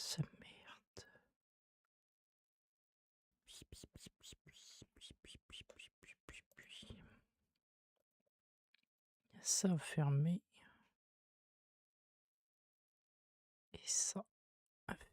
Sa merde. Il y a ça à fermer. Et ça à fermer.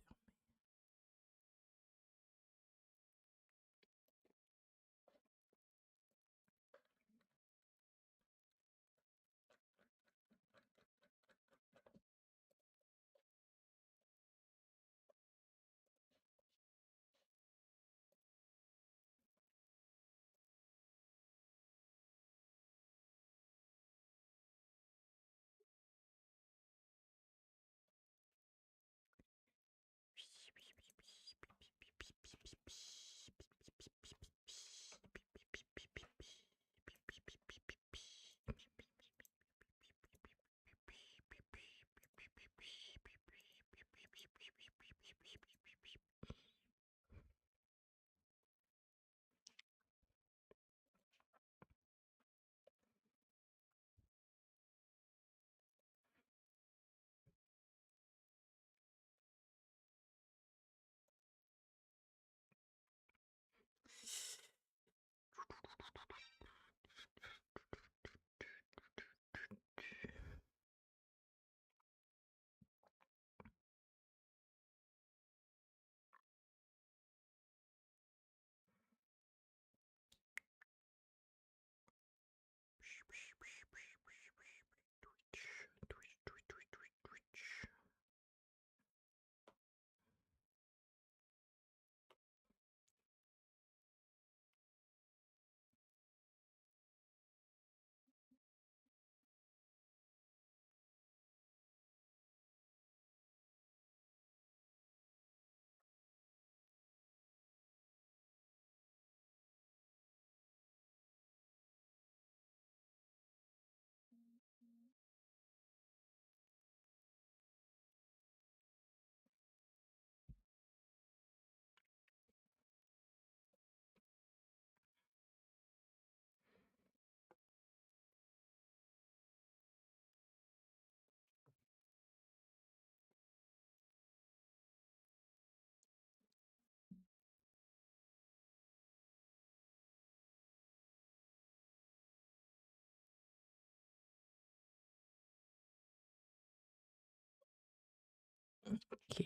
Ok.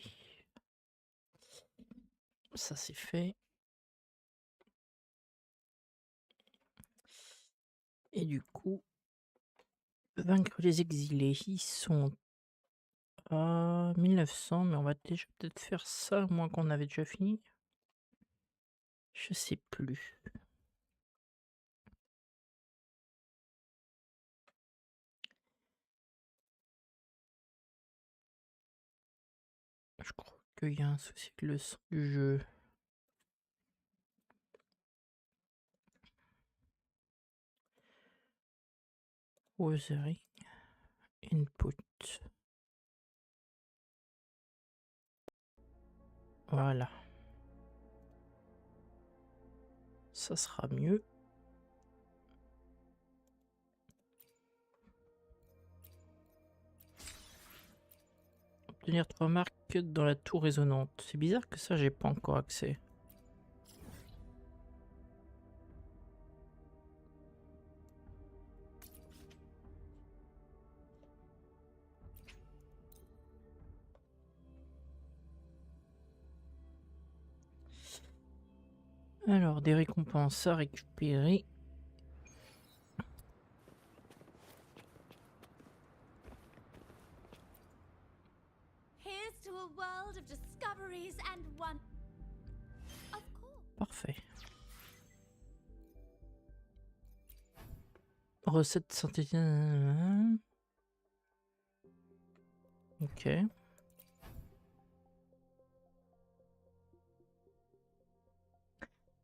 Ça c'est fait. Et du coup, vaincre les exilés, ils sont à 1900, mais on va déjà peut-être faire ça, à moins qu'on avait déjà fini. Je sais plus. Je crois qu'il y a un souci avec le son du jeu. Withering input. Voilà. Ça sera mieux. Obtenir 3 marques dans la tour résonante. C'est bizarre que ça, j'ai pas encore accès. Alors, des récompenses à récupérer. Here's to a world of discoveries and one. Of course. Parfait. Recette synthétique. Ok.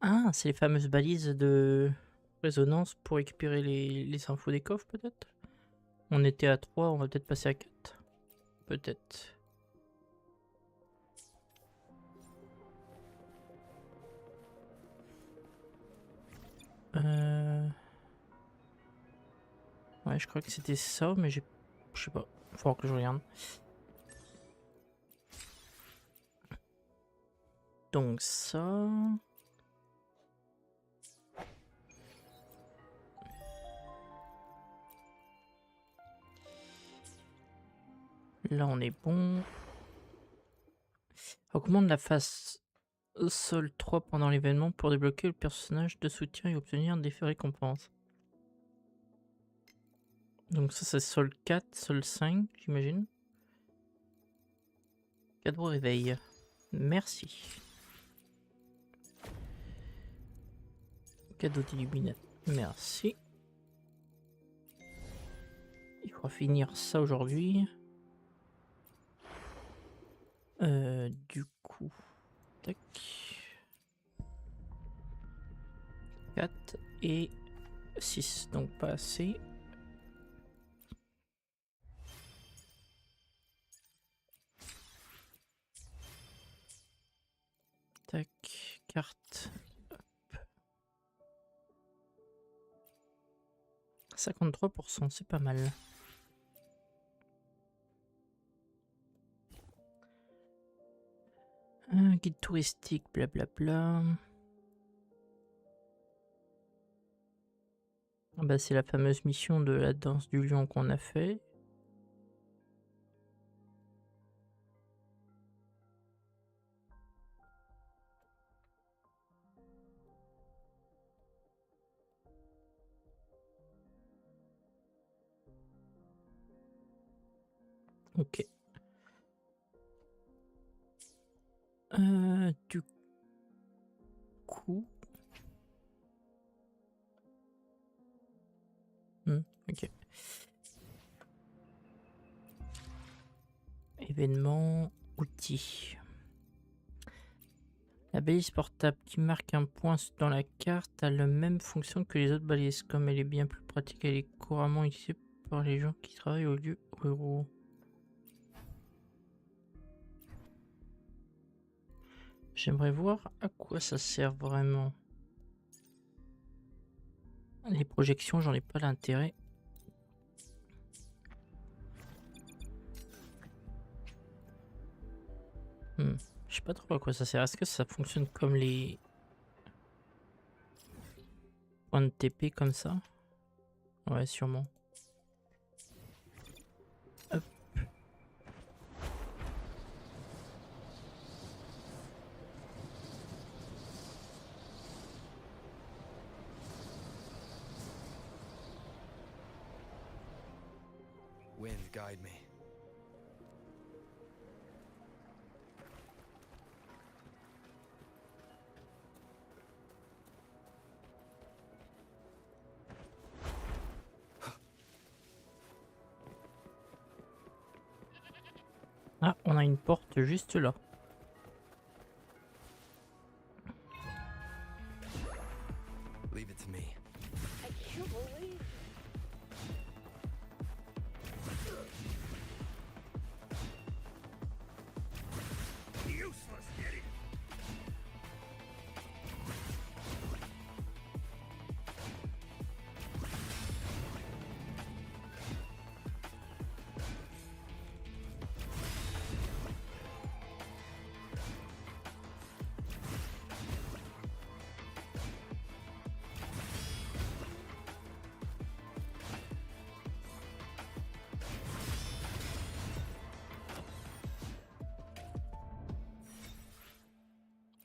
Ah, c'est les fameuses balises de résonance pour récupérer les infos des coffres, peut-être. On était à 3, on va peut-être passer à 4. Peut-être. Ouais, je crois que c'était ça, mais je sais pas. Faut que je regarde. Donc ça... Là, on est bon. Augmente la face sol 3 pendant l'événement pour débloquer le personnage de soutien et obtenir des récompenses. Donc ça, c'est sol 4, sol 5, j'imagine. Cadeau réveil. Merci. Cadeau d'illuminate. Merci. Il faut finir ça aujourd'hui. Du coup... Tac. 4 et 6, donc pas assez. Tac, carte. Hop. 53%, c'est pas mal. Un guide touristique, blablabla. Ah bah, c'est la fameuse mission de la danse du lion qu'on a fait. Ok. Du coup... ok. Événement, outils. La balise portable qui marque un point dans la carte a la même fonction que les autres balises. Comme elle est bien plus pratique, elle est couramment utilisée par les gens qui travaillent aux lieux ruraux. J'aimerais voir à quoi ça sert vraiment. Les projections, j'en ai pas l'intérêt. Je sais pas trop à quoi ça sert. Est-ce que ça fonctionne comme les points de TP comme ça? Ouais, sûrement. Hop. Wind guide me. Ah, on a une porte juste là. Leave it to me. I can't believe. Useless idiot.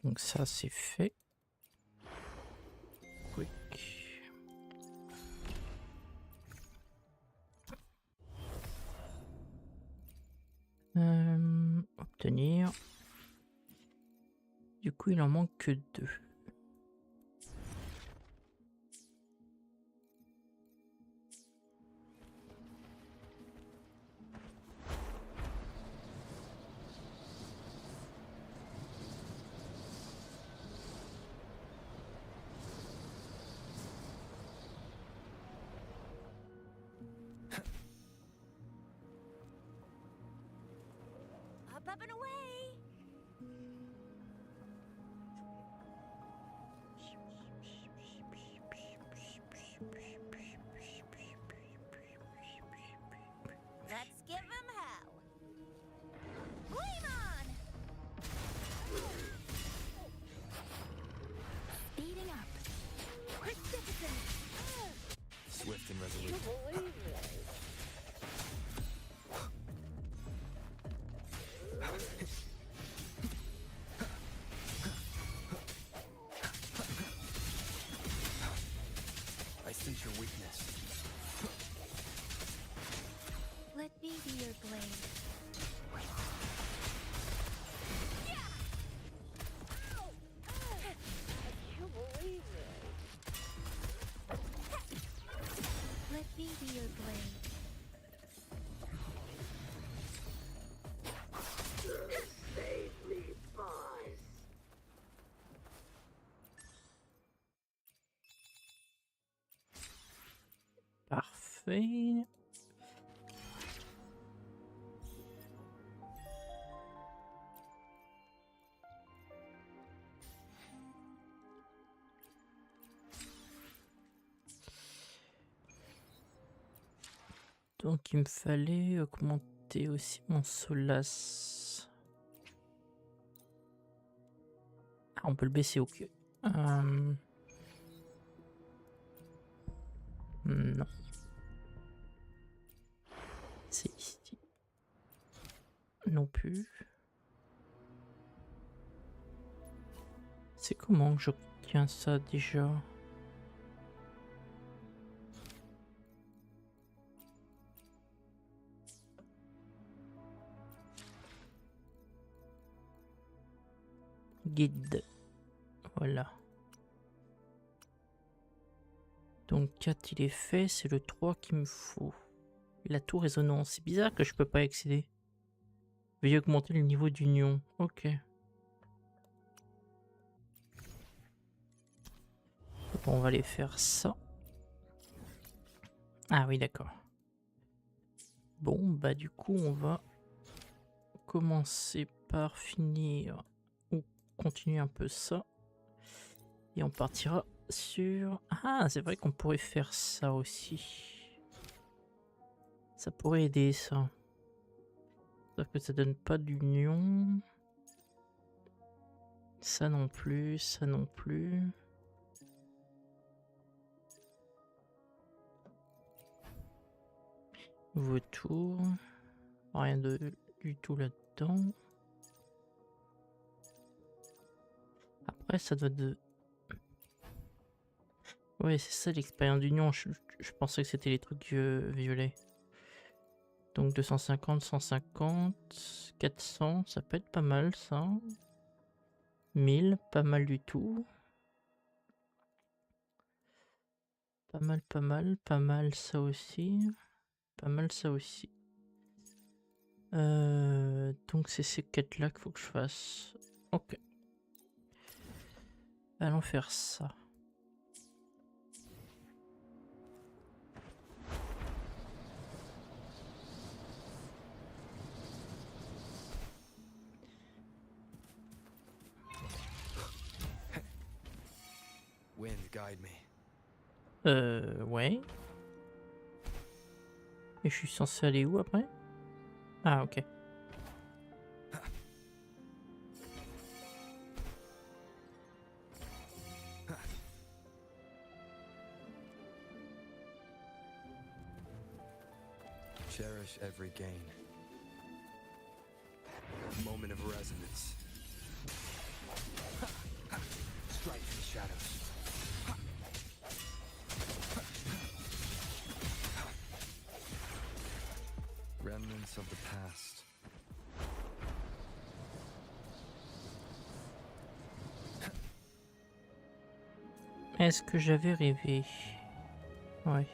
Donc ça c'est fait. Quick. Obtenir. Du coup il en manque que 2. Up and away. Let's give him hell. Flame on! fait. Donc il me fallait augmenter aussi mon solace. Ah, on peut le baisser, ok. Non. C'est ici. Non plus. C'est comment que j'obtiens ça déjà? Guide. Voilà. Donc 4 il est fait, c'est le 3 qu'il me faut. La tour résonance, c'est bizarre que je peux pas accéder. Veuillez augmenter le niveau d'union. Ok. Bon, on va aller faire ça. Ah oui, d'accord. Bon, bah du coup, on va commencer par finir ou continuer un peu ça. Et on partira sur... Ah, c'est vrai qu'on pourrait faire ça aussi. Ça pourrait aider, ça. Sauf que ça donne pas d'union. Ça non plus, ça non plus. Vautour. Rien du tout là-dedans. Après, ça doit de... Ouais, c'est ça l'expérience d'union. Je pensais que c'était les trucs violets. Donc 250, 150, 400, ça peut être pas mal ça. 1000, pas mal du tout. Pas mal, pas mal, pas mal ça aussi. Pas mal ça aussi. Donc c'est ces quêtes là qu'il faut que je fasse. Ok. Allons faire ça. Wind, guide me. Ouais. Et je suis censé aller où après? Ah, ok. Cherish every gain. Moment of resonance. Strike the shadows. Remnants of the past. Est-ce que j'avais rêvé? Ouais.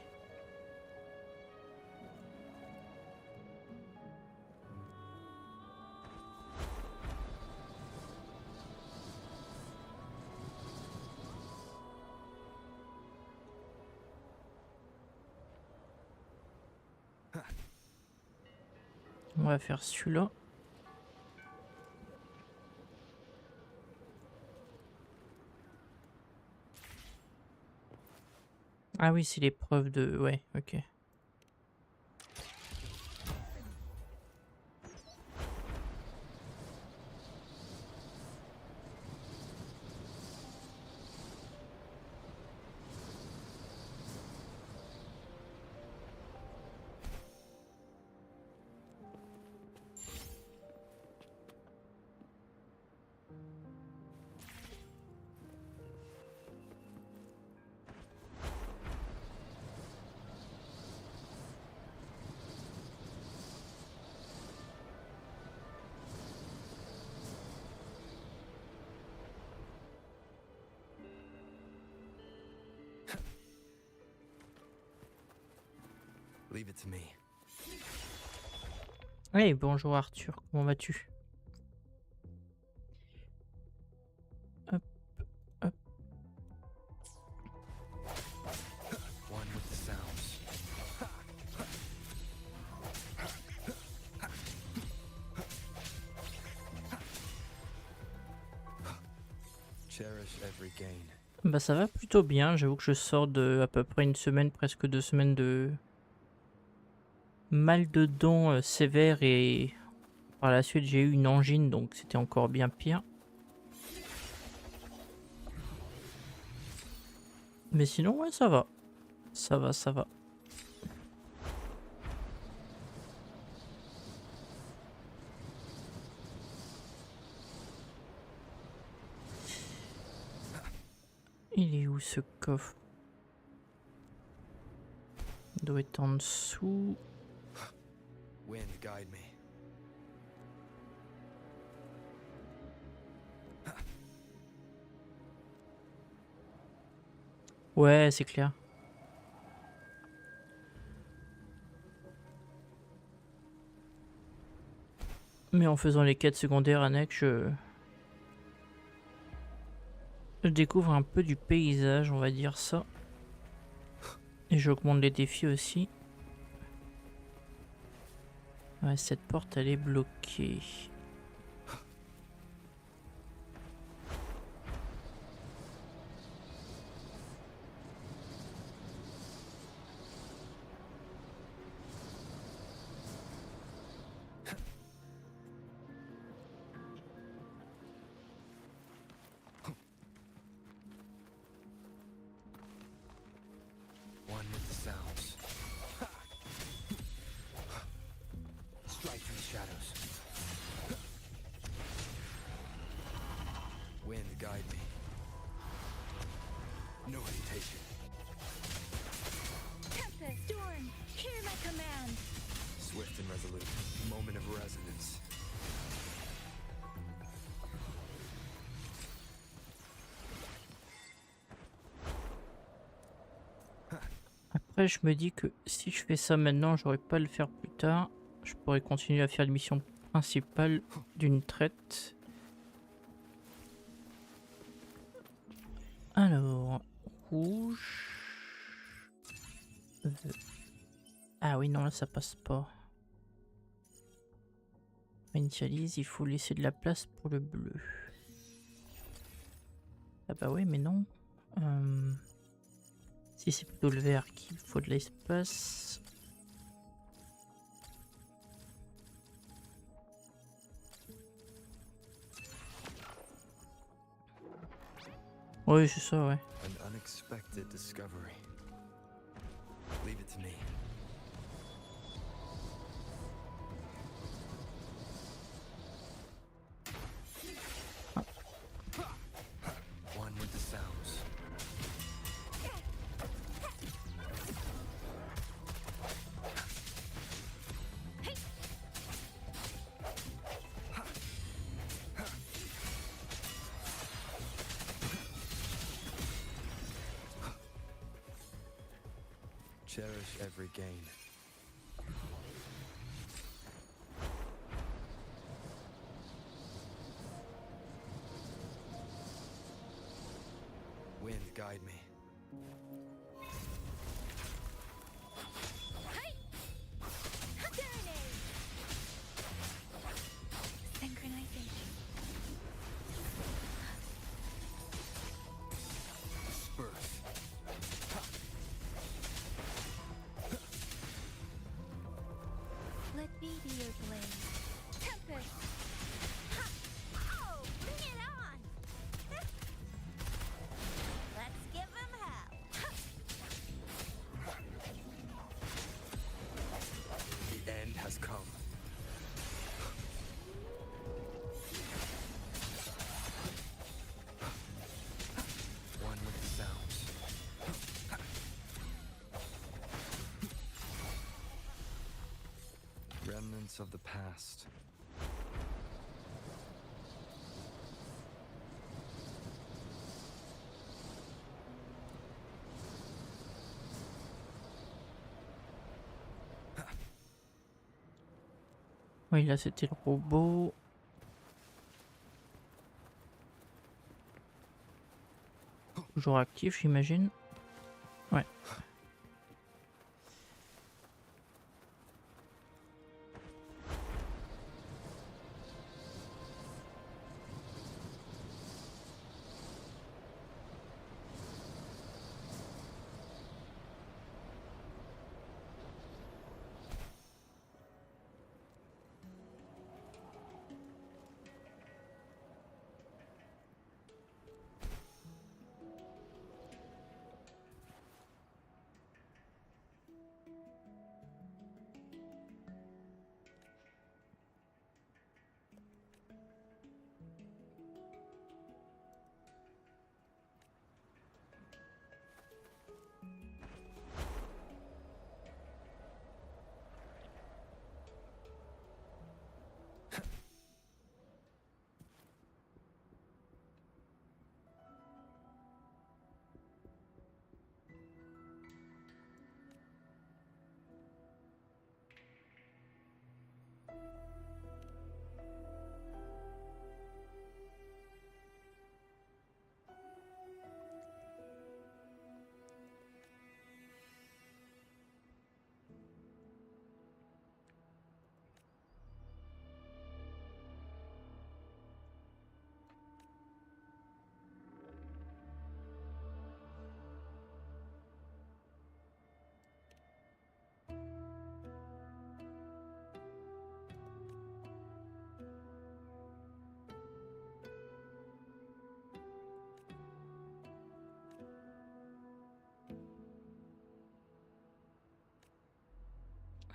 On va faire celui-là. Ah oui, c'est l'épreuve de... Ouais, ok. Leave it to me. Hey, bonjour Arthur, comment vas-tu? Hop, hop. One with the sounds. Cherish every gain. Bah ça va plutôt bien, j'avoue que je sors de à peu près une semaine, presque 2 semaines de mal de dents sévère et par la suite j'ai eu une angine donc c'était encore bien pire. Mais sinon ouais ça va. Ça va, ça va. Il est où ce coffre? Il doit être en dessous. Wind, guide me. Ouais, c'est clair. Mais en faisant les quêtes secondaires annexes, je découvre un peu du paysage, on va dire ça. Et j'augmente les défis aussi. Ouais, cette porte, elle est bloquée. One with the sounds. Strike from the shadows. Wind, guide me. No hesitation. Tempest, storm, hear my command. Swift and resolute. Moment of resonance. Après, je me dis que si je fais ça maintenant, j'aurais pas à le faire plus tard. Je pourrais continuer à faire les missions principales d'une traite. Alors, rouge. Ah oui, non, là ça passe pas. Initialise, il faut laisser de la place pour le bleu. Ah bah oui, mais non. Si c'est plutôt le vert qu'il faut de l'espace. Oui, c'est ça, ouais. An unexpected discovery. Leave it to me. One with the sounds. Cherish every gain. Wind, guide me. Synchronization. Spurs. Let me be your blade. Tempest. Ha! Oh, bring it on! Let's give him hell. The end has come. One with the sounds. Remnants of the past. Oui, là c'était le robot. Toujours actif, j'imagine. Ouais.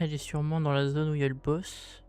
Elle est sûrement dans la zone où il y a le boss.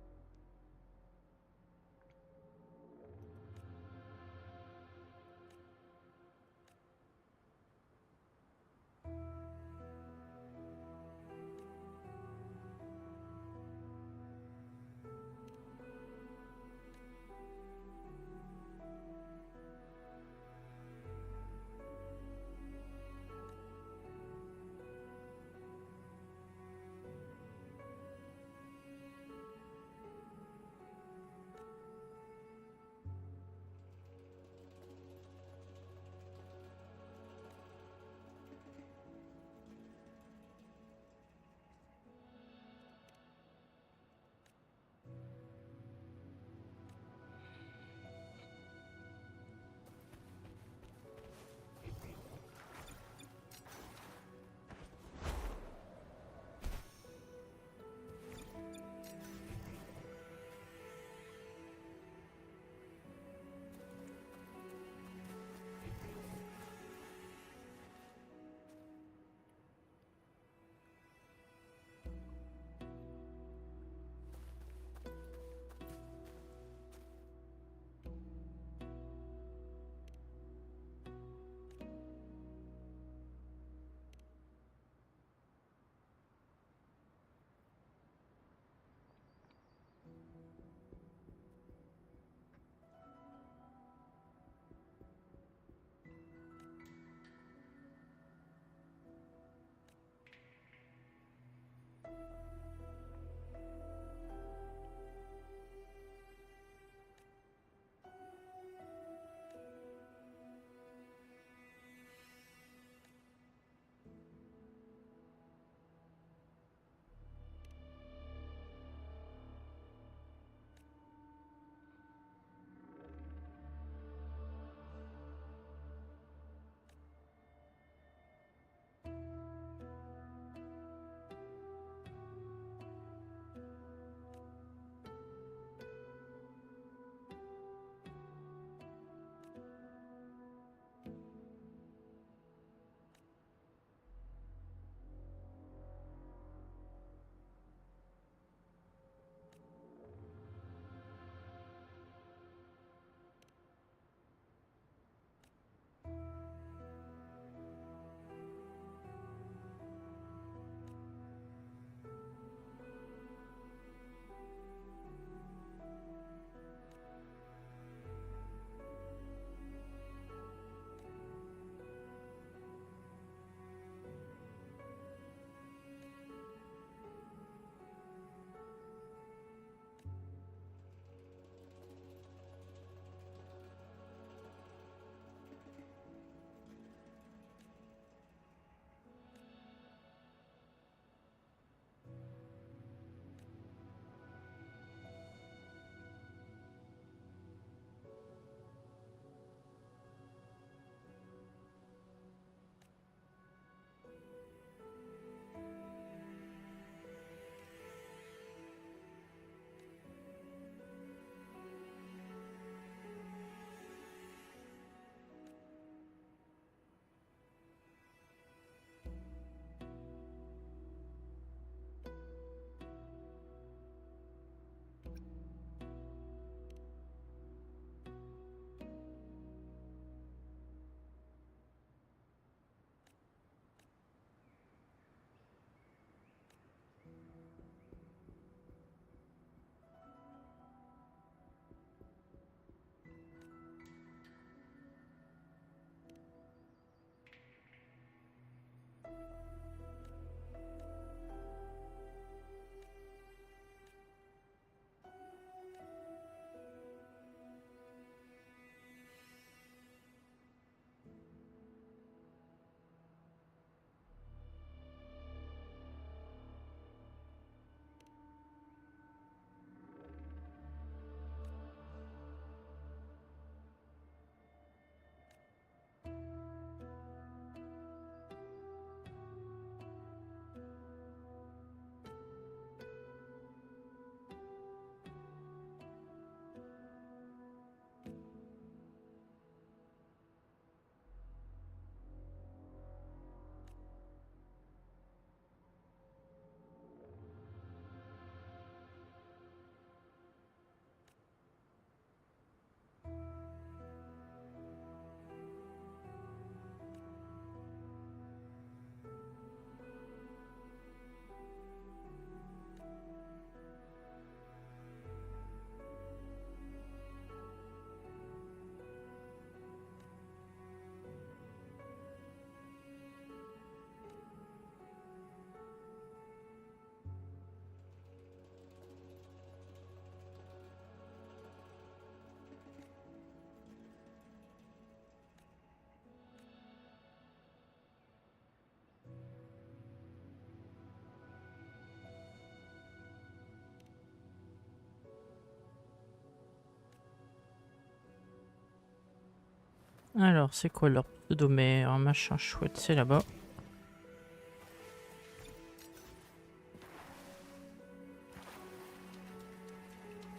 Alors, c'est quoi leur pseudo? Mais un machin chouette, c'est là-bas.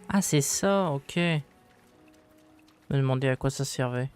Ah, c'est ça, ok. Me demander à quoi ça servait.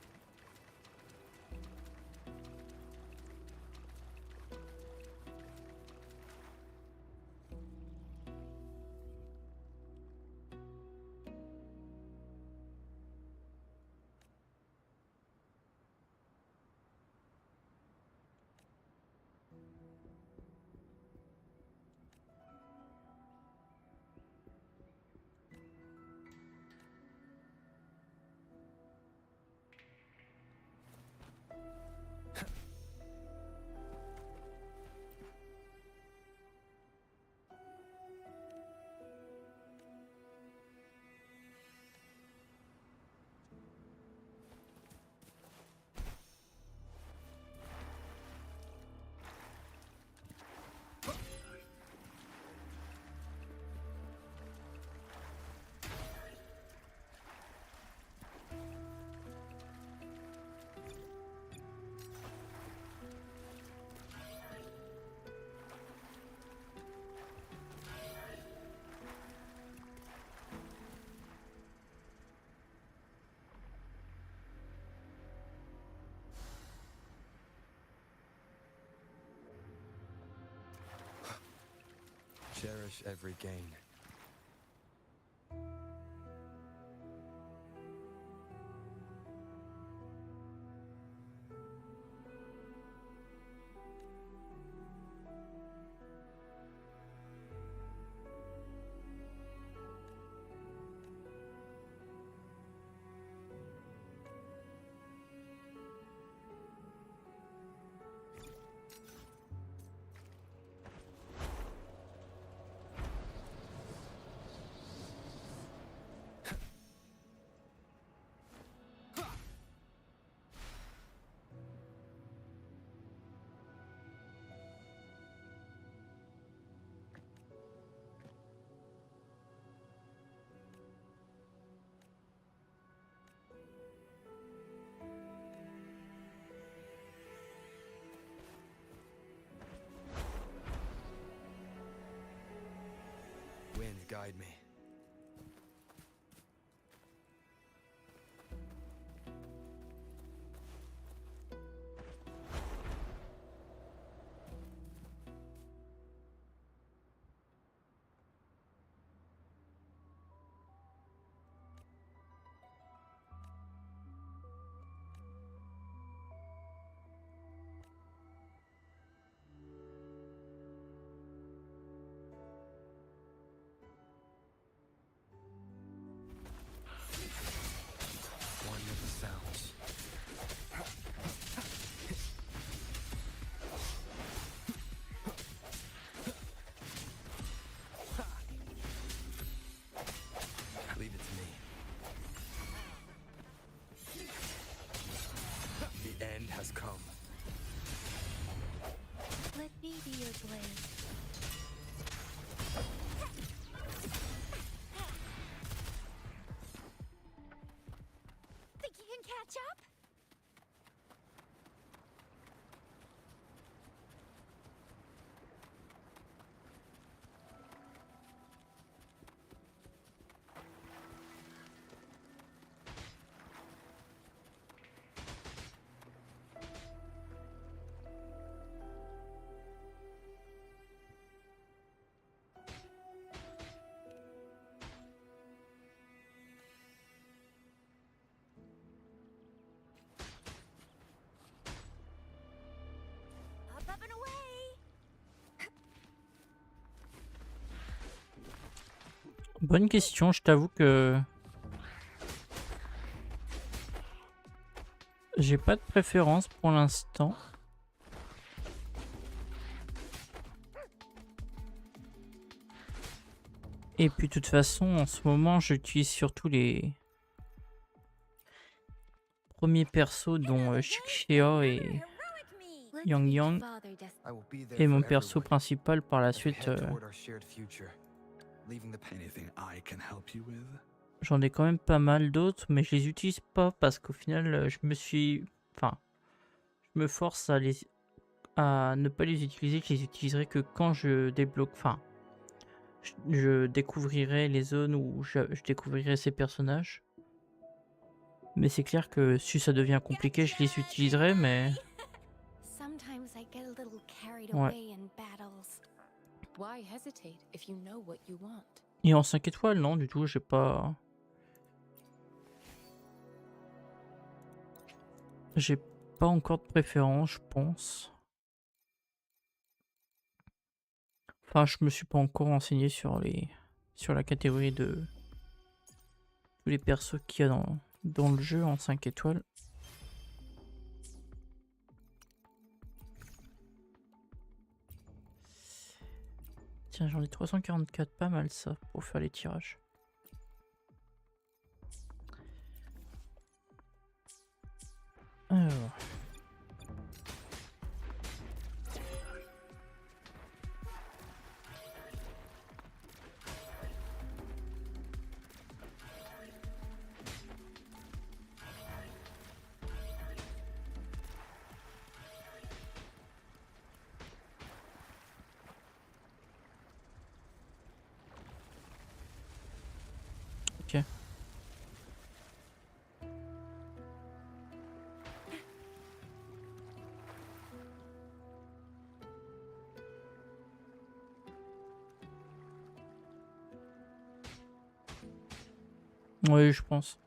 Cherish every gain. Wind guide me. One of the sounds. Leave it to me. The end has come. Let me be your blade. Think you can catch up? Up and away! Bonne question, je t'avoue que j'ai pas de préférence pour l'instant. Et puis de toute façon, en ce moment, j'utilise surtout les premiers persos dont Shixia et Heroic me! Yang Yang, I will be there et mon for perso everyone principal par la as we suite. head toward our shared future, leaving the Anything I can help you with? J'en ai quand même pas mal d'autres, mais je les utilise pas parce qu'au final, je me suis... Enfin, je me force à ne pas les utiliser. Je les utiliserai que quand je débloque... Enfin, je découvrirai les zones où je découvrirai ces personnages. Mais c'est clair que si ça devient compliqué, je les Gotcha! utiliserai, mais... Sometimes I get a little carried Ouais. away in battles. Why hesitate if you know what you want? Et en 5 étoiles, non, du tout, j'ai pas... J'ai pas encore de préférence, je pense. Enfin, je me suis pas encore renseigné sur la catégorie de tous les persos qu'il y a dans le jeu en 5 étoiles. Tiens, j'en ai 344, pas mal ça, pour faire les tirages. Alors... Ok. Oui, je pense.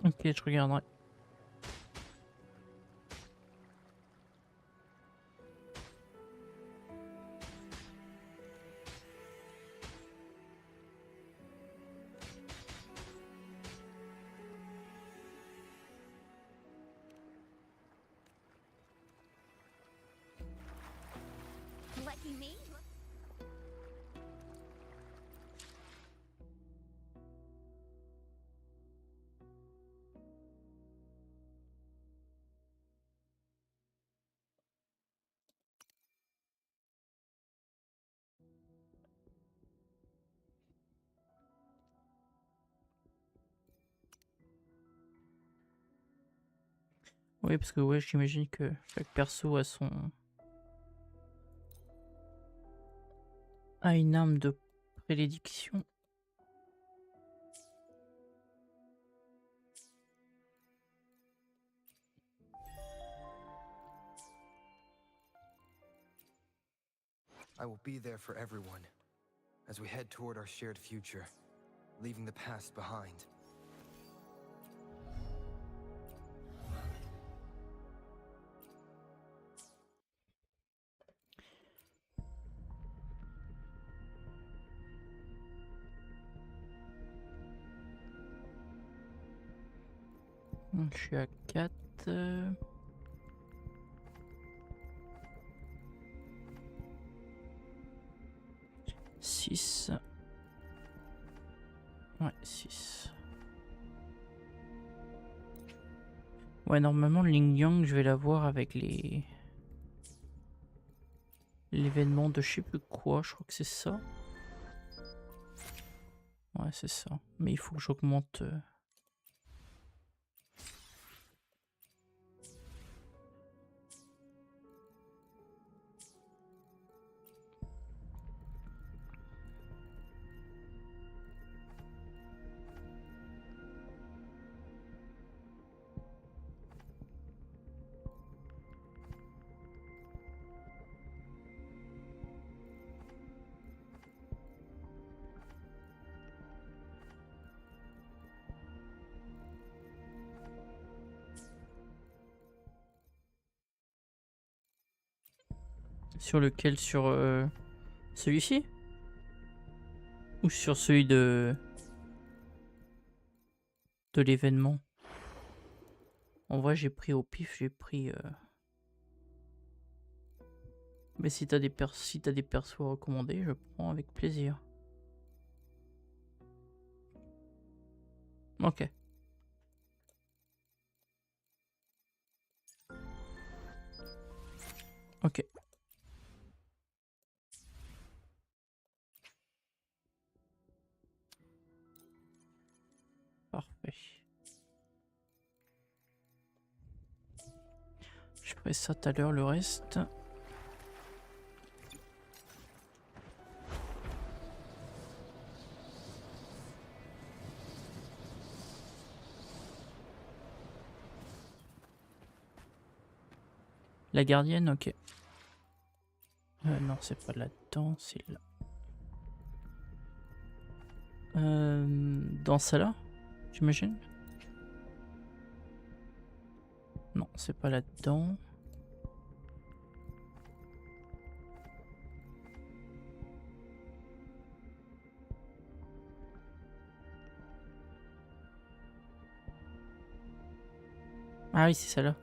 Ok, je regarderai. Lucky me? Oui, parce que ouais, j'imagine que chaque perso a une arme de prédilection. I will be there for everyone as we head toward our shared future, leaving the past behind. Je suis à 4. 6. Ouais, 6. Ouais, normalement, le Yin Yang, je vais l'avoir avec l'événement de je sais plus quoi, je crois que c'est ça. Ouais, c'est ça. Mais il faut que j'augmente... Sur lequel? Sur celui-ci? Ou sur celui de l'événement? En vrai, j'ai pris au pif, j'ai pris. Mais si t'as des persos recommandés, je prends avec plaisir. Ok. Ok. Parfait. Je ferai ça tout à l'heure, le reste. La gardienne, ok. Non, c'est pas là-dedans, c'est là. Dans celle-là, j'imagine? Non, c'est pas là-dedans. Ah oui, c'est celle-là.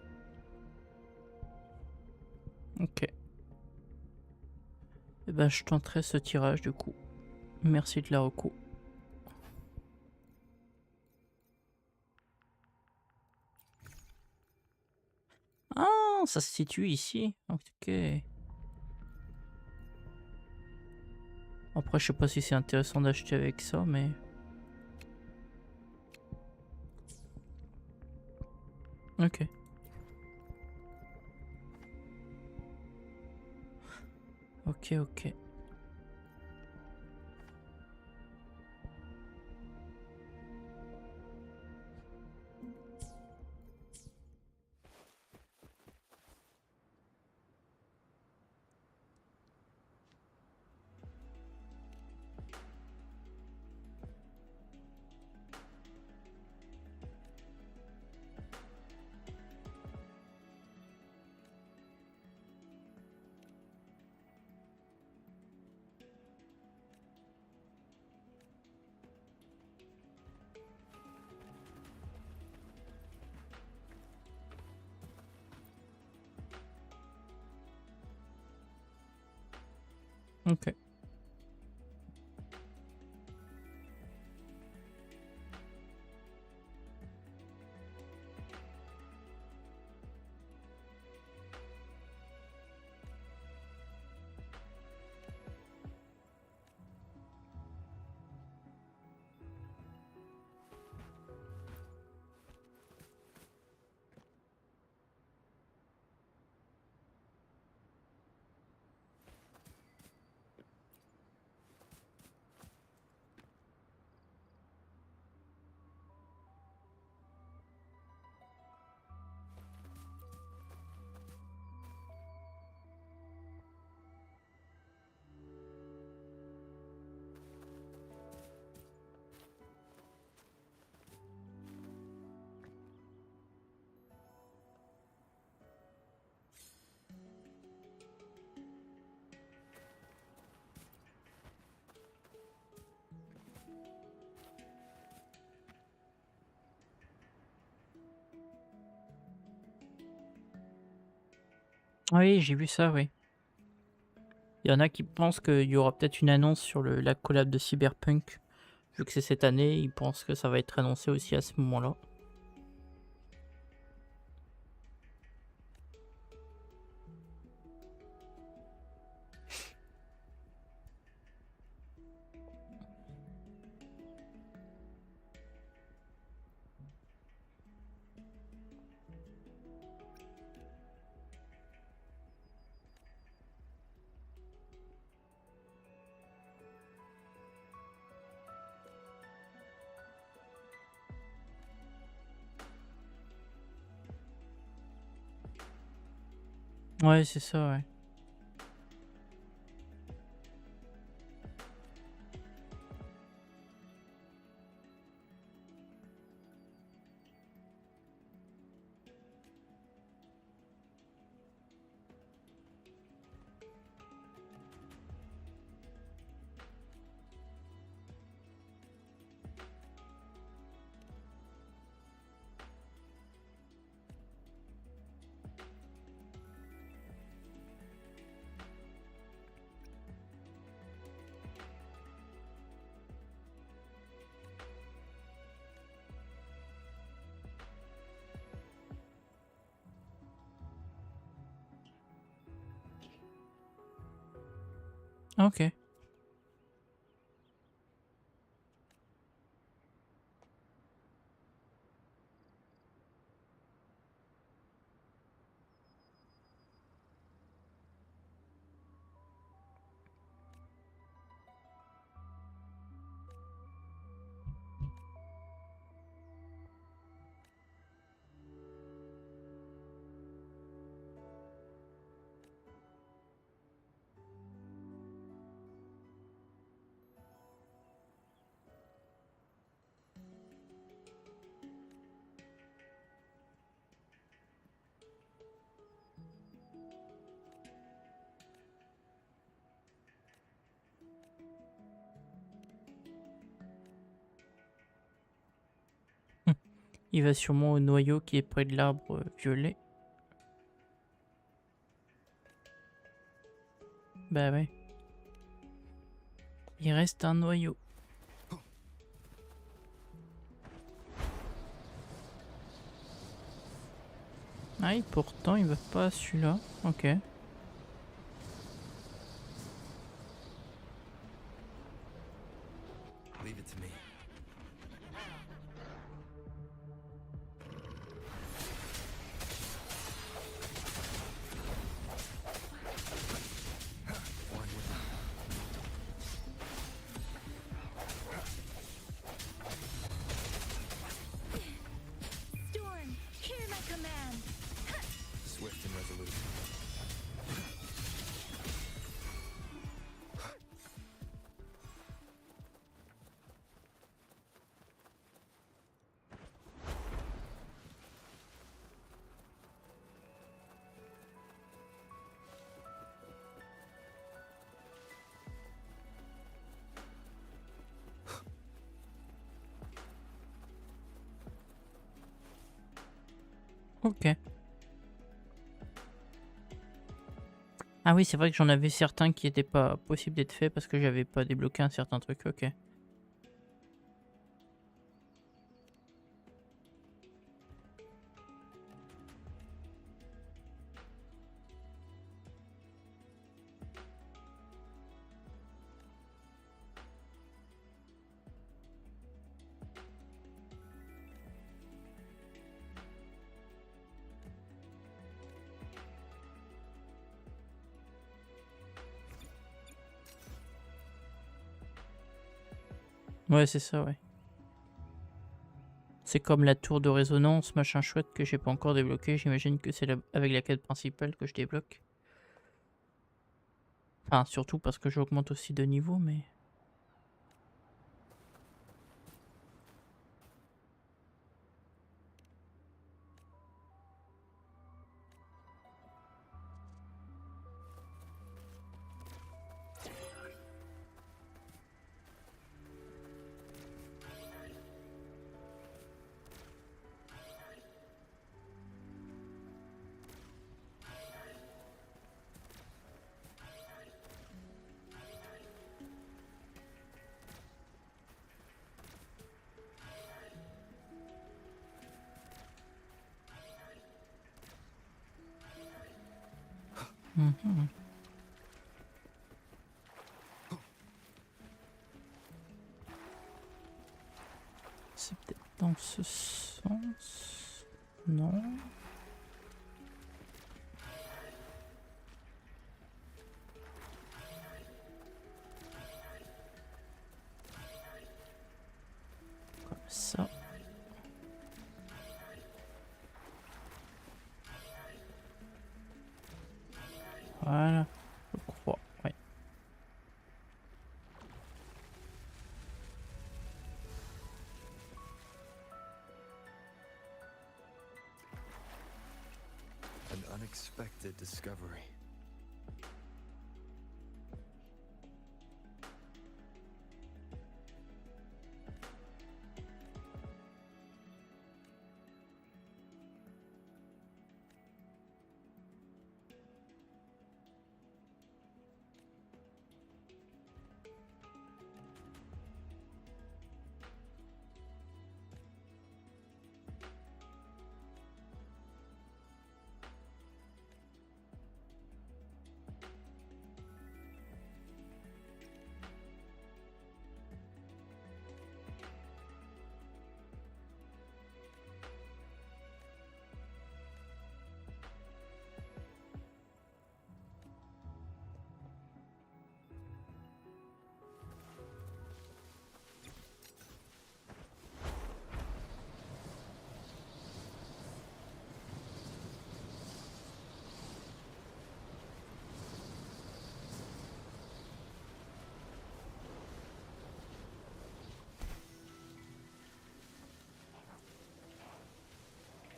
Ok. Eh ben, je tenterai ce tirage du coup. Merci de la reco. Ah, ça se situe ici. Ok. Après, je sais pas si c'est intéressant d'acheter avec ça, mais... Ok. Ok, ok. Ok. Oui, j'ai vu ça, oui. Il y en a qui pensent qu'il y aura peut-être une annonce sur la collab de Cyberpunk. Vu que c'est cette année, ils pensent que ça va être annoncé aussi à ce moment-là. Ouais, c'est ça, ouais. OK. Mmh. Il va sûrement au noyau qui est près de l'arbre violet. Bah ouais. Il reste un noyau. Ah, et pourtant il va pas à celui-là. OK. Leave it to me. One with Storm, hear my command. swift and resolute. OK. Ah oui, c'est vrai que j'en avais certains qui étaient pas possibles d'être faits parce que j'avais pas débloqué un certain truc. OK. Ouais, c'est ça, ouais. C'est comme la tour de résonance, machin chouette que j'ai pas encore débloqué. J'imagine que c'est avec la quête principale que je débloque. Enfin, surtout parce que j'augmente aussi de niveau, mais... Mhm. C'est peut-être dans ce sens... Non. Comme ça. Voilà. Je crois, ouais. An unexpected discovery.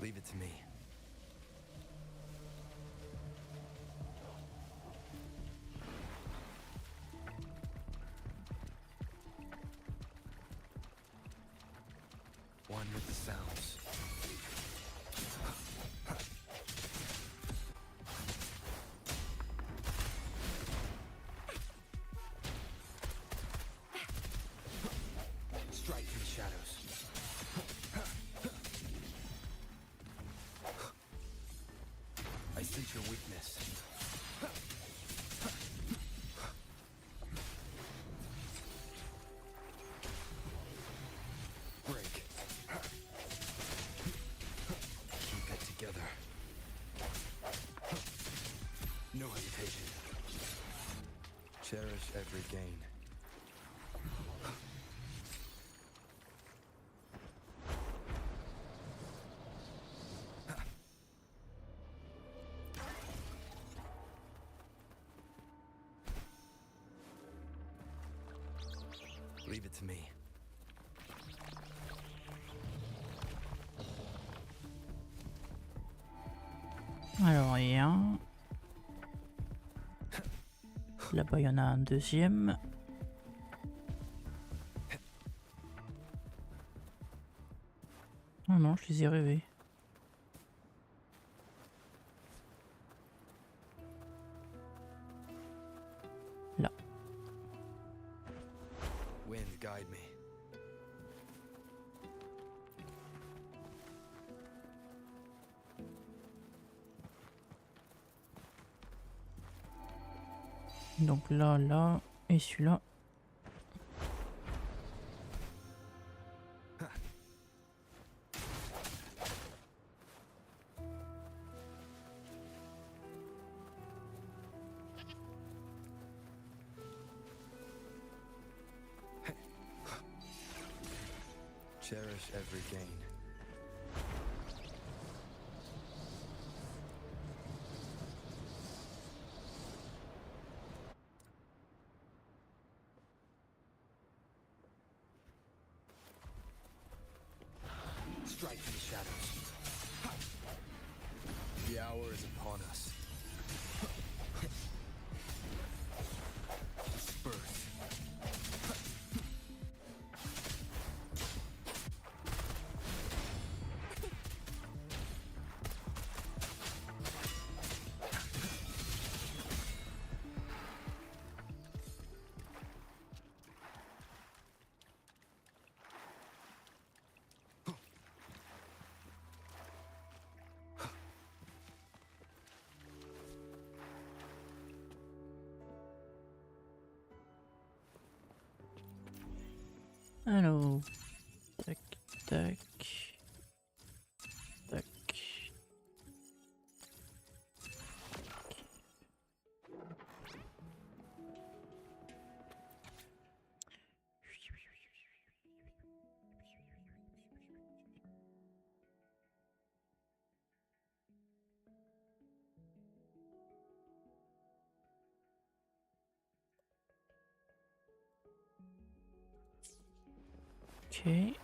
Leave it to me. One with the sounds. Strike in the shadows. I sense your weakness. Break. Keep it together. No hesitation. Cherish every gain. Leave it to me. Alors, rien. Là-bas, il y en a un deuxième. Oh non, je les ai rêvés. Là. Wind, guide me. Donc là, là, et celui-là. Cherish every gain. Strike in the shadows. The hour is upon us. Disperse. Alors, tac, tac, tac. Ok.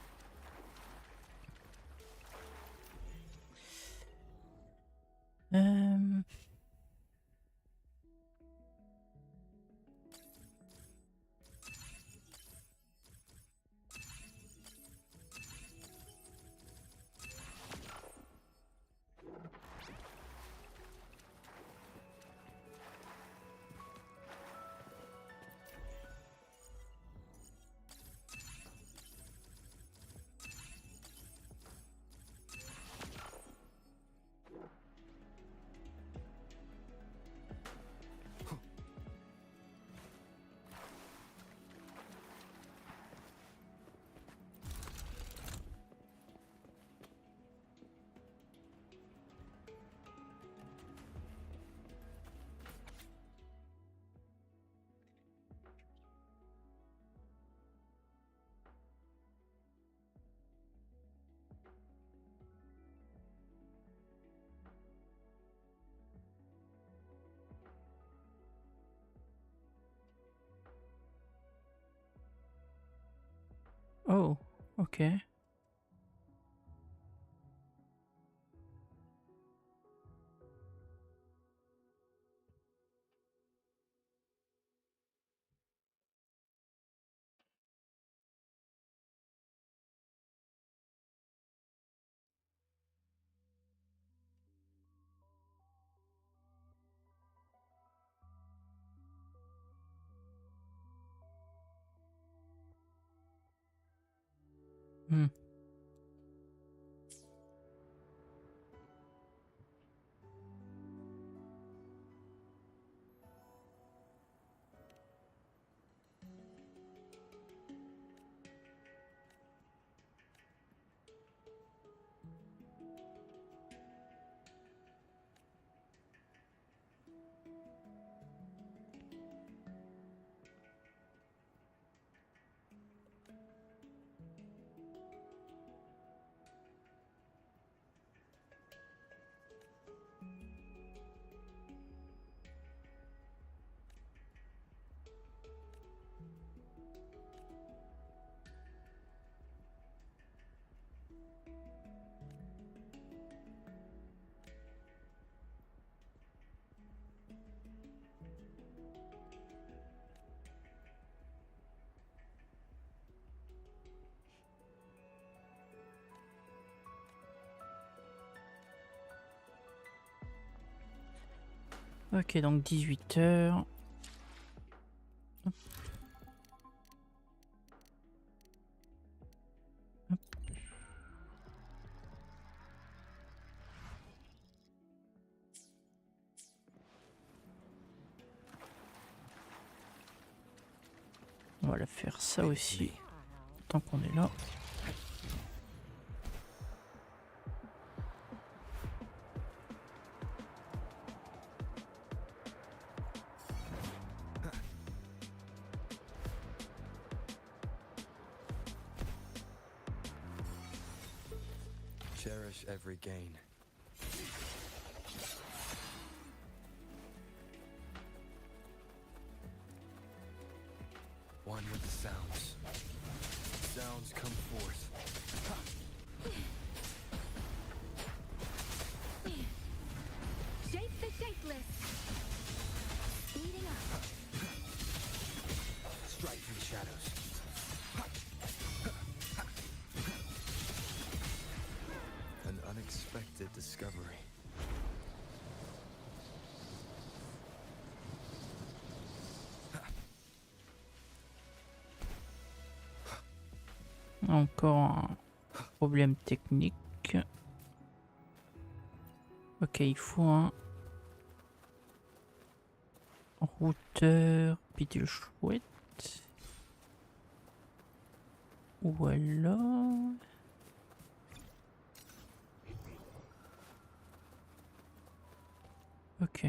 Oh, ok. Mmh. OK, donc 18 h. Hop. Hop. On va la faire ça aussi, tant qu'on est là. Cherish every gain. One with the sounds. Sounds come forth. Shape the shapeless. Speeding up. Strike through the shadows. An unexpected discovery. Encore un problème technique. OK, il faut un routeur bidule chouette. Ou alors... OK.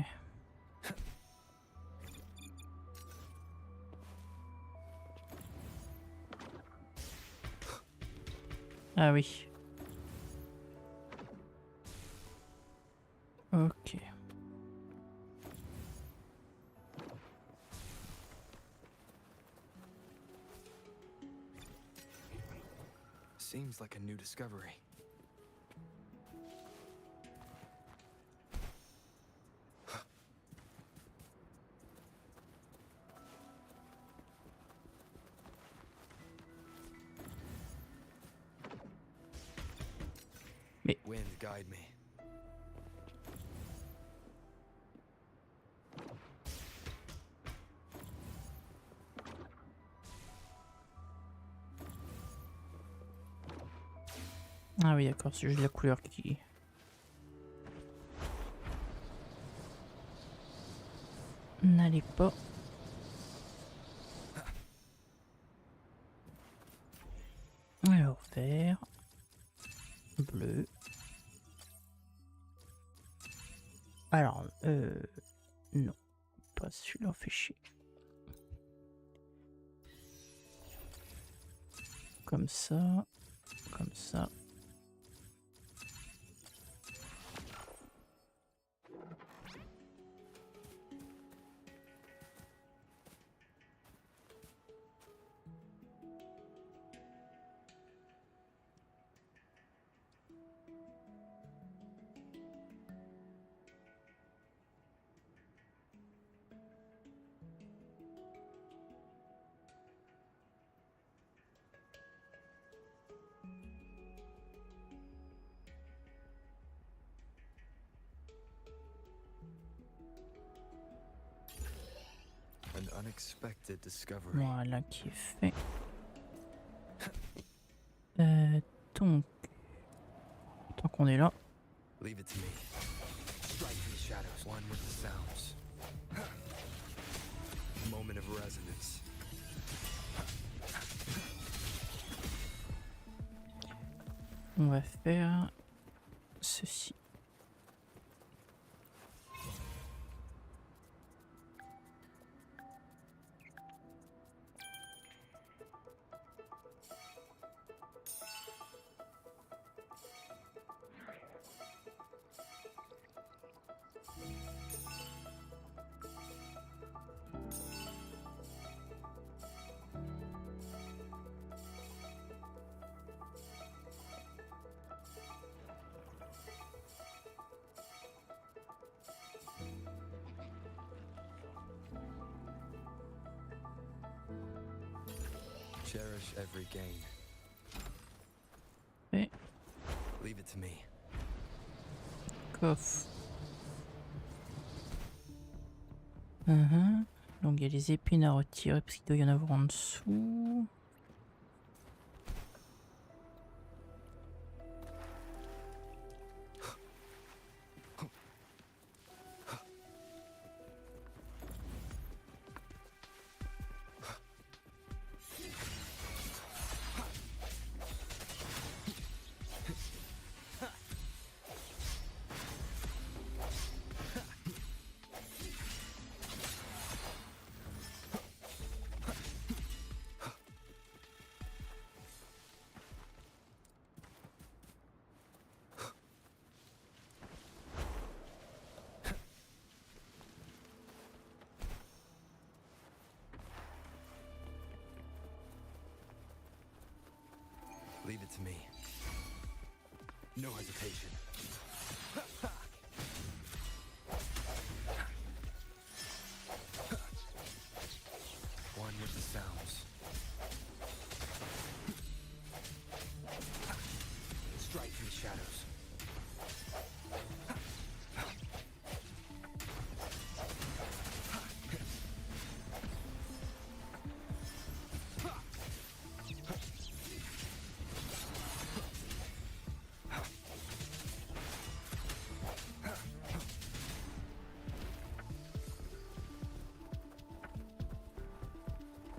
Ah oui. OK. Seems like a new discovery. Mais... Wind guide me. Ah oui, d'accord, c'est juste la couleur qui... n'allait pas. Alors, vert, bleu. Alors, non, pas celui-là, fait chier. Comme ça, comme ça. An unexpected discovery. Voilà qui est fait. Donc, tant qu'on est là, Leave it to me. Strike through the shadows, one with the sounds. Moment of resonance. on va faire ceci. Cherish every gain. Et Leave it to me. coffre. Donc il y a les épines à retirer parce qu'il doit y en avoir en dessous. Leave it to me. No hesitation. One with the sounds. Strike through the shadows.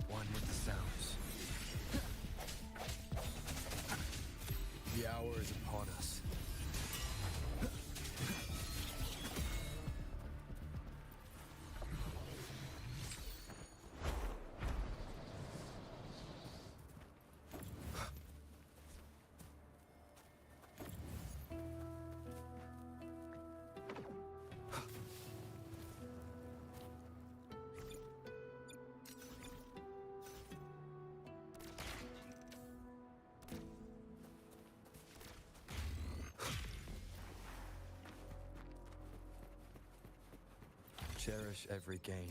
One with the sounds. The hour is upon us. Cherish every gain.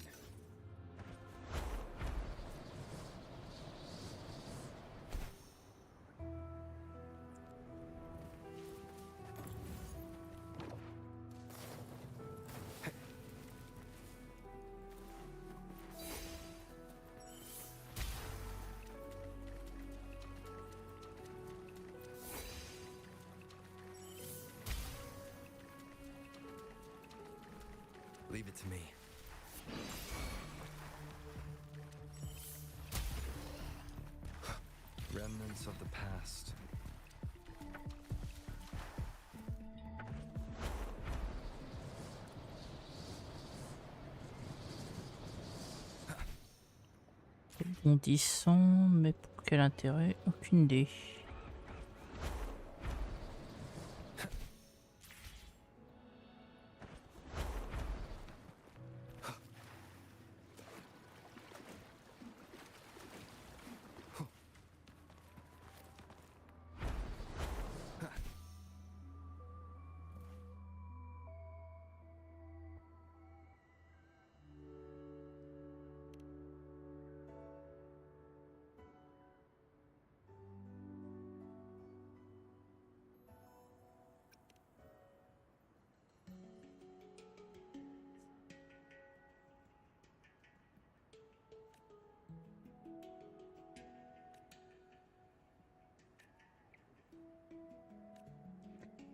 Leave it to me. Remnants of the past. Bondissant, mais pour quel intérêt? Aucune idée.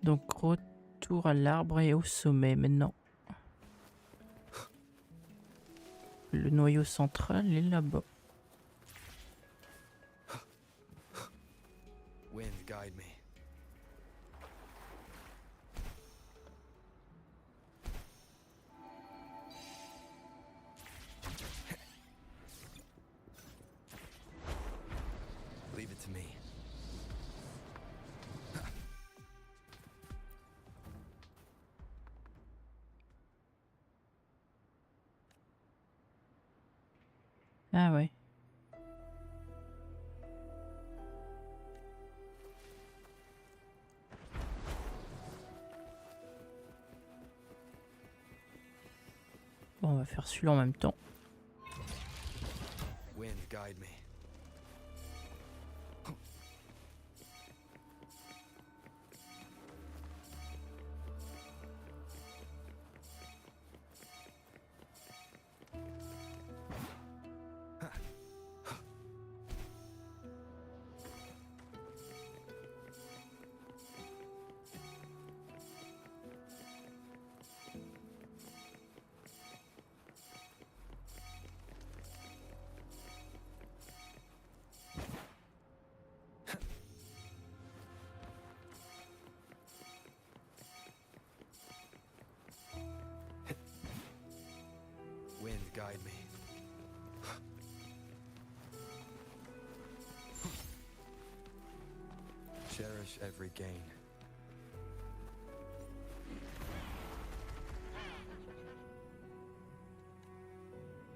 Donc retour à l'arbre et au sommet maintenant. Le noyau central est là-bas. Wind, guide me. Leave it to me. Ah ouais. Bon, on va faire celui-là en même temps. Wind, guide me. Wind, guide me. Cherish every gain.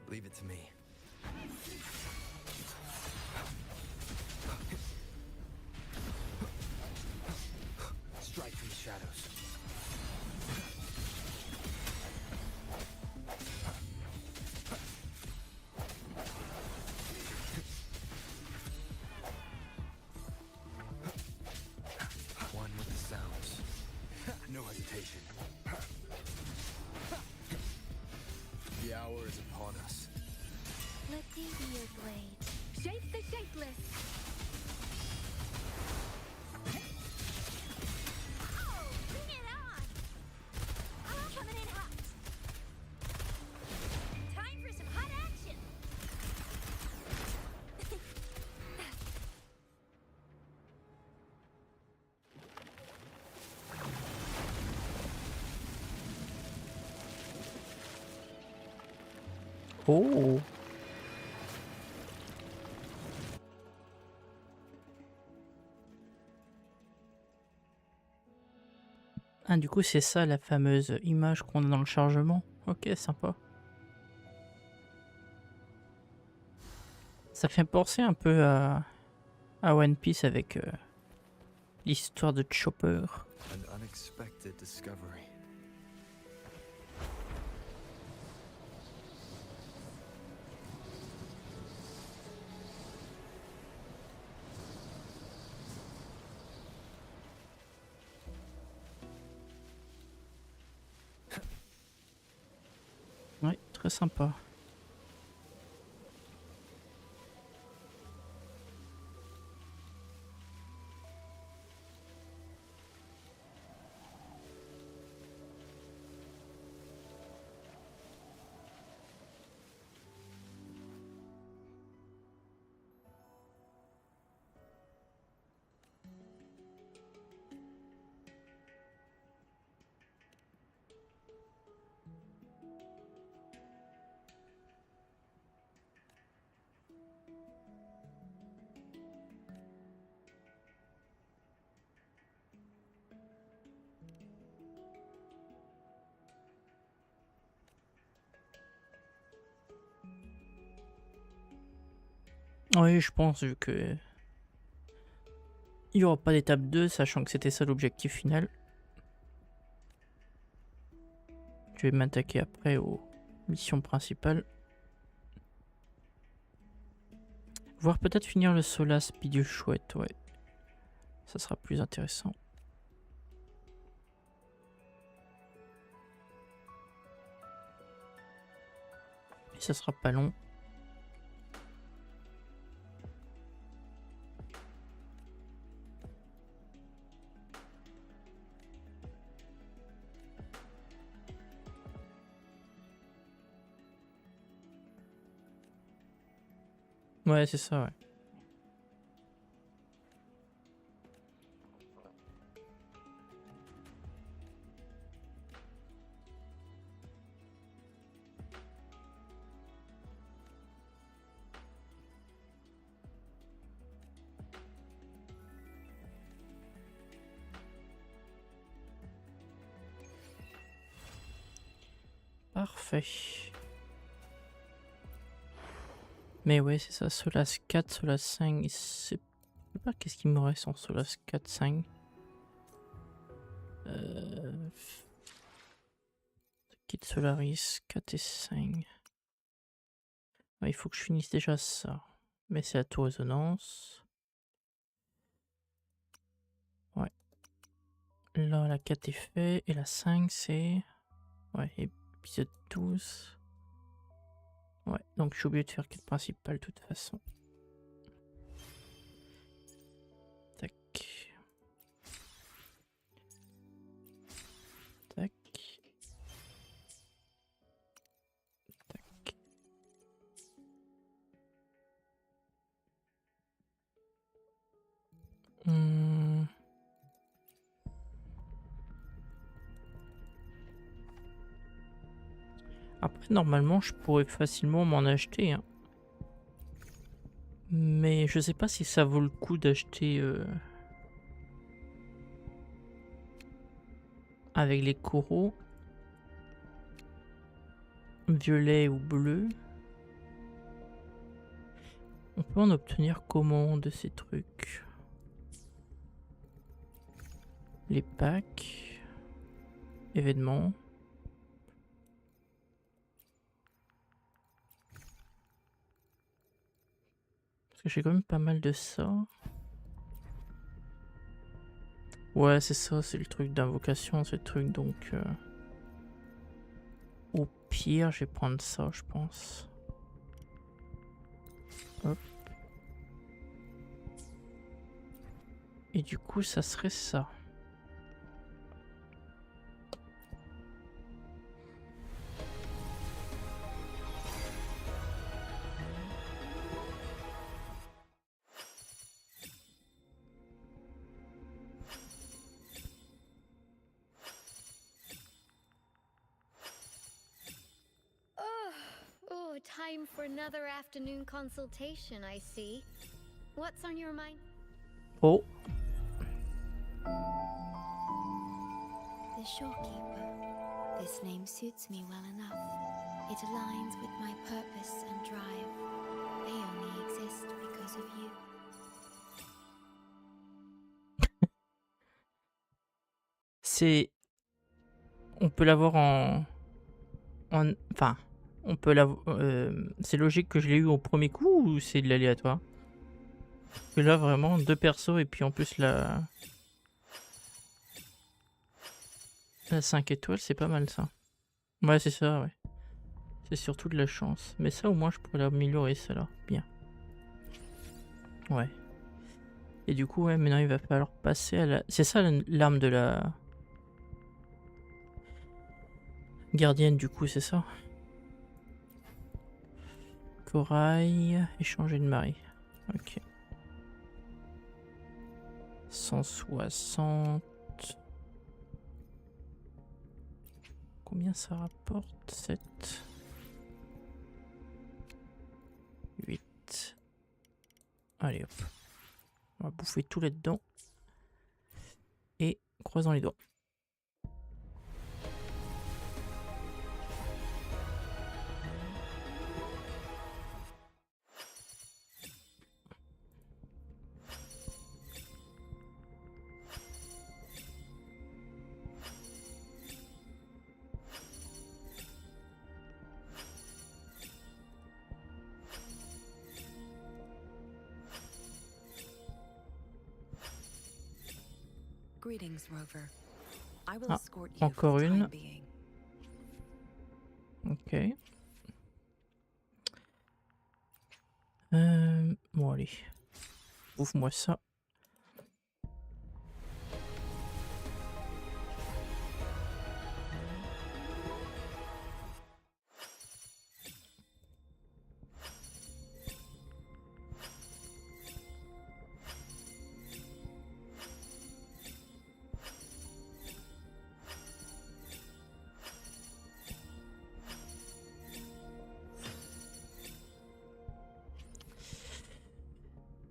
Leave it to me. Strike from the shadows. One with the sounds. No hesitation. The hour is upon us. Let thee be your blade. Shape the shapeless. Oh, bring it on! I'm coming in hot. Time for some hot action. Oh! Ah, du coup, c'est ça la fameuse image qu'on a dans le chargement. Ok, sympa. Ça fait penser un peu à One Piece avec l'histoire de Chopper. An unexpected discovery. Ouais, très sympa. Oui, je pense, vu que il n'y aura pas d'étape 2, sachant que c'était ça l'objectif final. Je vais m'attaquer après aux missions principales. Voire peut-être finir le Solas bidule chouette, ouais. Ça sera plus intéressant. Et ça sera pas long. Ouais, c'est ça, ouais. Parfait. Mais ouais, c'est ça, Solas 4, Solas 5, c'est pas qu'est-ce qu'il me reste en Solas 4, 5. Kit Solaris 4 et 5. Ouais, il faut que je finisse déjà ça. Mais c'est à tout résonance. Ouais. Là, la 4 est fait. Et la 5, c'est... Ouais, épisode 12. Ouais, donc je suis obligé de faire quête principale de toute façon. Tac. Tac. Tac. Hmm. Après, normalement, je pourrais facilement m'en acheter. Hein. Mais je sais pas si ça vaut le coup d'acheter avec les coraux. Violet ou bleu. On peut en obtenir comment de ces trucs? Les packs. Événements. Parce que j'ai quand même pas mal de ça. Ouais, c'est ça, c'est le truc d'invocation, ce truc, donc... Au pire, je vais prendre ça, je pense. Hop. Et du coup, ça serait ça. Oh, time for another afternoon consultation, I see. What's on your mind? Oh, The Shorekeeper. This name suits me well enough. It aligns with my purpose and drive. They only exist because of you. c'est... On peut l'avoir Enfin, on peut l'avoir... c'est logique que je l'ai eu au premier coup ou c'est de l'aléatoire? Parce que là, vraiment, 2 persos et puis en plus la 5 étoiles, c'est pas mal ça. Ouais, c'est ça, ouais. C'est surtout de la chance. Mais ça, au moins, je pourrais l'améliorer, ça là. Bien. Ouais. Et du coup, ouais, maintenant, il va falloir passer à la... C'est ça l'arme de la... gardienne, du coup, c'est ça? Corail, échanger de mari. Ok. 160. Combien ça rapporte? 7. 8. Allez hop. On va bouffer tout là-dedans. Et croisons les doigts. Greetings, Rover. I will Ah, escort you encore for the une. time being. Ok. Bon, allez. Bouffe-moi ça.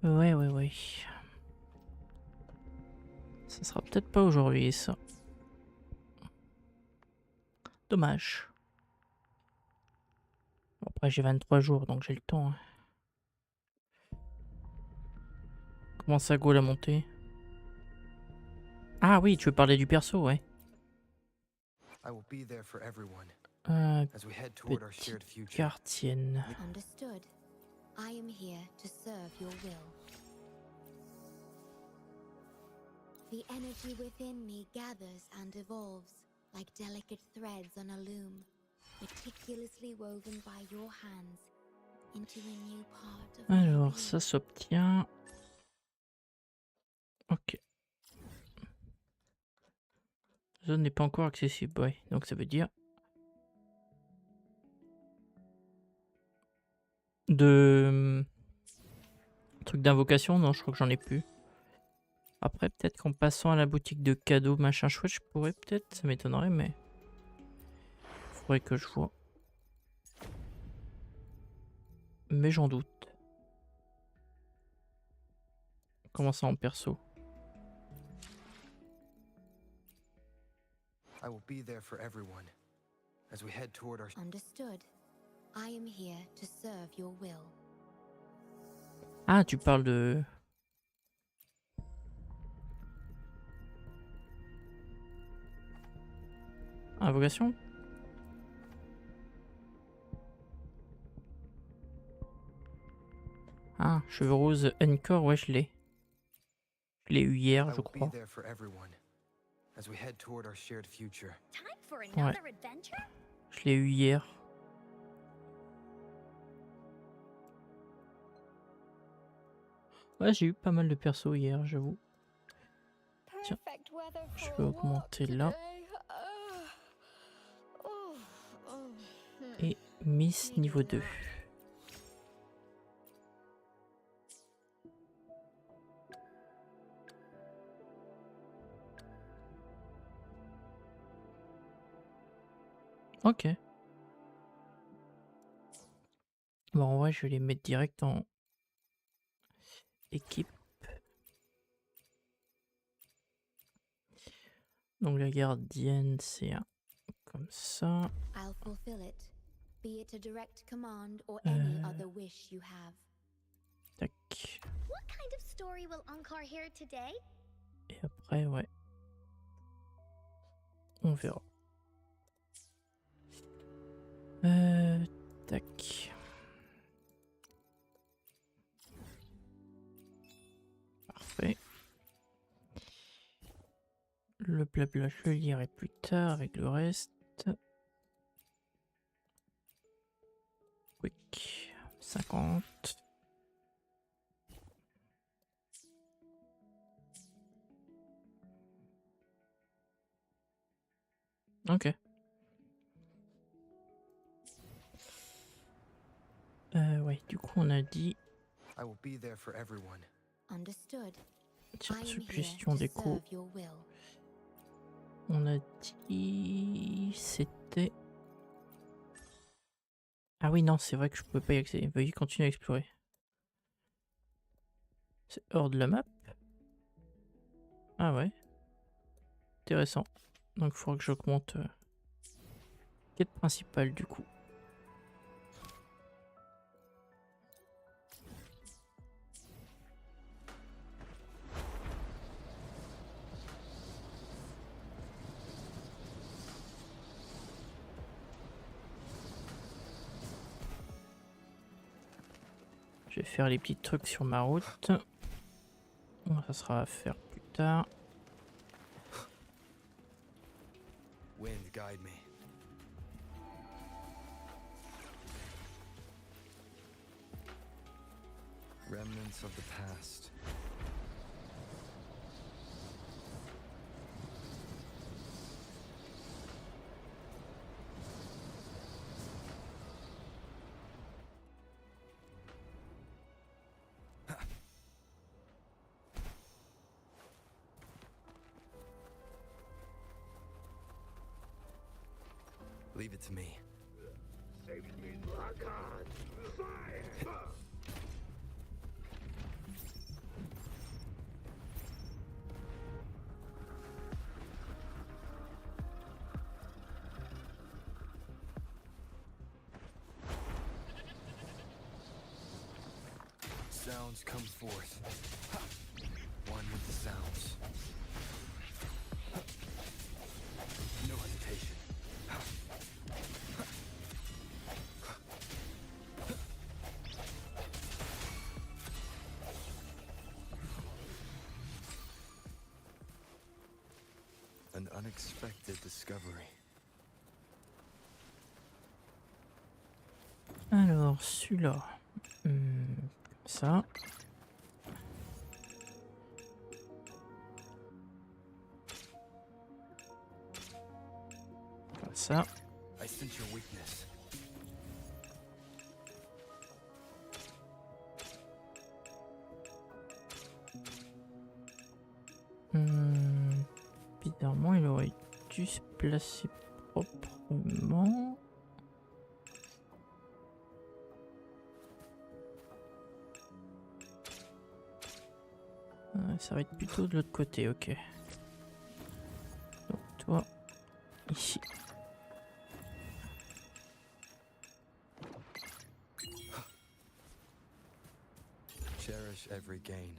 Ouais, ouais, ouais. Ça sera peut-être pas aujourd'hui, ça. Dommage. Bon, après, j'ai 23 jours, donc j'ai le temps. Hein. Comment ça go la montée? Ah oui, tu veux parler du perso, ouais. I will be there for everyone Euh, as we head toward our shared petite future. gardienne. Understood. I am here to serve your will. The energy within me gathers and evolves like delicate threads on a loom, meticulously woven by your hands into a new part of my Alors, being. ça s'obtient. Ok. Zone n'est pas encore accessible, ouais. Donc ça veut dire de truc d'invocation, non, je crois que j'en ai plus. Après, peut-être qu'en passant à la boutique de cadeaux, machin chouette, je pourrais peut-être, ça m'étonnerait, mais faudrait que je vois. Mais j'en doute. Comment ça en perso? I will be there for everyone as we head toward our Understood. I am here to serve your will. Ah, tu parles de... Invocation? Ah, cheveux roses encore, ouais, je l'ai. Je l'ai eu hier, I je will be crois. there for everyone as we head toward our shared future. Time for another adventure? Je l'ai eu hier. Ouais, j'ai eu pas mal de persos hier, j'avoue. Tiens, Perfect weather je for vais a walk augmenter là. today. Et Miss niveau 2. Ok. Bon, en vrai, je vais les mettre direct en équipe. Donc la gardienne, c'est un comme ça. I'll fulfill it, be it a direct command or any other wish you have. Tac. What kind of story will Ankar hear today? Et après, ouais. On verra. Tac. Parfait. Le blabla, je le lirai plus tard avec le reste. Quick. 50. Ok. Ouais, du coup, on a dit... I will be there for everyone. Understood. Tiens, I am here suggestion to déco. serve your will. On a dit... C'était... Ah oui, non, c'est vrai que je pouvais pas y accéder. Veuillez continuer à explorer. C'est hors de la map. Ah ouais. Intéressant. Donc il faudra que j'augmente... quête principale du coup. Je vais faire les petits trucs sur ma route. Bon, ça sera à faire plus tard. Wind, guide me. Remnants of the past. Leave it to me. sounds come forth. Ha! One with the sounds. Ha! No hesitation. Ha! Ha! Ha! An unexpected discovery. Alors, celui-là. Comme ça. Comme ça. I sense your weakness. Bizarrement, il aurait dû se placer proprement. Ça va être plutôt de l'autre côté, ok. Donc toi, ici. Cherish every gain.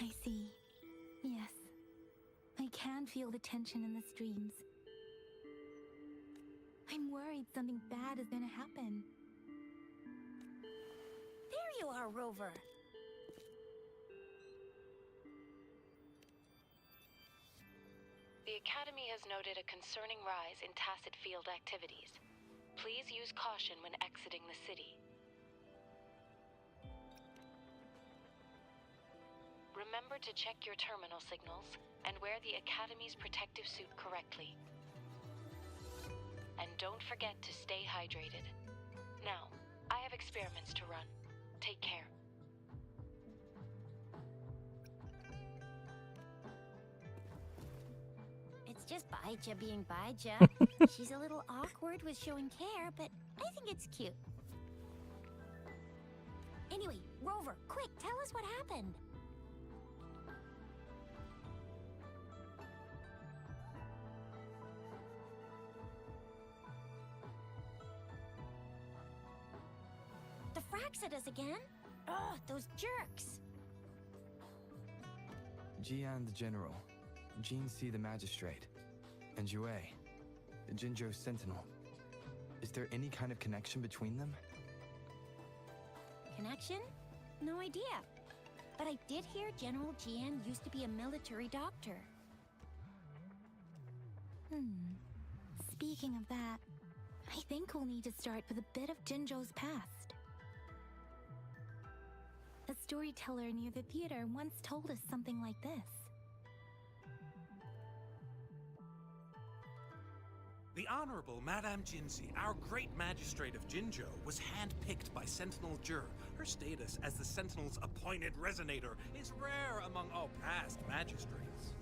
I see. Yes. I can feel the tension in the streams. I'm worried something bad is gonna happen. There you are, Rover. The Academy has noted a concerning rise in tacit field activities. Please use caution when exiting the city. Remember to check your terminal signals and wear the Academy's protective suit correctly. And don't forget to stay hydrated. Now, I have experiments to run. Take care. It's just Baija being Baija. She's a little awkward with showing care, but I think it's cute. Anyway, Rover, quick, tell us what happened. The fracks at us again? Ugh, those jerks. Jian the General, Jin Si the Magistrate, and Jue, the Jinzhou Sentinel. Is there any kind of connection between them? Connection? No idea. But I did hear General Jian used to be a military doctor. Speaking of that, I think we'll need to start with a bit of Jinzhou's past. A storyteller near the theater once told us something like this. The Honorable Madame Jinzi, our great magistrate of Jinzhou, was handpicked by Sentinel Jur. Her status as the Sentinel's appointed resonator is rare among all past magistrates.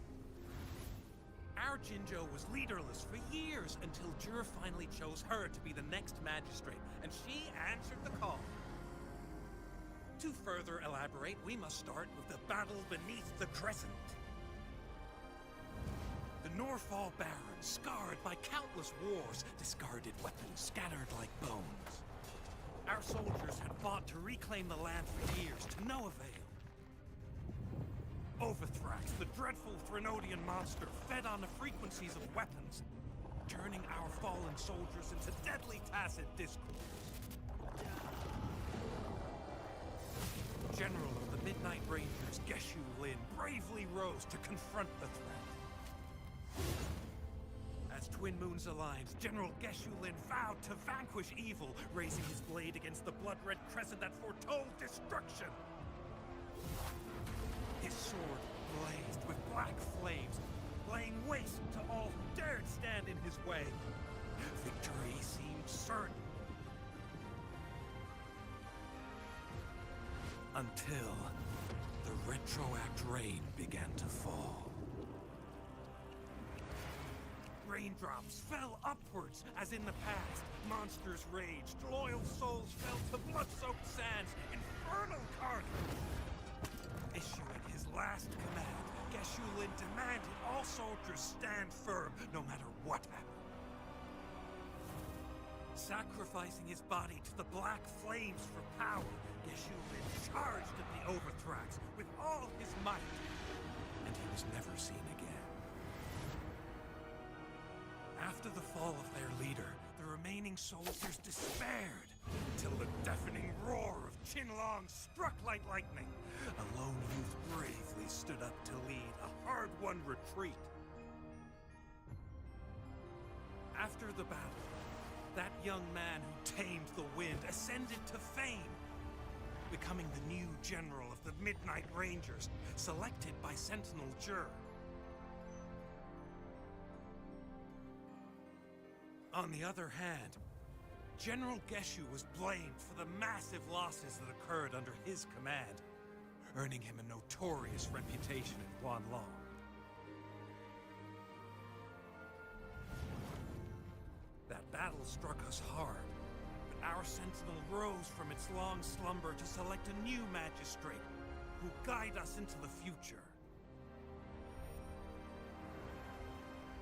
Our Jinzhou was leaderless for years until Jur finally chose her to be the next magistrate, and she answered the call. To further elaborate, we must start with the battle beneath the Crescent. The Norfall Barons, scarred by countless wars, discarded weapons scattered like bones. Our soldiers had fought to reclaim the land for years, to no avail. Overthrax, the dreadful Threnodian monster, fed on the frequencies of weapons, turning our fallen soldiers into deadly tacit discord. General of the Midnight Rangers, Geshu bravely rose to confront the threat. As twin moons aligned, General Geshu-Lin vowed to vanquish evil, raising his blade against the blood-red crescent that foretold destruction. His sword blazed with black flames, laying waste to all who dared stand in his way. Victory seemed certain. Until the retroact rain began to fall. Raindrops fell upwards as in the past. Monsters raged, loyal souls fell to blood-soaked sands, infernal carnage. Issuing his last command, Geshu-Lin demanded all soldiers stand firm, no matter what happened. Sacrificing his body to the black flames for power, Geshu-Lin charged at the Overthrax with all his might, and he was never seen again. After the fall of their leader, the remaining soldiers despaired, until the deafening roar of Qinlong struck like lightning. A lone youth bravely stood up to lead a hard-won retreat. After the battle, that young man who tamed the wind ascended to fame, becoming the new general of the Midnight Rangers, selected by Sentinel Jur. On the other hand, General Geshu was blamed for the massive losses that occurred under his command, earning him a notorious reputation in Guanlong. That battle struck us hard, but our sentinel rose from its long slumber to select a new magistrate who guide us into the future.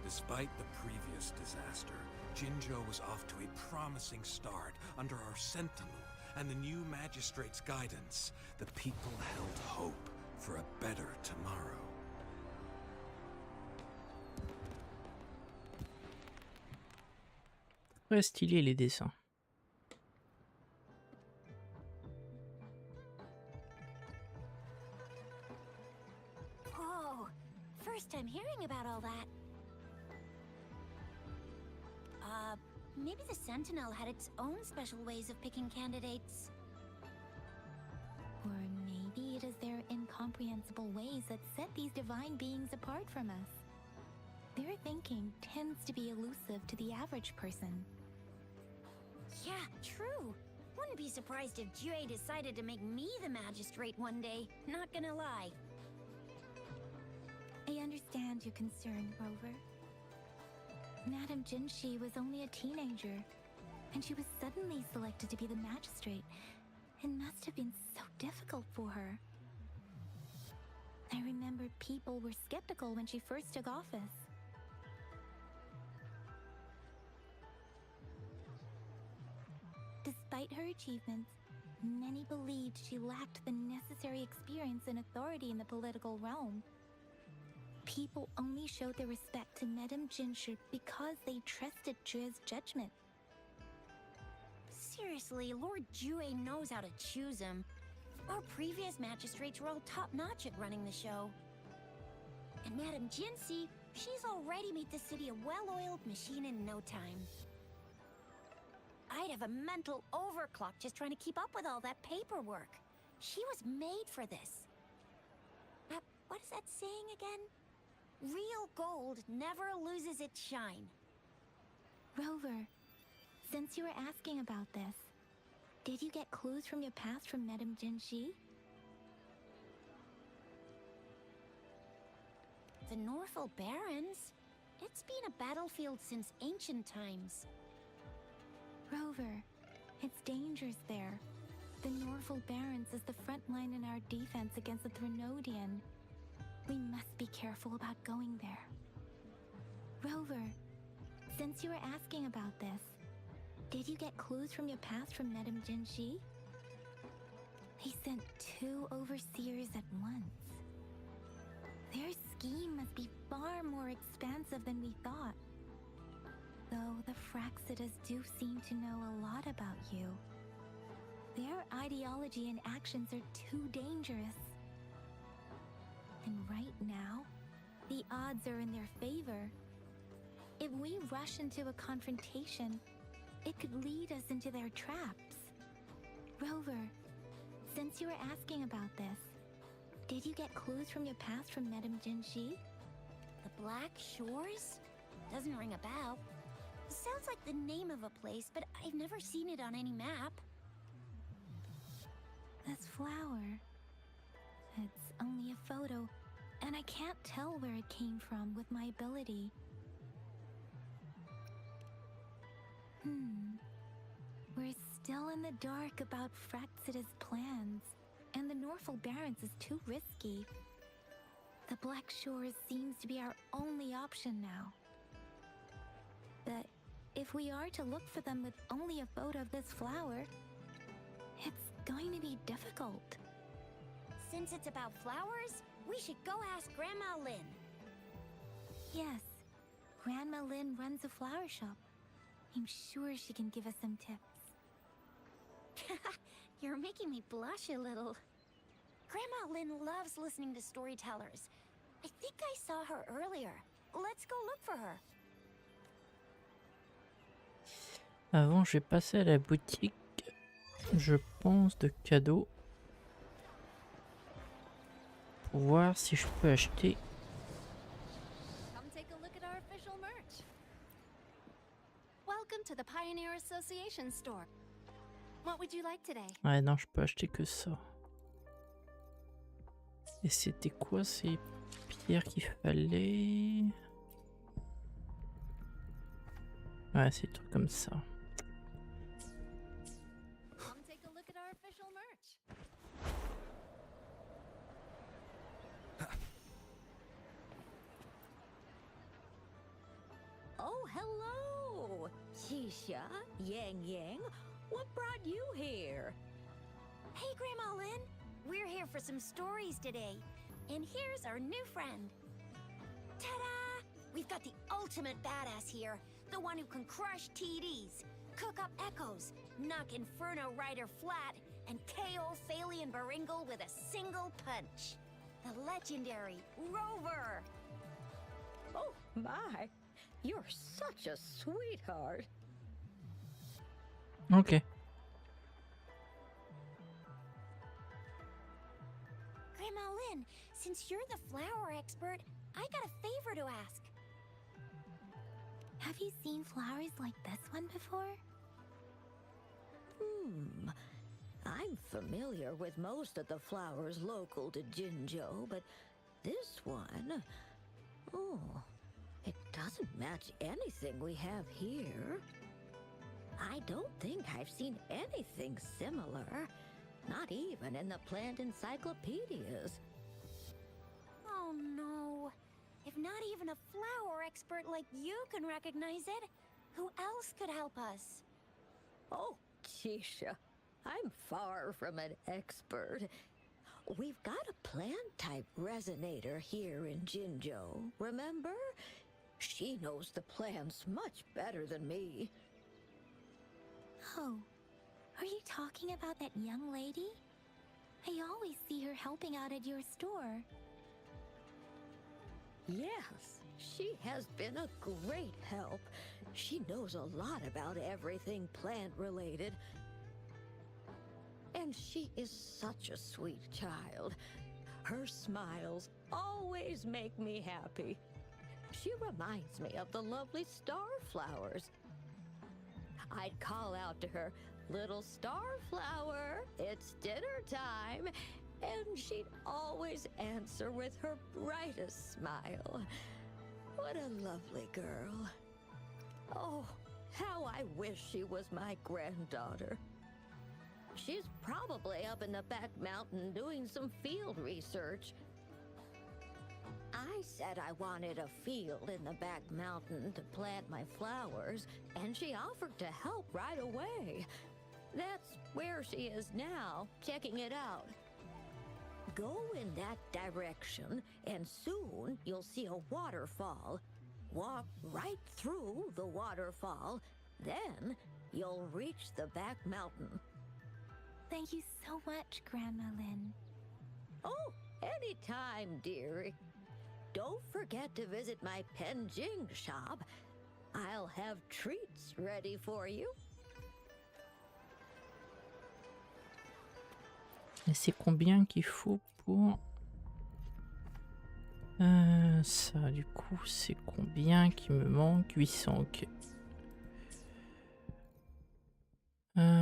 Despite the previous disaster, Jinzhou was off to a promising start under our sentinel and the new magistrate's guidance. The people held hope for a better tomorrow. Très stylé les dessins. Whoa! First time hearing about all that. Maybe the Sentinel had its own special ways of picking candidates. Or maybe it is their incomprehensible ways that set these divine beings apart from us. Their thinking tends to be elusive to the average person. Yeah, true. Wouldn't be surprised if Jue decided to make me the magistrate one day. Not gonna lie. I understand your concern, Rover. Madame Jinshi was only a teenager, and she was suddenly selected to be the magistrate. It must have been so difficult for her. I remember people were skeptical when she first took office. Despite her achievements, many believed she lacked the necessary experience and authority in the political realm. People only showed their respect to Madame Jinshi because they trusted Jue's judgment. Seriously, Lord Jue knows how to choose him. Our previous magistrates were all top-notch at running the show. And Madame Jinshi, she's already made the city a well-oiled machine in no time. I'd have a mental overclock just trying to keep up with all that paperwork. She was made for this. What is that saying again? Real gold never loses its shine. Rover, since you were asking about this, did you get clues from your past from Madame Jinshi? The Norfolk Barrens? It's been a battlefield since ancient times. Rover, it's dangerous there. The Norfolk Barrens is the front line in our defense against the Threnodian. We must be careful about going there. Rover, since you were asking about this, did you get clues from your past from Madame Jinshi? They sent 2 overseers at once. Their scheme must be far more expansive than we thought. Though the Fraxidas do seem to know a lot about you. Their ideology and actions are too dangerous. And right now, the odds are in their favor. If we rush into a confrontation, it could lead us into their traps. Rover, since you were asking about this, did you get clues from your past from Madame Jinxi? The Black Shores? Doesn't ring a bell. Sounds like the name of a place, but I've never seen it on any map. This flower. It's only a photo, and I can't tell where it came from with my ability. We're still in the dark about Fraxida's plans, and the Norfolk Barrens is too risky. The Black Shores seems to be our only option now. But if we are to look for them with only a photo of this flower, it's going to be difficult. Since it's about flowers, we should go ask Grandma Lynn. Yes, Grandma Lynn runs a flower shop. I'm sure she can give us some tips. You're making me blush a little. Grandma Lynn loves listening to storytellers. I think I saw her earlier. Let's go look for her. Avant, j'ai passé à la boutique, je pense, de cadeaux. Pour voir si je peux acheter. Come take a look at our official merch. Welcome to the Pioneer Association store. What would you like today? Ouais, non, je peux acheter que ça. Et c'était quoi ces pierres qu'il fallait? Ouais, c'est des trucs comme ça. Come take a look at our official merch. Oh, hello! Shisha, Yang Yang, what brought you here? Hey, Grandma Lynn. We're here for some stories today. And here's our new friend. Ta-da! We've got the ultimate badass here. The one who can crush TDs, cook up echoes, knock Inferno Rider flat, and KO Phalian Baringle with a single punch. The legendary Rover. Oh, my! You're such a sweetheart. Ok. Grandma Lynn, since you're the flower expert, I got a favor to ask. Have you seen flowers like this one before? I'm familiar with most of the flowers local to Jinzhou, but this one... Oh, it doesn't match anything we have here. I don't think I've seen anything similar. Not even in the plant encyclopedias. Oh no. If not even a flower expert like you can recognize it, who else could help us? Oh, Tisha, I'm far from an expert. We've got a plant-type resonator here in Jinzhou, remember? She knows the plants much better than me. Oh, are you talking about that young lady? I always see her helping out at your store. Yes, she has been a great help. She knows a lot about everything plant-related. And she is such a sweet child. Her smiles always make me happy. She reminds me of the lovely starflowers. I'd call out to her, "Little starflower, it's dinner time," and she'd always answer with her brightest smile. What a lovely girl. Oh, how I wish she was my granddaughter. She's probably up in the back mountain doing some field research. I said I wanted a field in the back mountain to plant my flowers, and she offered to help right away. That's where she is now, checking it out. Go in that direction, and soon you'll see a waterfall. Walk right through the waterfall, then you'll reach the back mountain. Thank you so much, Grandma Lynn. Oh, Anytime, dearie. Don't forget to visit my Penjing shop. I'll have treats ready for you. Et c'est combien qu'il faut pour... ça, du coup, c'est combien qui me manque? 800, ok.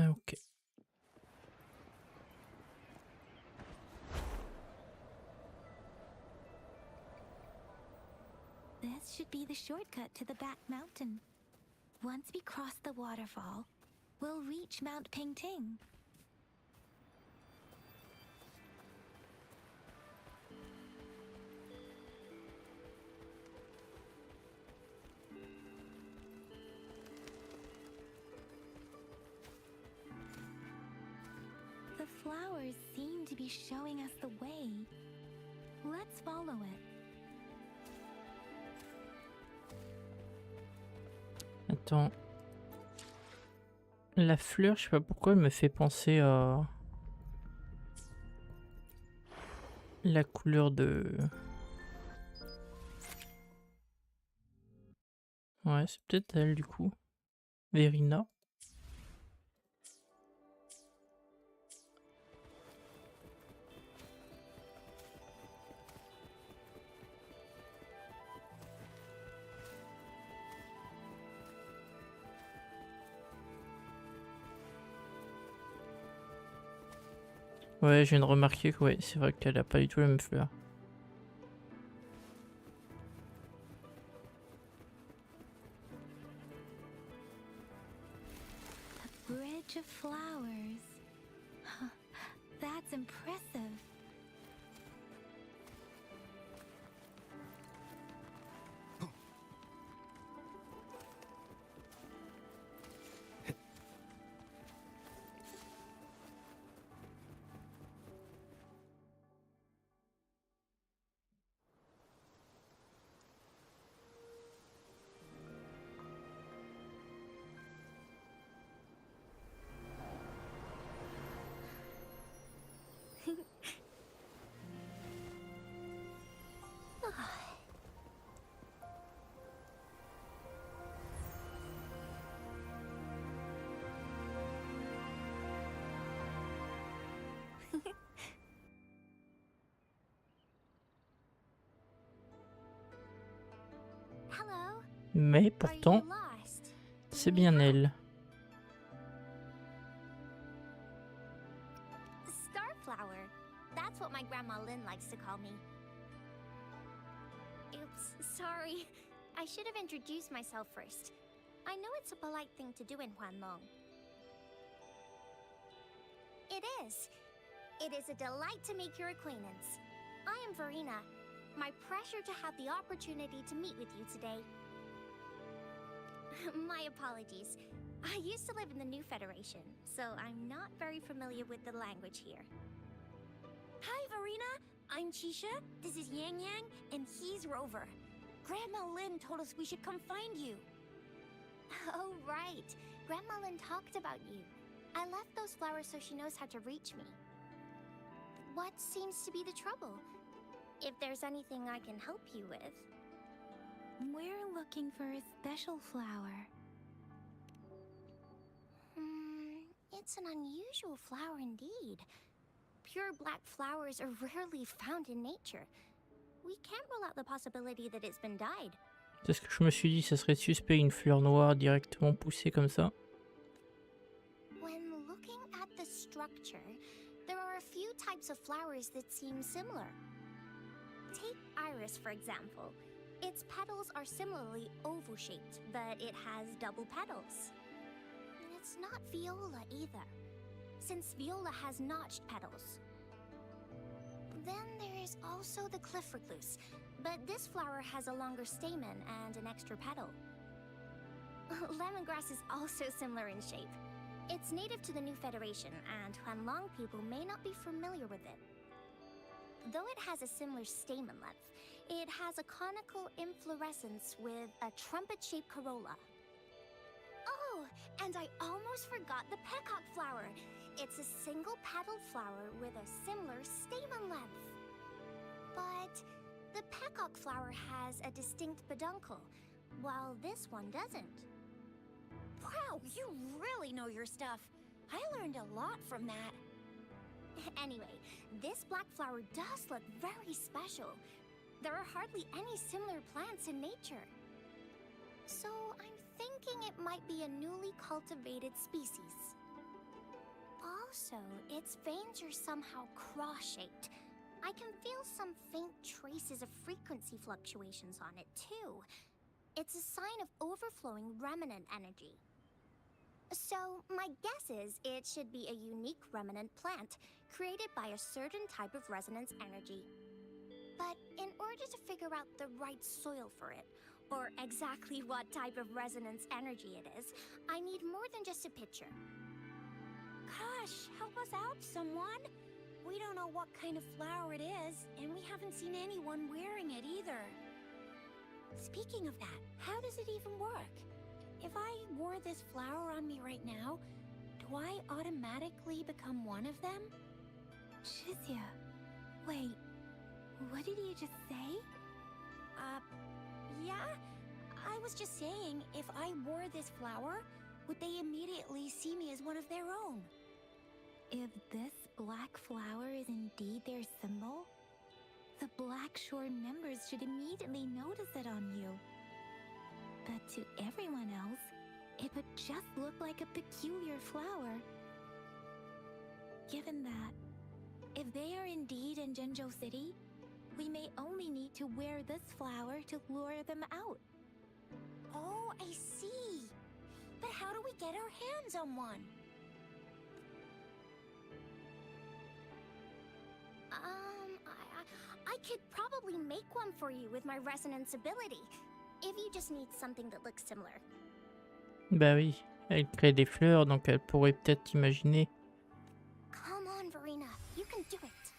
Ok. This should be the shortcut to the back mountain. Once we cross the waterfall, we'll reach Mount Pingting. The flowers seem to be showing us the way. Let's follow it. Attends. La fleur, je sais pas pourquoi, elle me fait penser à la couleur de... Ouais, c'est peut-être elle du coup. Verina. Ouais, je viens de remarquer que ouais, c'est vrai qu'elle a pas du tout la même fleur. A bridge of flowers. That's impressive. Hello. Mais Are you pourtant, lost? c'est bien elle. Starflower. That's what my grandma Lynn likes to call me. Oops, sorry. I should have introduced myself first. I know it's a polite thing to do in Huanlong. It is. It is a delight to make your acquaintance. I am Verena. My pleasure to have the opportunity to meet with you today. My apologies. I used to live in the New Federation, so I'm not very familiar with the language here. Hi, Verena. I'm Chisha. This is Yang Yang, and he's Rover. Grandma Lynn told us we should come find you. Oh, right. Grandma Lynn talked about you. I left those flowers so she knows how to reach me. What seems to be the trouble? If there's anything I can help you with. We're looking for a special flower. It's an unusual flower indeed. Pure black flowers are rarely found in nature. We can't rule out the possibility that it's been dyed. C'est ce que je me suis dit, ça serait suspect une fleur noire directement poussée comme ça. When looking at the structure, there are a few types of flowers that seem similar. Take iris, for example. Its petals are similarly oval-shaped, but it has double petals. It's not viola either, since viola has notched petals. Then there is also the cliff recluse, but this flower has a longer stamen and an extra petal. Lemongrass is also similar in shape. It's native to the New Federation, and Huanlong people may not be familiar with it. Though it has a similar stamen length, it has a conical inflorescence with a trumpet-shaped corolla. Oh, and I almost forgot the peacock flower. It's a single-petaled flower with a similar stamen length. But the peacock flower has a distinct peduncle, while this one doesn't. Wow, you really know your stuff. I learned a lot from that. Anyway, this black flower does look very special. There are hardly any similar plants in nature. So I'm thinking it might be a newly cultivated species. Also, its veins are somehow cross-shaped. I can feel some faint traces of frequency fluctuations on it, too. It's a sign of overflowing remnant energy. So, my guess is it should be a unique remnant plant, created by a certain type of resonance energy. But in order to figure out the right soil for it, or exactly what type of resonance energy it is, I need more than just a picture. Gosh, help us out, someone! We don't know what kind of flower it is, and we haven't seen anyone wearing it either. Speaking of that, how does it even work? If I wore this flower on me right now, do I automatically become one of them? Shizia, wait, what did you just say? Yeah? I was just saying, if I wore this flower, would they immediately see me as one of their own? If this black flower is indeed their symbol, the Black Shore members should immediately notice it on you. But to everyone else, it would just look like a peculiar flower. Given that, if they are indeed in Jinzhou City, we may only need to wear this flower to lure them out. Oh, I see. But how do we get our hands on one? I could probably make one for you with my resonance ability, if you just need something that looks similar. Bah oui, elle crée des fleurs, donc elle pourrait peut-être imaginer. Come on, Verena, you can do it.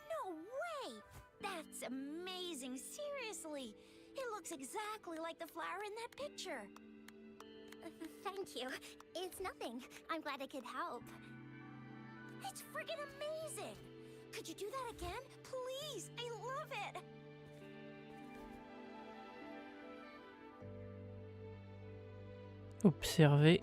No way! That's amazing, seriously. It looks exactly like the flower in that picture. Thank you. It's nothing. I'm glad I could help. It's friggin' amazing! Could you do that again? Please! I love it! Observer.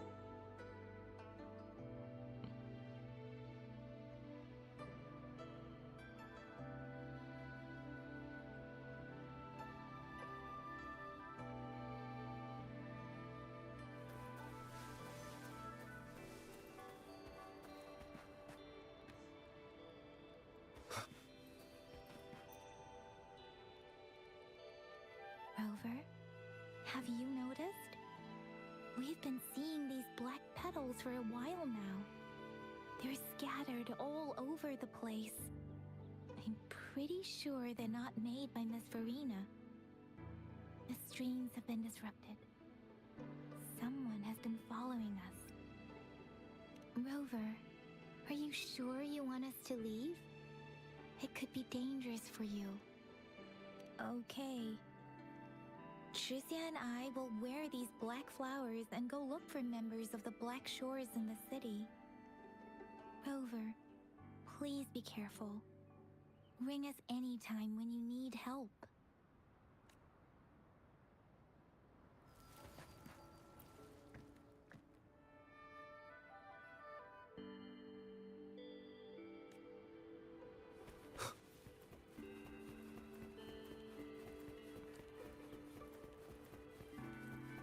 Rover, have you noticed? We've been seeing these black petals for a while now. They're scattered all over the place. I'm pretty sure they're not made by Miss Verena. The streams have been disrupted. Someone has been following us. Rover, are you sure you want us to leave? It could be dangerous for you. Okay. Tricia and I will wear these black flowers and go look for members of the Black Shores in the city. Rover, please be careful. Ring us anytime when you need help.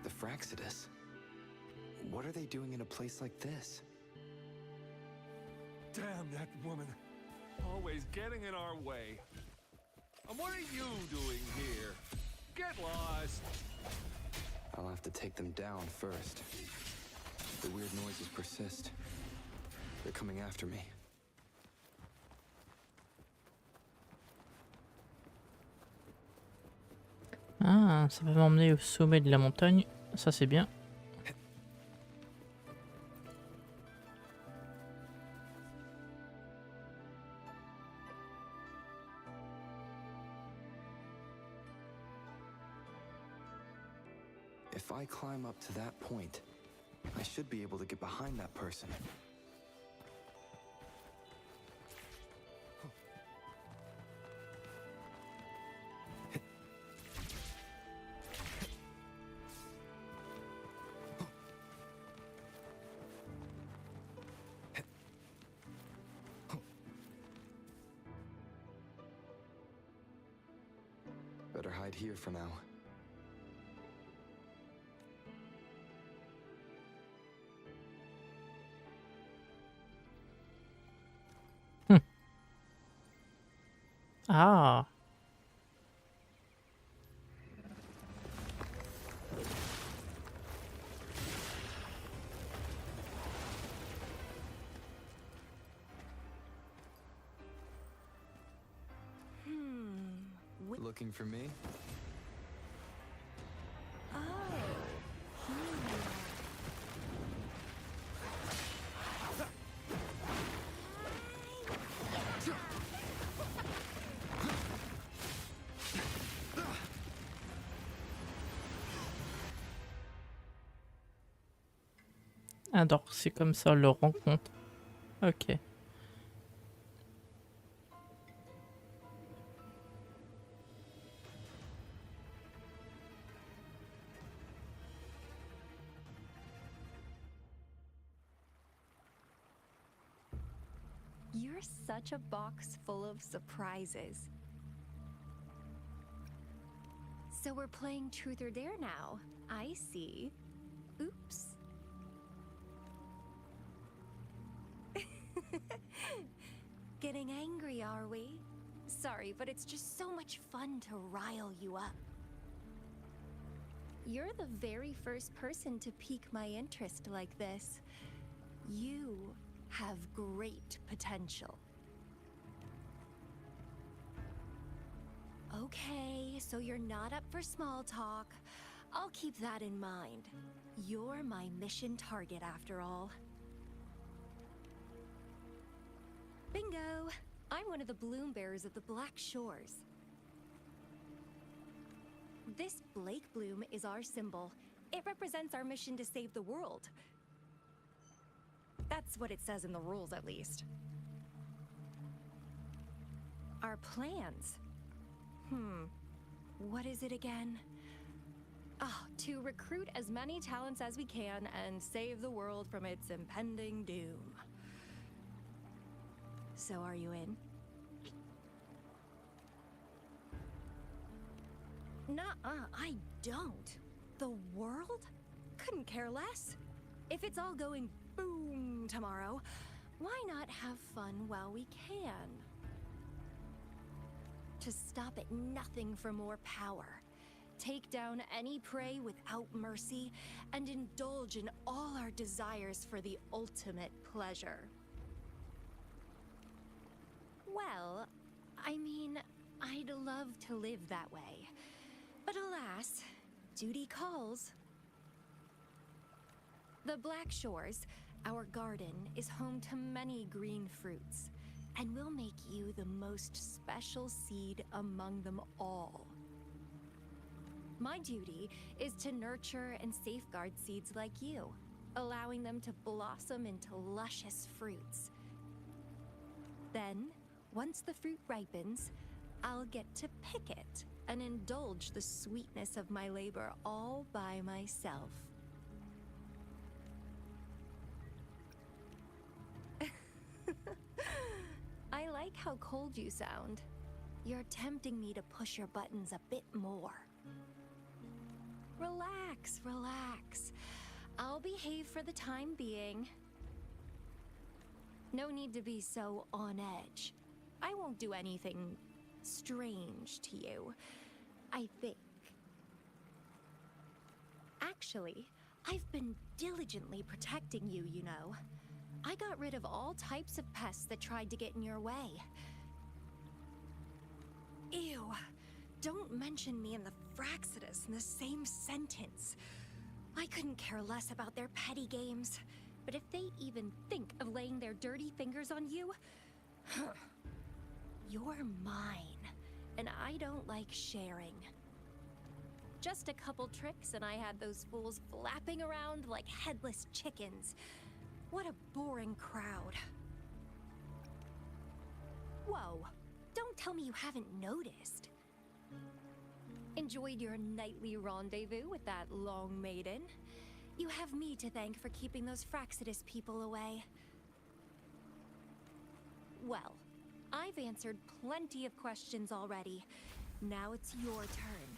The Fraxidus? What are they doing in a place like this? Damn that woman. Always getting in our way. And what are you doing here? Get lost. I'll have to take them down first. The weird noises persist. They're coming after me. Ah, ça va m'emmener au sommet de la montagne. Ça, c'est bien. If I climb up to that point, I should be able to get behind that person. Better hide here for now. Ah. Looking for me? Oh. Ah donc c'est comme ça, le rencontre. Ok. You're such a box full of surprises. So we're playing Truth or Dare now. I see. Oops. Getting angry, are we? Sorry, but it's just so much fun to rile you up. You're the very first person to pique my interest like this. You have great potential. Okay, so you're not up for small talk. I'll keep that in mind. You're my mission target after all. Bingo! I'm one of the bloom bearers of the Black Shores. This Blake bloom is our symbol. It represents our mission to save the world. That's what it says in the rules, at least. Our plans? What is it again? To recruit as many talents as we can and save the world from its impending doom. So are you in? Nuh-uh, I don't. The world? Couldn't care less. If it's all going boom tomorrow, why not have fun while we can? To stop at nothing for more power. Take down any prey without mercy, and indulge in all our desires for the ultimate pleasure. Well, I mean, I'd love to live that way. But alas, duty calls. The Black Shores, our garden, is home to many green fruits, and we'll make you the most special seed among them all. My duty is to nurture and safeguard seeds like you, allowing them to blossom into luscious fruits. Then, once the fruit ripens, I'll get to pick it and indulge the sweetness of my labor all by myself. I like how cold you sound. You're tempting me to push your buttons a bit more. Relax, relax. I'll behave for the time being. No need to be so on edge. I won't do anything strange to you, I think. Actually, I've been diligently protecting you, you know. I got rid of all types of pests that tried to get in your way. Ew. Don't mention me and the Fraxidus in the same sentence. I couldn't care less about their petty games. But if they even think of laying their dirty fingers on you, you're mine. And I don't like sharing. Just a couple tricks and I had those fools flapping around like headless chickens. What a boring crowd. Whoa, don't tell me you haven't noticed. Enjoyed your nightly rendezvous with that long maiden? You have me to thank for keeping those Fraxidus people away. Well, I've answered plenty of questions already. Now it's your turn.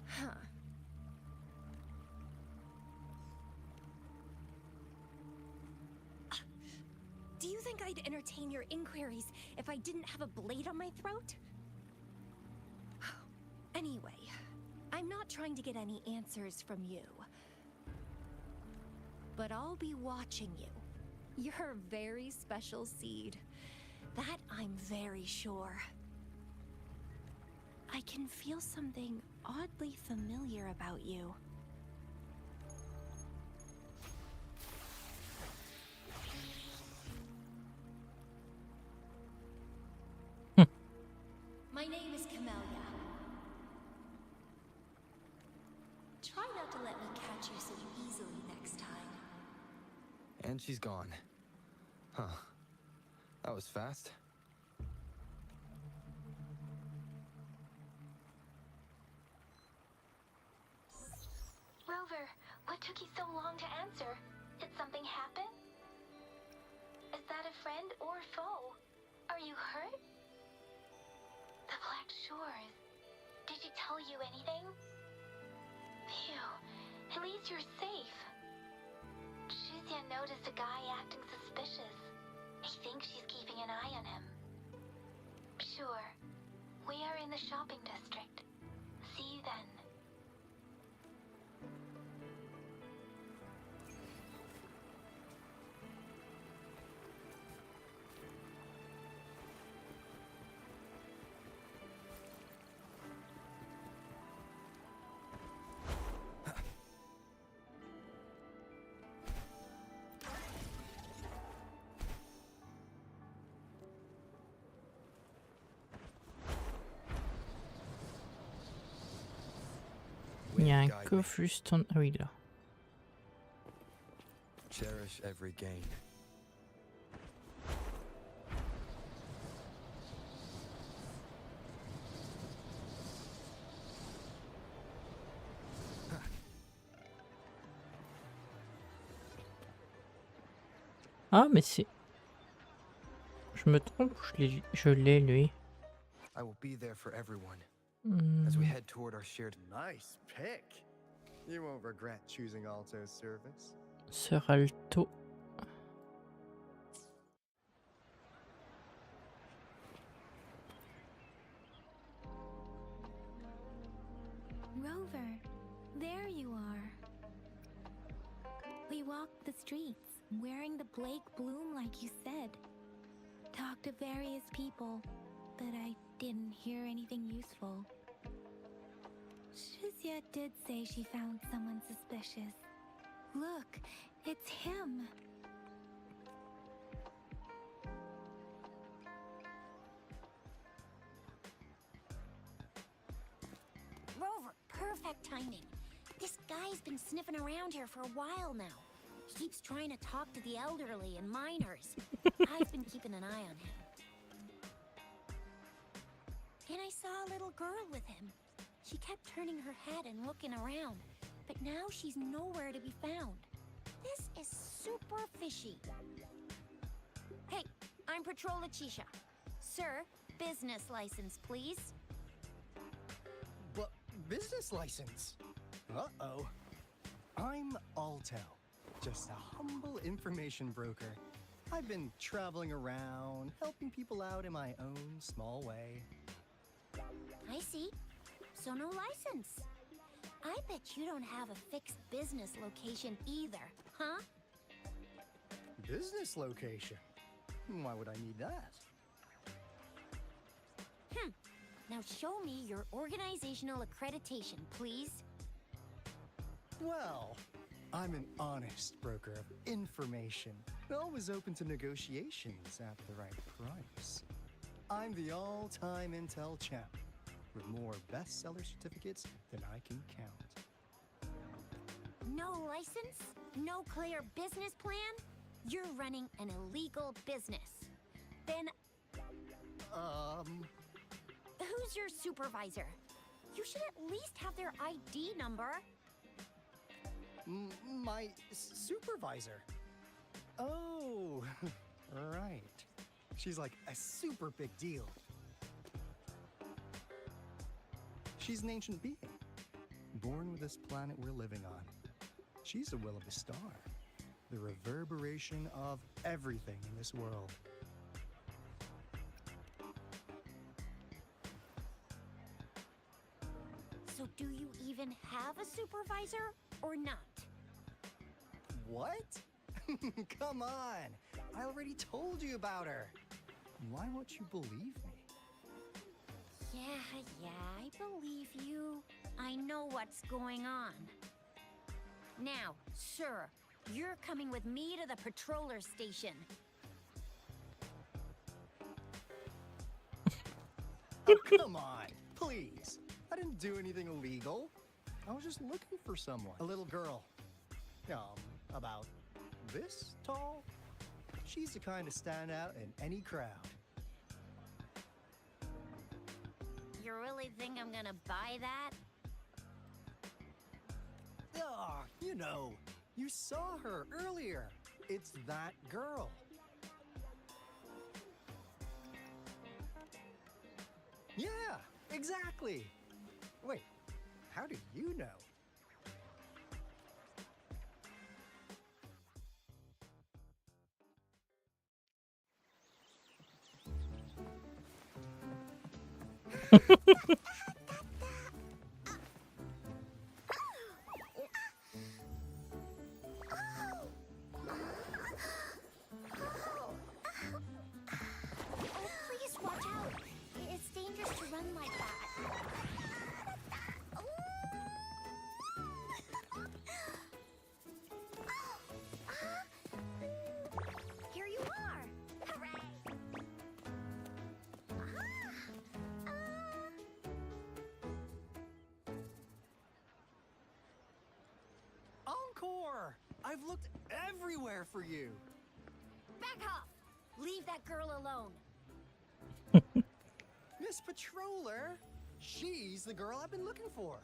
Huh. Do you think I'd entertain your inquiries if I didn't have a blade on my throat? Anyway, I'm not trying to get any answers from you. But I'll be watching you. You're a very special seed. That I'm very sure. I can feel something oddly familiar about you. My name is Camellia. Try not to let me catch you so easily next time. And she's gone. Huh. That was fast. Rover, what took you so long to answer? Did something happen? Is that a friend or foe? Are you hurt? The Black Shores. Did she tell you anything? Phew, at least you're safe. Shuzia noticed a guy acting suspicious. I think she's keeping an eye on him. Sure, we are in the shopping district. See you then. Il y a un coffre juste en... Ah oui, là. Cherish every gain. Ah, mais c'est... Je me trompe, je l'ai lui. I will be there for everyone Hmm. as we head toward our shared. Nice pick. You won't regret choosing Alto's service. Sœur Alto. Rover, there you are. We walked the streets, wearing the Blake bloom like you said. Talked to various people, but I didn't hear anything useful. Shuzia did say she found someone suspicious. Look, it's him. Rover, perfect timing. This guy's been sniffing around here for a while now. He keeps trying to talk to the elderly and minors. I've been keeping an eye on him. And I saw a little girl with him. She kept turning her head and looking around, but now she's nowhere to be found. This is super fishy. Hey, I'm Patrol Letitia. Sir, business license, please. But business license? Uh-oh. I'm Alto, just a humble information broker. I've been traveling around, helping people out in my own small way. I see. So no license. I bet you don't have a fixed business location either, huh? Business location? Why would I need that? Now show me your organizational accreditation, please. Well, I'm an honest broker of information, always open to negotiations at the right price. I'm the all-time Intel champ, with more bestseller certificates than I can count. No license? No clear business plan? You're running an illegal business. Then who's your supervisor? You should at least have their ID number. My supervisor? Oh, right. She's like a super big deal. She's an ancient being, born with this planet we're living on. She's the will of the star, the reverberation of everything in this world. So do you even have a supervisor or not? What? Come on! I already told you about her. Why won't you believe me? Yeah, I believe you. I know what's going on. Now, sir, you're coming with me to the patroller station. Oh, come on, please. I didn't do anything illegal. I was just looking for someone. A little girl. About this tall. She's the kind to stand out in any crowd. You really think I'm gonna buy that? Ah, you know, you saw her earlier. It's that girl. Yeah, exactly. Wait, how do you know? Please watch out. It's dangerous to run like that. Here you are. Hooray! Encore! I've looked everywhere for you. Back off! Leave that girl alone. Miss Patroller, she's the girl I've been looking for.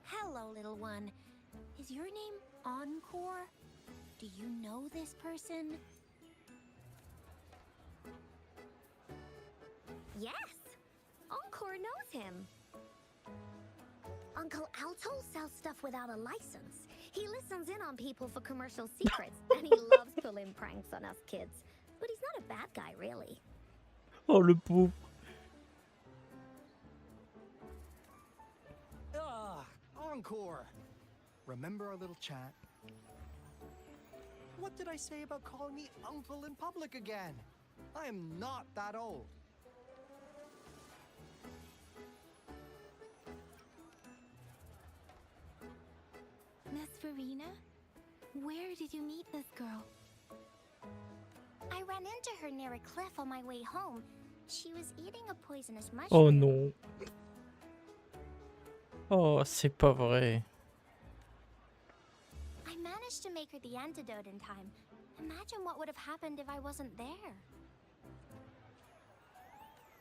Hello, little one. Is your name Encore? Do you know this person? Yes! Encore knows him. Uncle Alto sells stuff without a license. He listens in on people for commercial secrets, and he loves pulling pranks on us kids. But he's not a bad guy, really. Oh, le pauvre. Ah, Encore. Remember our little chat? What did I say about calling me uncle in public again? I am not that old. Miss Verena, where did you meet this girl? I ran into her near a cliff on my way home. She was eating a poisonous mushroom. Oh non. Oh, c'est pas vrai. I managed to make her the antidote in time. Imagine what would have happened if I wasn't there.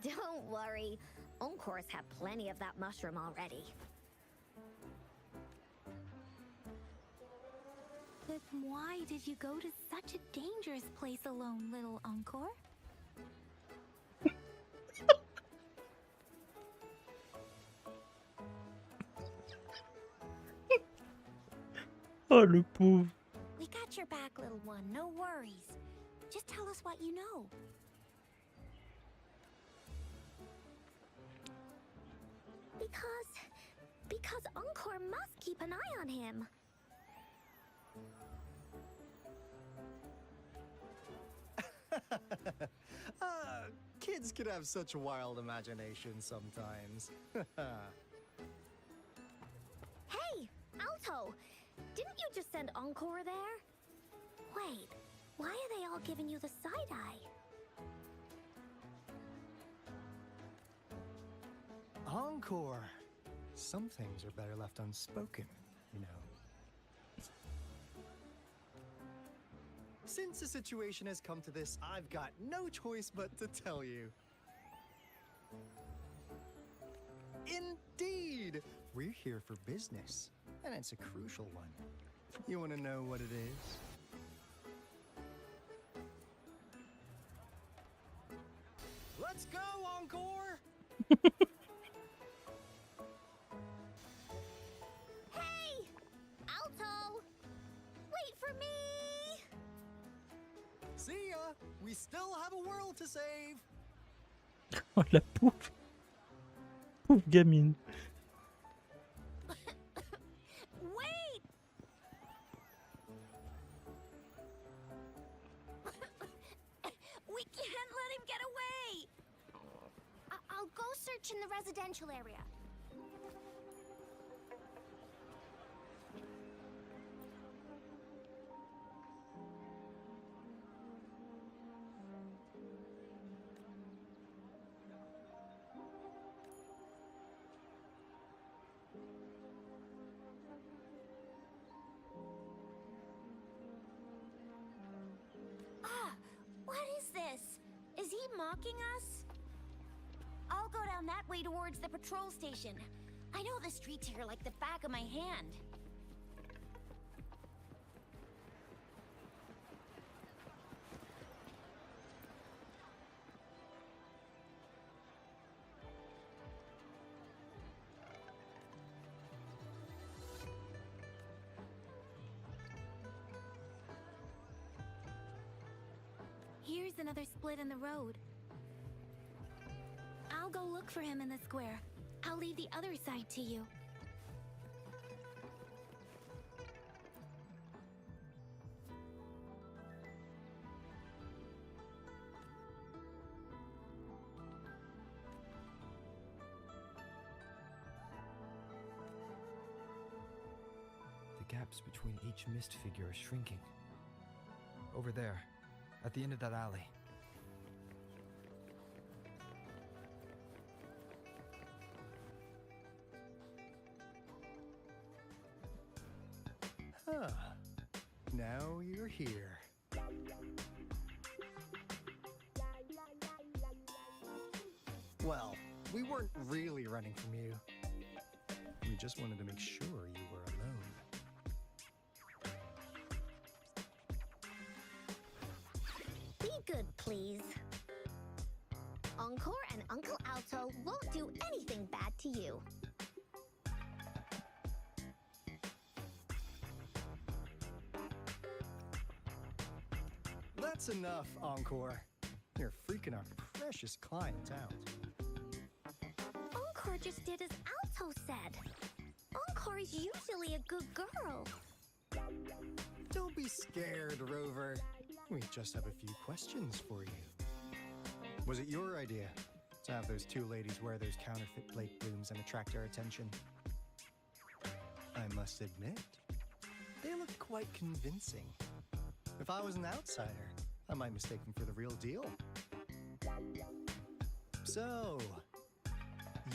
Don't worry. Encore's had plenty of that mushroom already. But why did you go to such a dangerous place alone, little Encore? Oh, le pauvre. We got your back, little one. No worries. Just tell us what you know. Because Encore must keep an eye on him. Kids can have such a wild imagination sometimes. Hey, Alto! Didn't you just send Encore there? Wait, why are they all giving you the side eye? Encore. Some things are better left unspoken, you know. Since the situation has come to this, I've got no choice but to tell you. Indeed! We're here for business, and it's a crucial one. You want to know what it is? Let's go, Encore! Hey! Alto! Wait for me! See ya! We still have a world to save! Oh la pauvre. Pauvre gamine. Wait! We can't let him get away! I'll go search in the residential area. What is this? Is he mocking us? I'll go down that way towards the patrol station. I know the streets here like the back of my hand. Here's another split in the road. I'll go look for him in the square. I'll leave the other side to you. The gaps between each mist figure are shrinking. Over there, at the end of that alley. Huh. Now you're here. Well, we weren't really running from you. We just wanted to make sure you were alone. Be good, please. Encore and Uncle Alto won't do anything bad to you. That's enough, Encore. You're freaking our precious client out. Encore just did as Alto said. Encore is usually a good girl. Don't be scared, Rover. We just have a few questions for you. Was it your idea to have those two ladies wear those counterfeit plate blooms and attract our attention? I must admit, they looked quite convincing. If I was an outsider, I might mistake them for the real deal. So,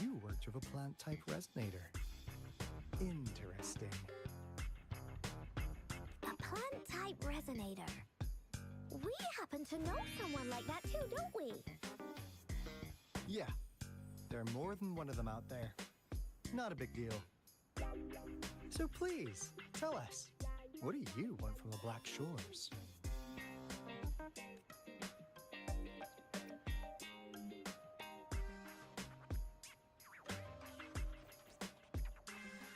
you worked with a plant-type resonator. Interesting. A plant-type resonator. We happen to know someone like that too, don't we? Yeah, there are more than one of them out there. Not a big deal. So please, tell us, what do you want from the Black Shores?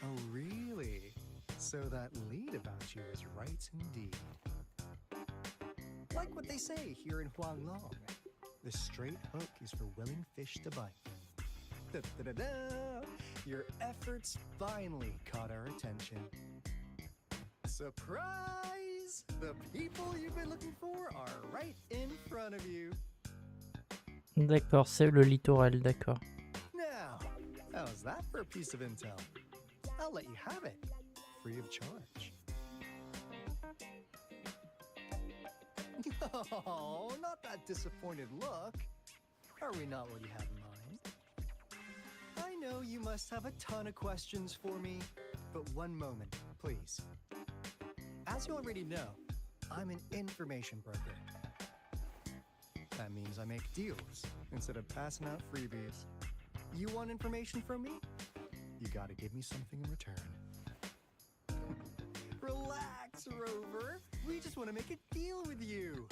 Oh, really? So that lead about you is right indeed. Like what they say here in Huanglong, the straight hook is for willing fish to bite. Da-da-da-da! Your efforts finally caught our attention. Surprise! The people you've been looking for are right in front of you. D'accord, c'est le littoral, d'accord. Now, how's that for a piece of intel? I'll let you have it, free of charge. Oh, not that disappointed look. Are we not what you had in mind? I know you must have a ton of questions for me, but one moment, please. As you already know, I'm an information broker. That means I make deals instead of passing out freebies. You want information from me? You gotta give me something in return. Relax, Rover. We just want to make a deal with you.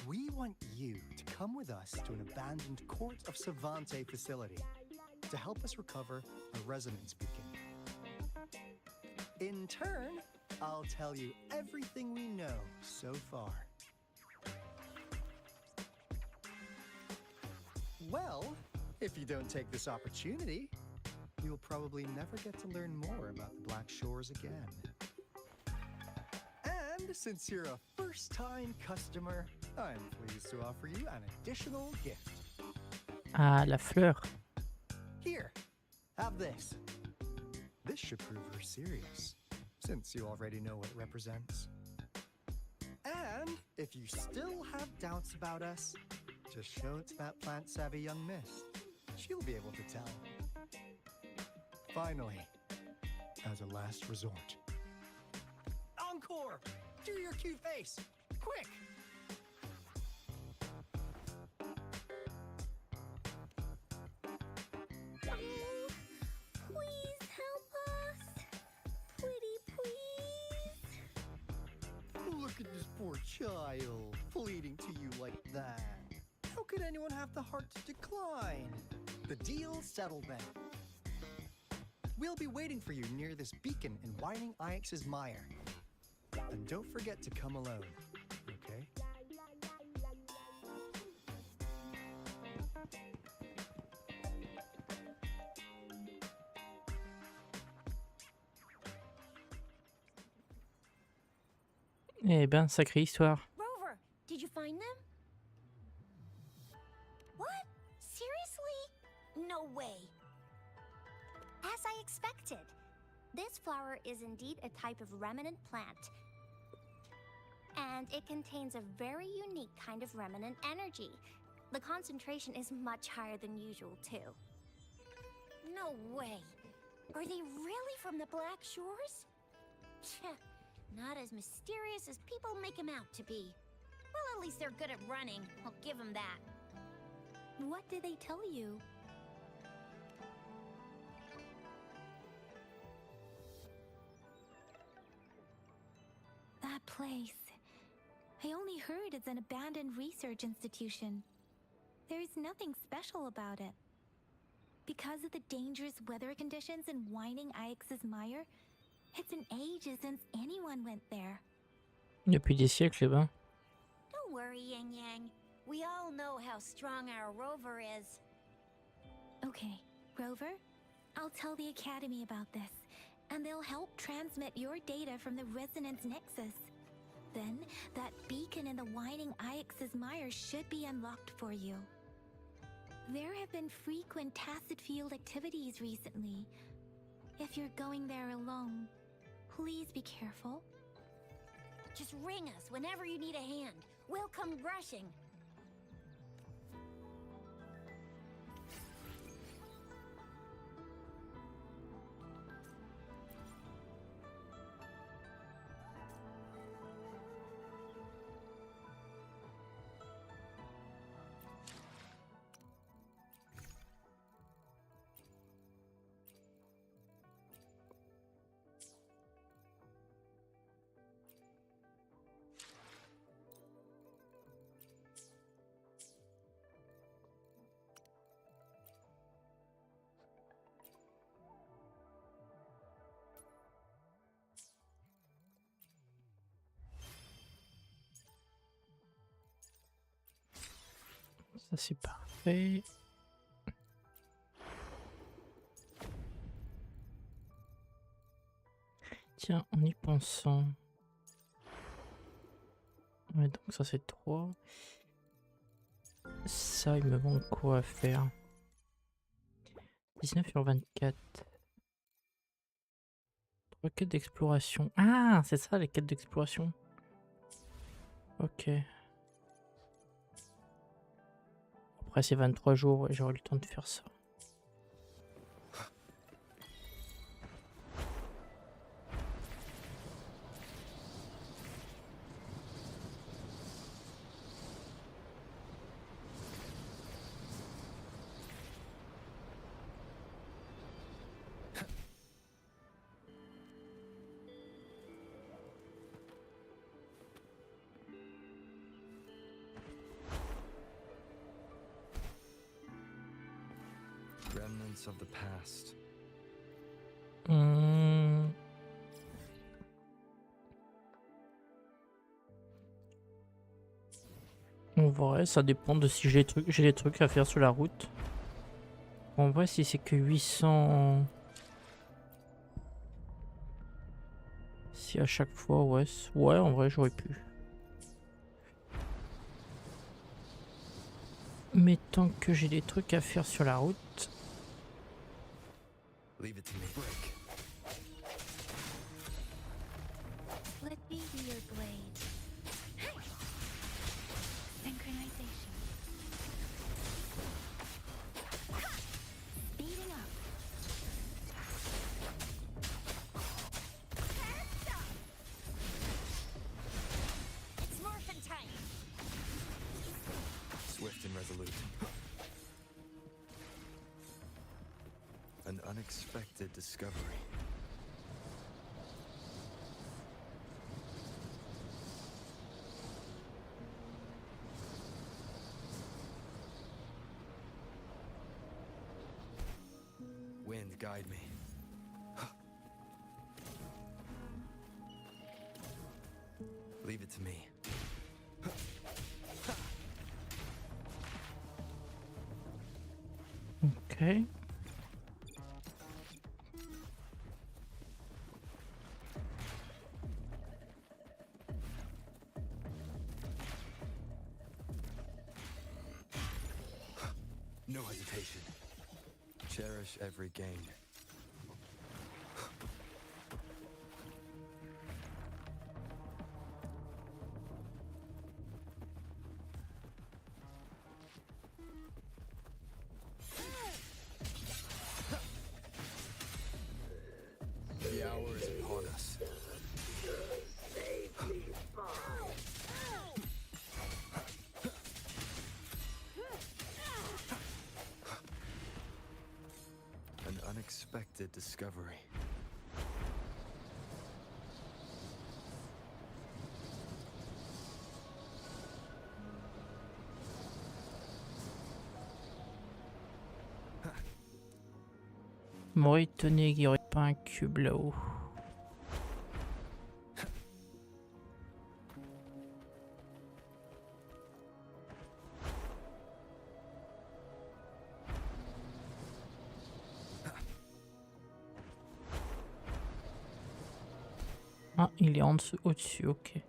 We want you to come with us to an abandoned Court of Savante facility to help us recover a resonance beacon. In turn, I'll tell you everything we know so far. Well, if you don't take this opportunity, you'll probably never get to learn more about the Black Shores again. And since you're a first-time customer, I'm pleased to offer you an additional gift. Ah, la fleur. Here, have this. This should prove you're serious, since you already know what it represents. And if you still have doubts about us, just show it to that plant-savvy young miss. She'll be able to tell. Finally, as a last resort. Encore! Do your cute face! Quick! Please help us. Pretty please. Look at this poor child, pleading to you like that. How could anyone have the heart to decline? The deal's settled then. We'll be waiting for you near this beacon in Whining Ix's mire. And don't forget to come alone, okay? Eh ben, sacrée histoire. Rover, did you find them? What? Seriously? No way. As I expected. This flower is indeed a type of remnant plant. And it contains a very unique kind of remnant energy. The concentration is much higher than usual, too. No way. Are they really from the Black Shores? Tch, not as mysterious as people make them out to be. Well, at least they're good at running. I'll give them that. What did they tell you? That place. I only heard it's an abandoned research institution. There is nothing special about it. Because of the dangerous weather conditions in Whining Ix's mire, it's been ages since anyone went there. Depuis des siècles, eh ben. Don't worry, Yang Yang. We all know how strong our Rover is. Okay, Rover, I'll tell the Academy about this, and they'll help transmit your data from the Resonance Nexus. Then, that beacon in the Whining Ix's mire should be unlocked for you. There have been frequent tacit field activities recently. If you're going there alone, please be careful. Just ring us whenever you need a hand. We'll come rushing. Ça, c'est parfait. Tiens, en y pensant. Ouais, donc ça, c'est 3. Ça, il me manque quoi à faire? 19h24. 3 quêtes d'exploration. Ah, c'est ça, les quêtes d'exploration. Ok. Après, c'est 23 jours, ouais, j'aurai le temps de faire ça. remnants of the past. Mmh. En vrai, ça dépend de si j'ai des trucs à faire sur la route. En vrai, si c'est que 800... Si à chaque fois, ouais, ouais, en vrai, j'aurais pu. Mais tant que j'ai des trucs à faire sur la route... Leave it to me. Break. Let me be your blade. Synchronization. Speeding up. It's morphin' time. Swift and resolute. An unexpected discovery. Wind, guide me. Leave it to me. Ok. No hesitation. Cherish every gain. The hour is upon us. An unexpected discovery. M'aurait étonné qu'il n'y aurait pas un cube là-haut. Ah, il est en dessous, au-dessus, ok.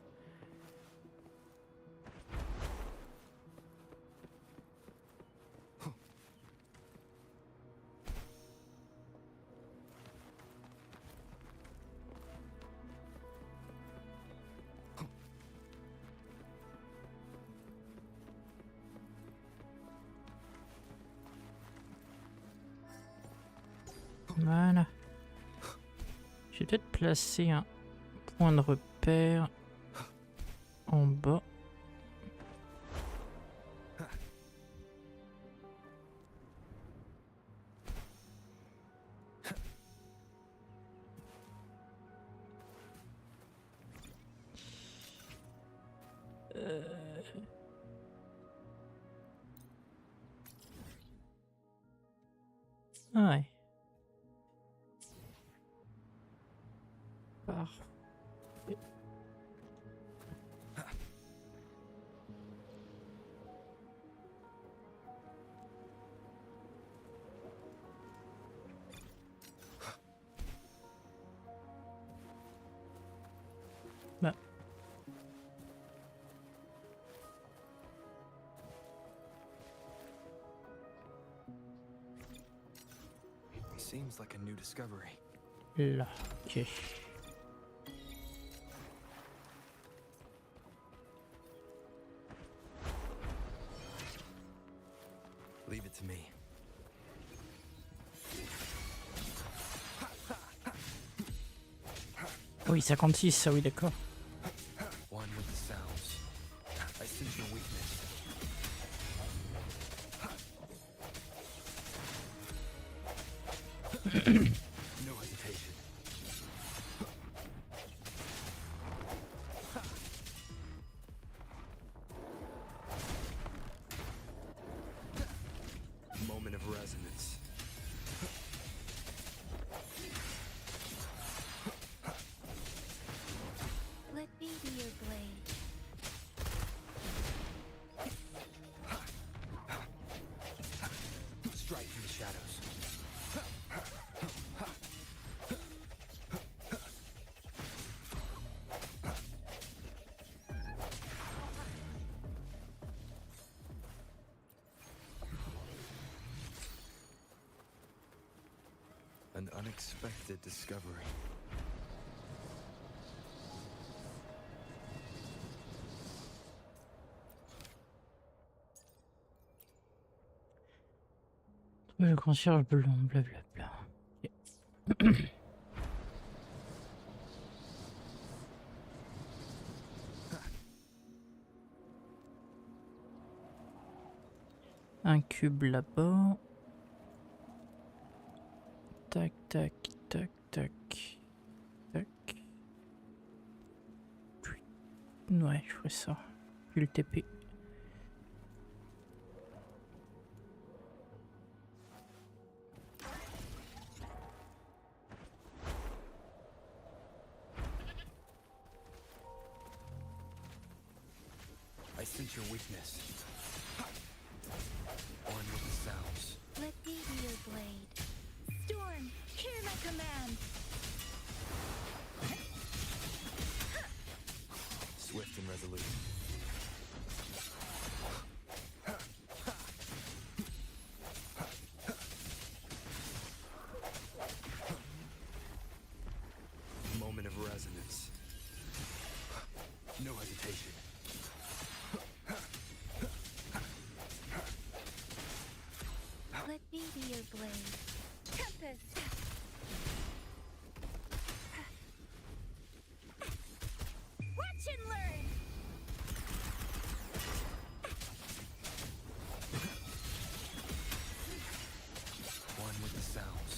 Voilà. J'ai peut-être placé un point de repère en bas. Ouais. Parfait. Bah. Seems like a new discovery. Là, ok. Leave it to me. Oui, 56, ça oui, d'accord. One with the sounds. I sense your weakness. No hesitation. Moment of resonance. An unexpected discovery. Le concierge blanc, blablabla. Ok. Un cube là-bas. Tac, tac, tac, tac. Tac. Ouais, je ferai ça. Puis le TP. I sense your weakness. One with the sounds. Let me be your blade. Storm, hear my command. Swift and resolute. Moment of resonance. No hesitation. Let me be your blade. Tempest. Watch and learn. One with the sounds.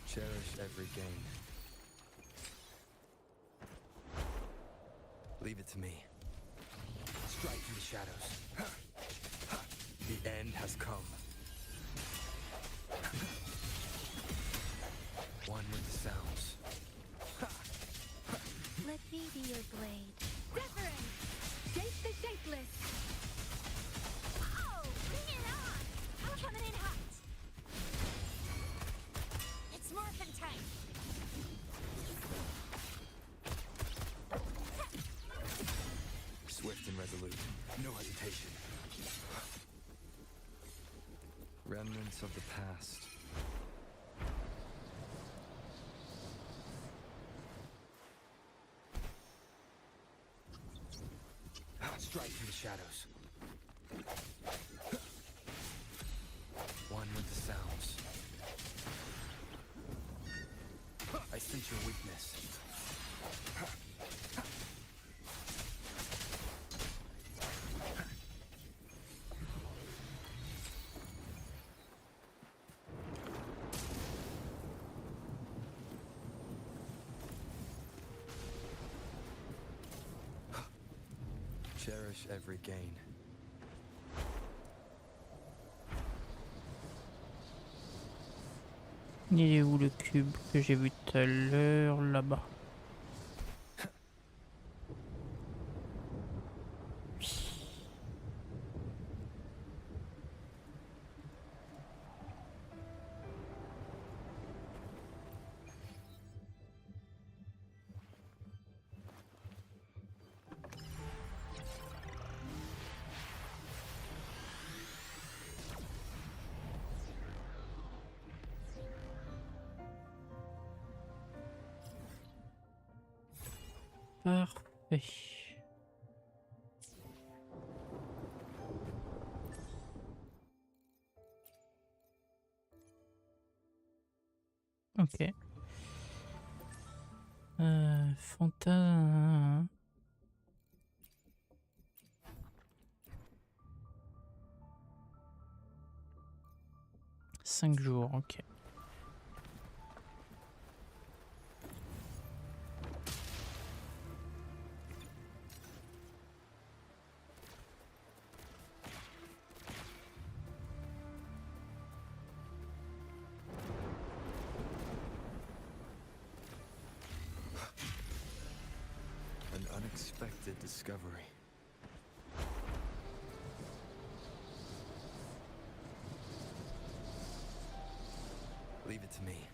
Cherish every gain. Leave it to me. Strike through the shadows. The end has come. One with the sounds. Let me be your blade. Reverend! Shape the shapeless! Oh, bring it on! I'm coming in hot. It's morphin' time. Swift and resolute. No hesitation. Remnants of the past. Strike through the shadows. One with the sounds. I sense your weakness. Cherish every gain. Il est où le cube que j'ai vu tout à l'heure? Là-bas. Parfait. Ok. Fantasme. 5 jours, ok. An unexpected discovery. Leave it to me.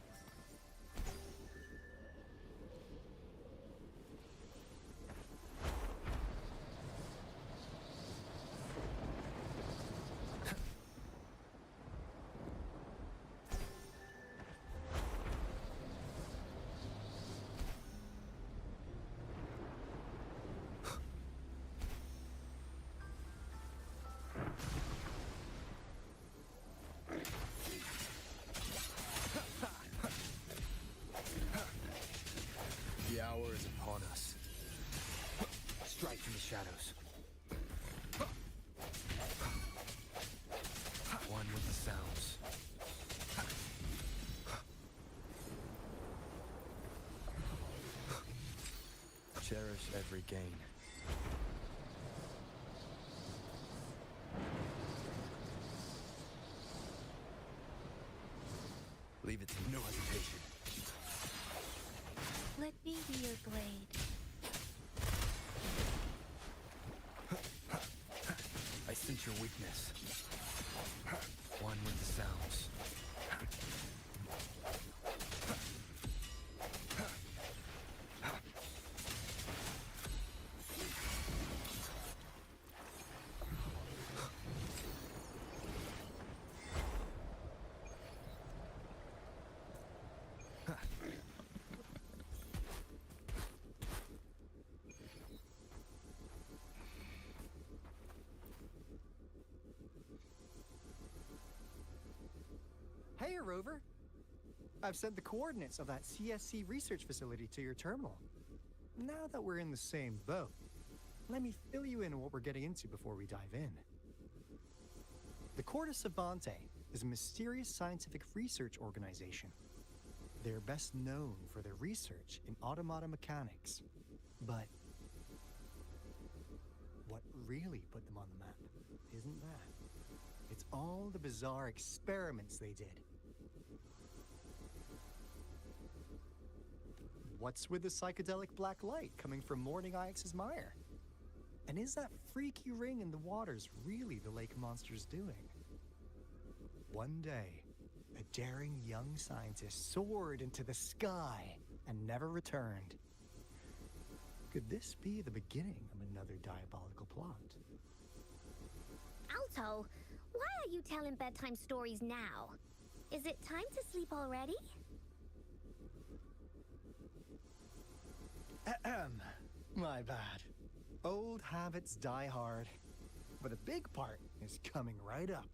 Cherish every gain. Leave it to no hesitation. Let me be your blade. I sense your weakness. One with the sounds. Hey, Rover. I've sent the coordinates of that CSC research facility to your terminal. Now that we're in the same boat, let me fill you in on what we're getting into before we dive in. The Corte Savante is a mysterious scientific research organization. They're best known for their research in automata mechanics. But what really put them on the map isn't that. It's all the bizarre experiments they did. What's with the psychedelic black light coming from Morning Ix's mire? And is that freaky ring in the waters really the lake monster's doing? One day, a daring young scientist soared into the sky and never returned. Could this be the beginning of another diabolical plot? Alto, why are you telling bedtime stories now? Is it time to sleep already? Ahem. My bad. Old habits die hard. But a big part is coming right up.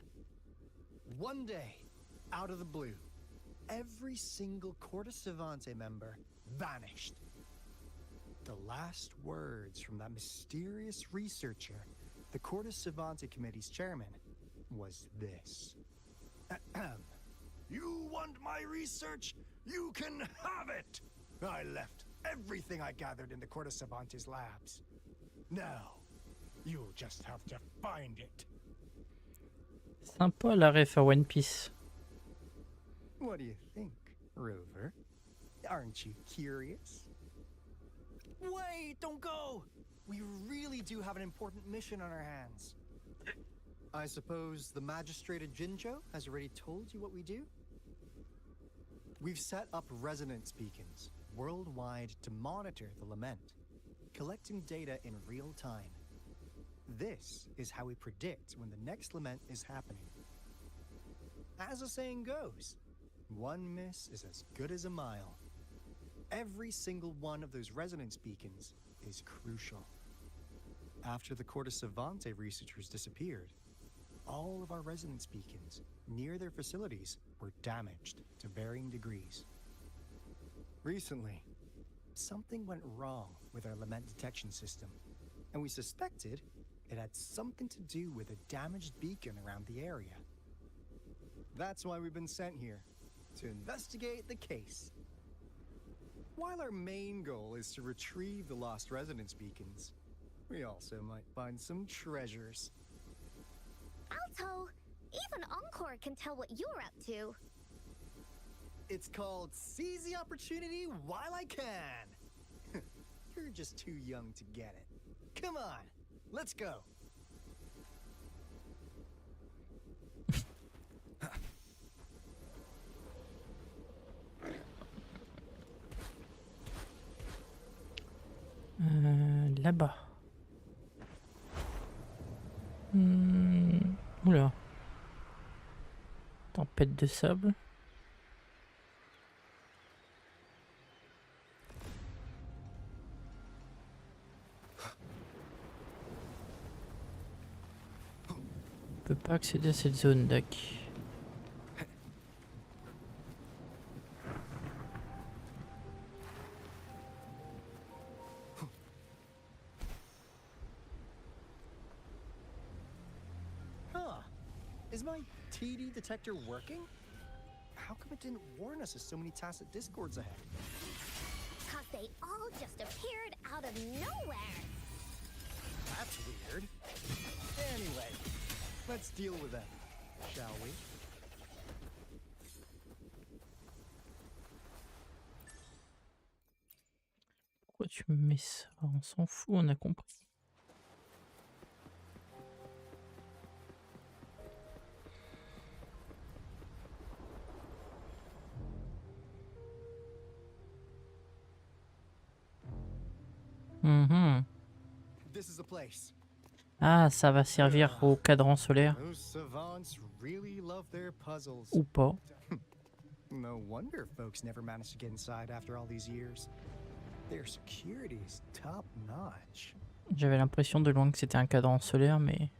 One day, out of the blue, every single Corte Savante member vanished. The last words from that mysterious researcher, the Corte Savante Committee's chairman, was this. Ahem. You want my research? You can have it! I left everything I gathered in the Corte Savante's labs. Now, you'll just have to find it. Sympa la ref à One Piece. What do you think, Rover? Aren't you curious? Wait, don't go! We really do have an important mission on our hands. I suppose the magistrate at Jinzhou has already told you what we do? We've set up resonance beacons worldwide to monitor the lament, collecting data in real time. This is how we predict when the next lament is happening. As the saying goes, one miss is as good as a mile. Every single one of those resonance beacons is crucial. After the Corte Savante researchers disappeared, all of our resonance beacons near their facilities were damaged to varying degrees. Recently, something went wrong with our lament detection system, and we suspected it had something to do with a damaged beacon around the area. That's why we've been sent here, to investigate the case. While our main goal is to retrieve the lost resonance beacons, we also might find some treasures. Alto, even Encore can tell what you're up to. It's called Seize the Opportunity While I Can. You're just too young to get it. Come on, let's go. Là-bas. Oula. Tempête de sable. On peut pas accéder à cette zone, d'accord. Is my TD detector working? How come it didn't warn us of so many tacit discords ahead? 'Cause They all just appeared out of nowhere. That's weird. Anyway, let's deal with them, shall we? Pourquoi tu me mets ça? On s'en fout, on a compris. Mhm. This is a place. Ah, ça va servir au cadran solaire. Those savants really love their puzzles. Ou pas. No wonder folks never managed to get inside after all these years. Their security's top notch. J'avais l'impression de loin que c'était un cadran solaire, mais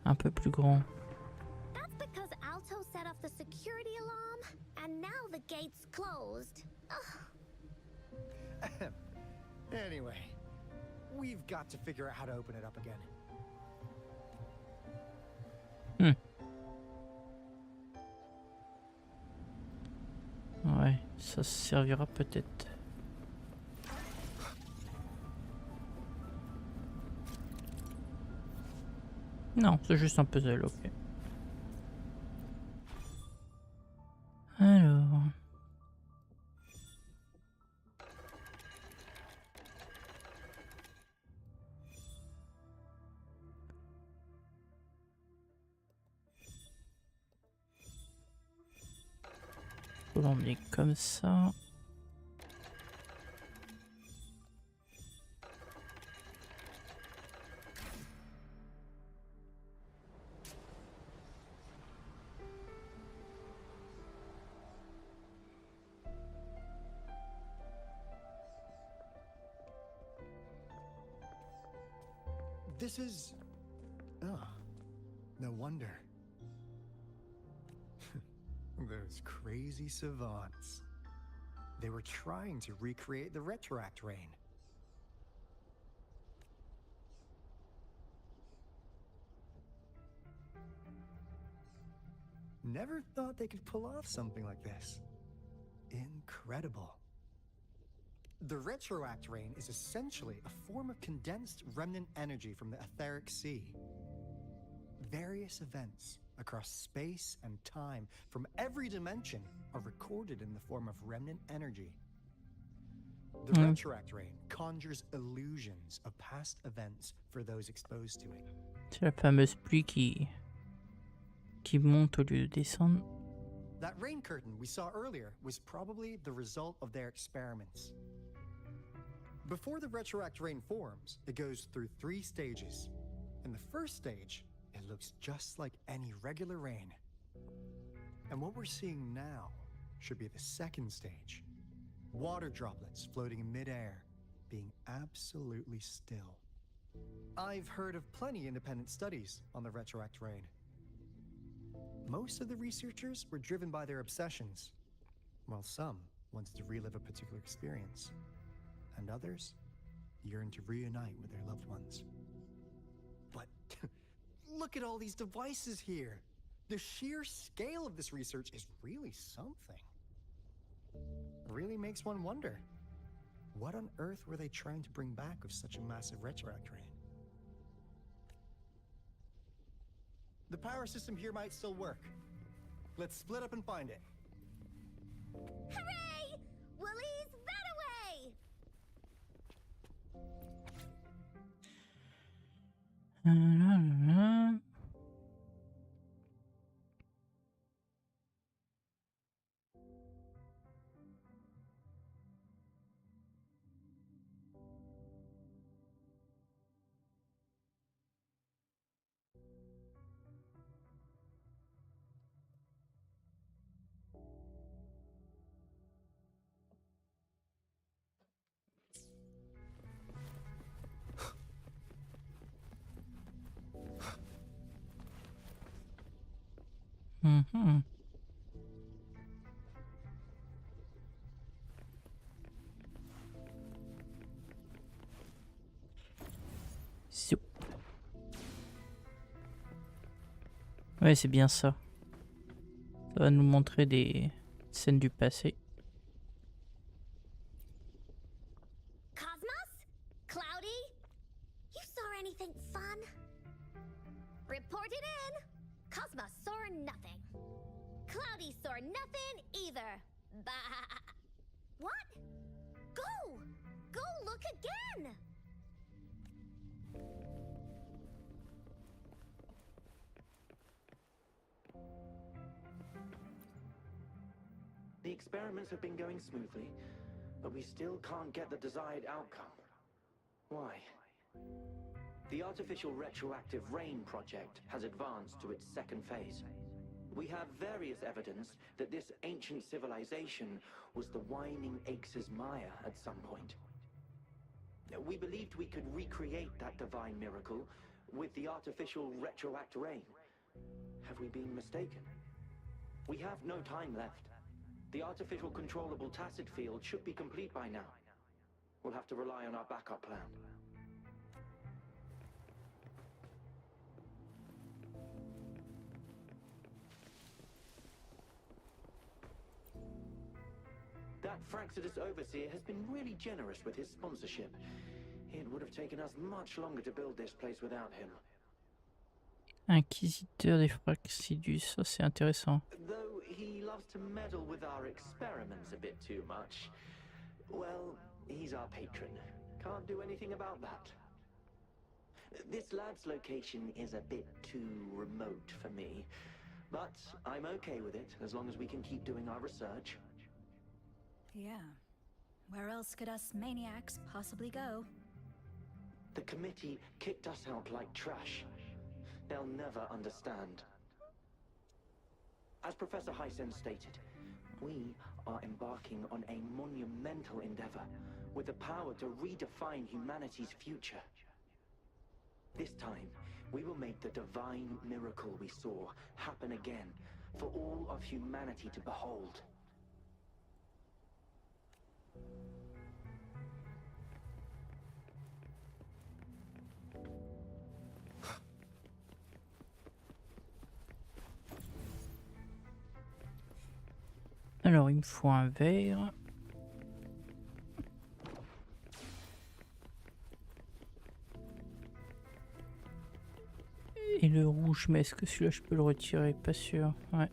un peu plus grand. That's because Alto set off the security alarm, and now the gate's closed. Ugh. Anyway, we've got to figure out how to open it up again. Ouais, ça servira peut-être. Non, c'est juste un puzzle, ok. Alors... faut l'emmener comme ça. This is... Oh, no wonder. Those crazy savants. They were trying to recreate the retroact rain. Never thought they could pull off something like this. Incredible. The retroact rain is essentially a form of condensed remnant energy from the etheric sea. Various events across space and time from every dimension are recorded in the form of remnant energy. The retroact rain conjures illusions of past events for those exposed to it. C'est la fameuse pluie qui monte au lieu de descendre. That rain curtain we saw earlier was probably the result of their experiments. Before the retroact rain forms, it goes through 3 stages. In the first stage, it looks just like any regular rain. And what we're seeing now should be the second stage. Water droplets floating in midair, being absolutely still. I've heard of plenty independent studies on the retroact rain. Most of the researchers were driven by their obsessions, while some wanted to relive a particular experience, and others yearned to reunite with their loved ones. But look at all these devices here! The sheer scale of this research is really something. Really makes one wonder, what on earth were they trying to bring back with such a massive retroact rain? The power system here might still work. Let's split up and find it. Hooray! Willie's that away! Mhm. Soup. Ouais, c'est bien ça. Ça va nous montrer des scènes du passé. Cosmos? Cloudy? You saw anything fun? Report it in! Cosmos saw nothing. Cloudy saw nothing either. Bah! What? Go! Go look again! The experiments have been going smoothly, but we still can't get the desired outcome. Why? The artificial retroactive rain project has advanced to its second phase. We have various evidence that this ancient civilization was the Whining Aches' Maya at some point. We believed we could recreate that divine miracle with the artificial retroact rain. Have we been mistaken? We have no time left. The artificial controllable tacit field should be complete by now. We'll have to rely on our backup plan. That Fraxidus Overseer has been really generous with his sponsorship. It would have taken us much longer to build this place without him. Inquisiteur des Fraxidus, ça c'est intéressant. Though he loves to meddle with our experiments a bit too much. Well, he's our patron. Can't do anything about that. This lab's location is a bit too remote for me, but I'm okay with it as long as we can keep doing our research. Yeah. Where else could us maniacs possibly go? The committee kicked us out like trash. They'll never understand. As Professor Hysen stated, we are embarking on a monumental endeavor with the power to redefine humanity's future. This time, we will make the divine miracle we saw happen again for all of humanity to behold. Alors, il me faut un verre. Et le rouge, mais est-ce que celui-là je peux le retirer? Pas sûr. Ouais.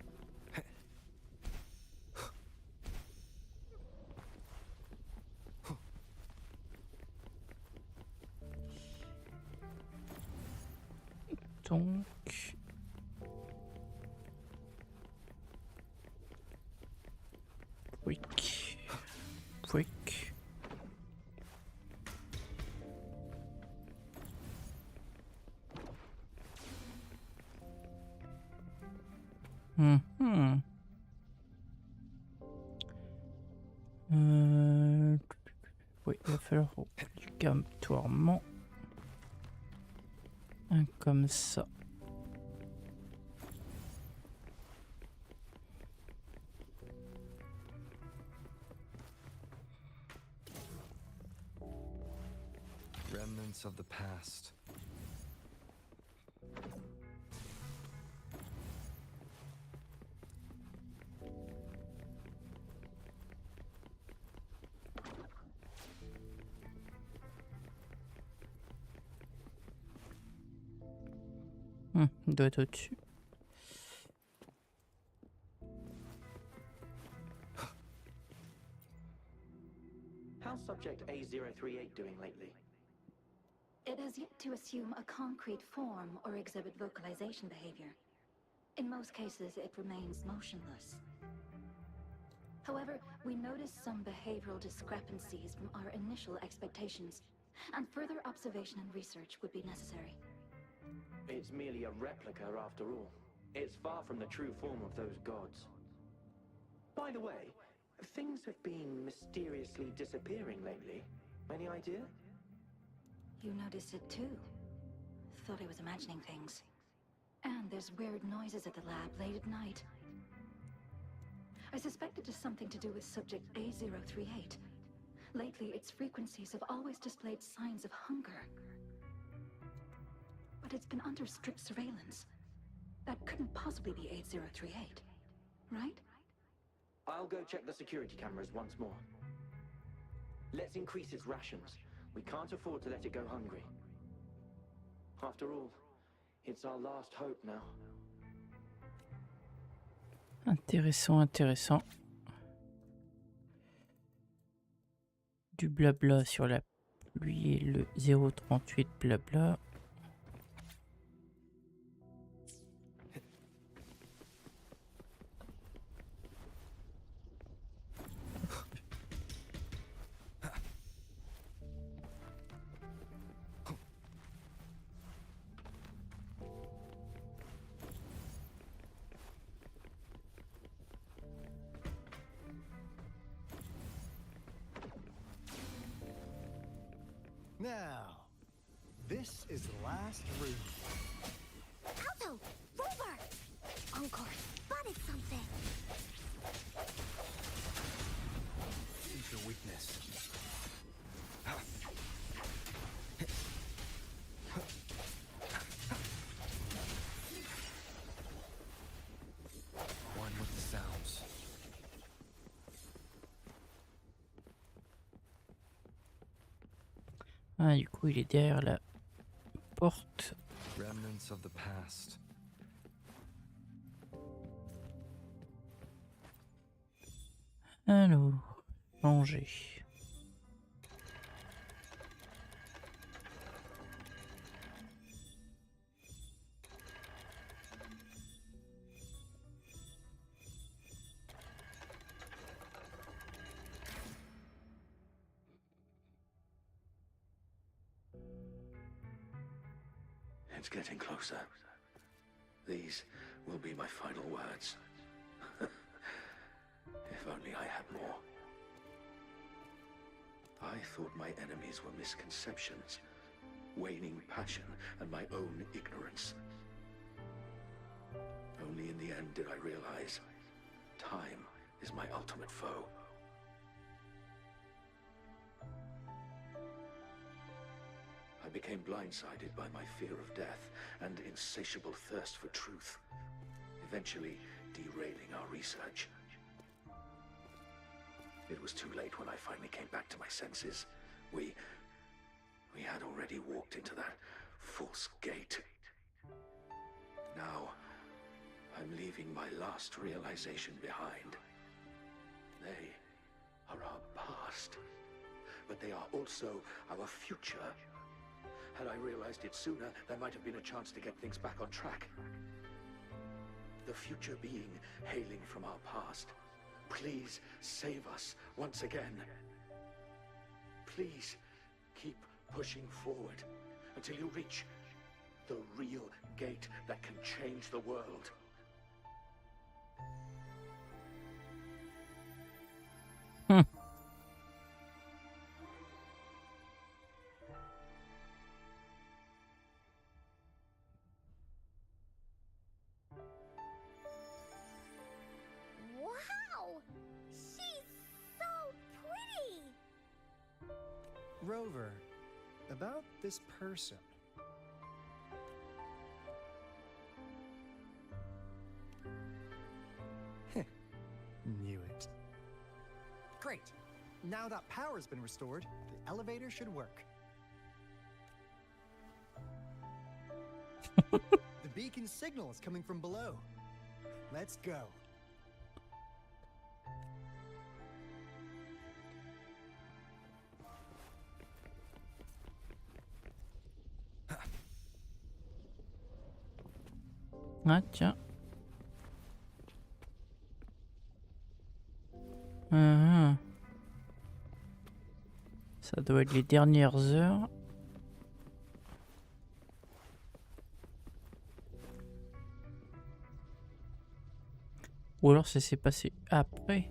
Donc... Quick. Quick. Oui, il va falloir obligatoirement un comme ça. Remnants of the past. Il doit être au-dessus. How's subject A038 doing lately? It has yet to assume a concrete form or exhibit vocalization behavior. In most cases, it remains motionless. However, we noticed some behavioral discrepancies from our initial expectations, and further observation and research would be necessary. It's merely a replica after all. It's far from the true form of those gods. By the way, things have been mysteriously disappearing lately. Any idea? You noticed it too. Thought I was imagining things. And there's weird noises at the lab late at night. I suspect it is something to do with subject A038. Lately, its frequencies have always displayed signs of hunger. But it's been under strict surveillance. That couldn't possibly be A038, right? I'll go check the security cameras once more. Let's increase its rations. We can't afford to let it go hungry. After all, it's our last hope now. Intéressant, intéressant. Du blabla sur la pluie et le 038 blabla. Now, this is the last room. Alto! Rover! Uncle spotted something. It's your weakness. One with the sounds. Ah, du coup, il est derrière la porte. Remnants of the past. Alors, changer. It's getting closer. These will be my final words. If only I had more. I thought my enemies were misconceptions, waning passion, and my own ignorance. Only in the end did I realize time is my ultimate foe. I became blindsided by my fear of death and insatiable thirst for truth, eventually derailing our research. It was too late when I finally came back to my senses. We had already walked into that false gate. Now, I'm leaving my last realization behind. They are our past, but they are also our future. Had I realized it sooner, there might have been a chance to get things back on track. The future being hailing from our past. Please save us once again. Please keep pushing forward until you reach the real gate that can change the world. Wow! She's so pretty! Rover, about this person. Knew it. Great. Now that power's been restored, the elevator should work. The beacon signal is coming from below. Let's go. Ah, tiens. Ah, ça doit être les dernières heures. Ou alors ça s'est passé après.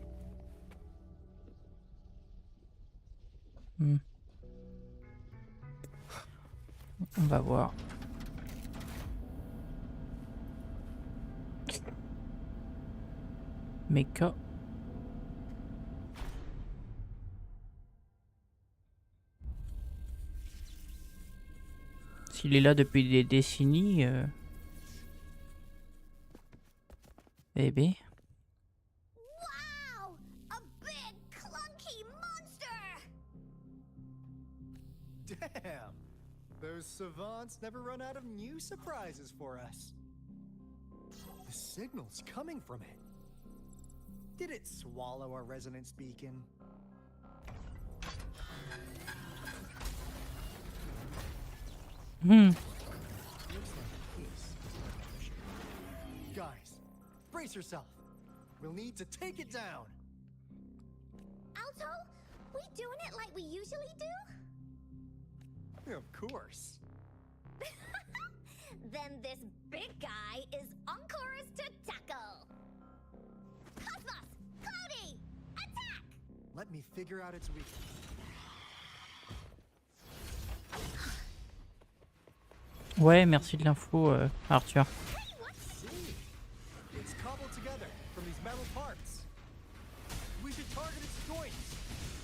On va voir. Mecha. S'il est là depuis des décennies, eh bien. Wow! A big, clunky monster! Damn! Those savants never run out of new surprises for us. The signal's coming from it. Did it swallow our resonance beacon? Hmm. Looks like this is our mission. Guys, brace yourself. We'll need to take it down. Alto, we doing it like we usually do? Of course. Then this big guy is Encore's to tackle. Cosmos, Cloudy, attack! Let me figure out its weakness. Ouais, merci de l'info, Arthur. See? It's cobbled together from these metal parts. We should target its joints.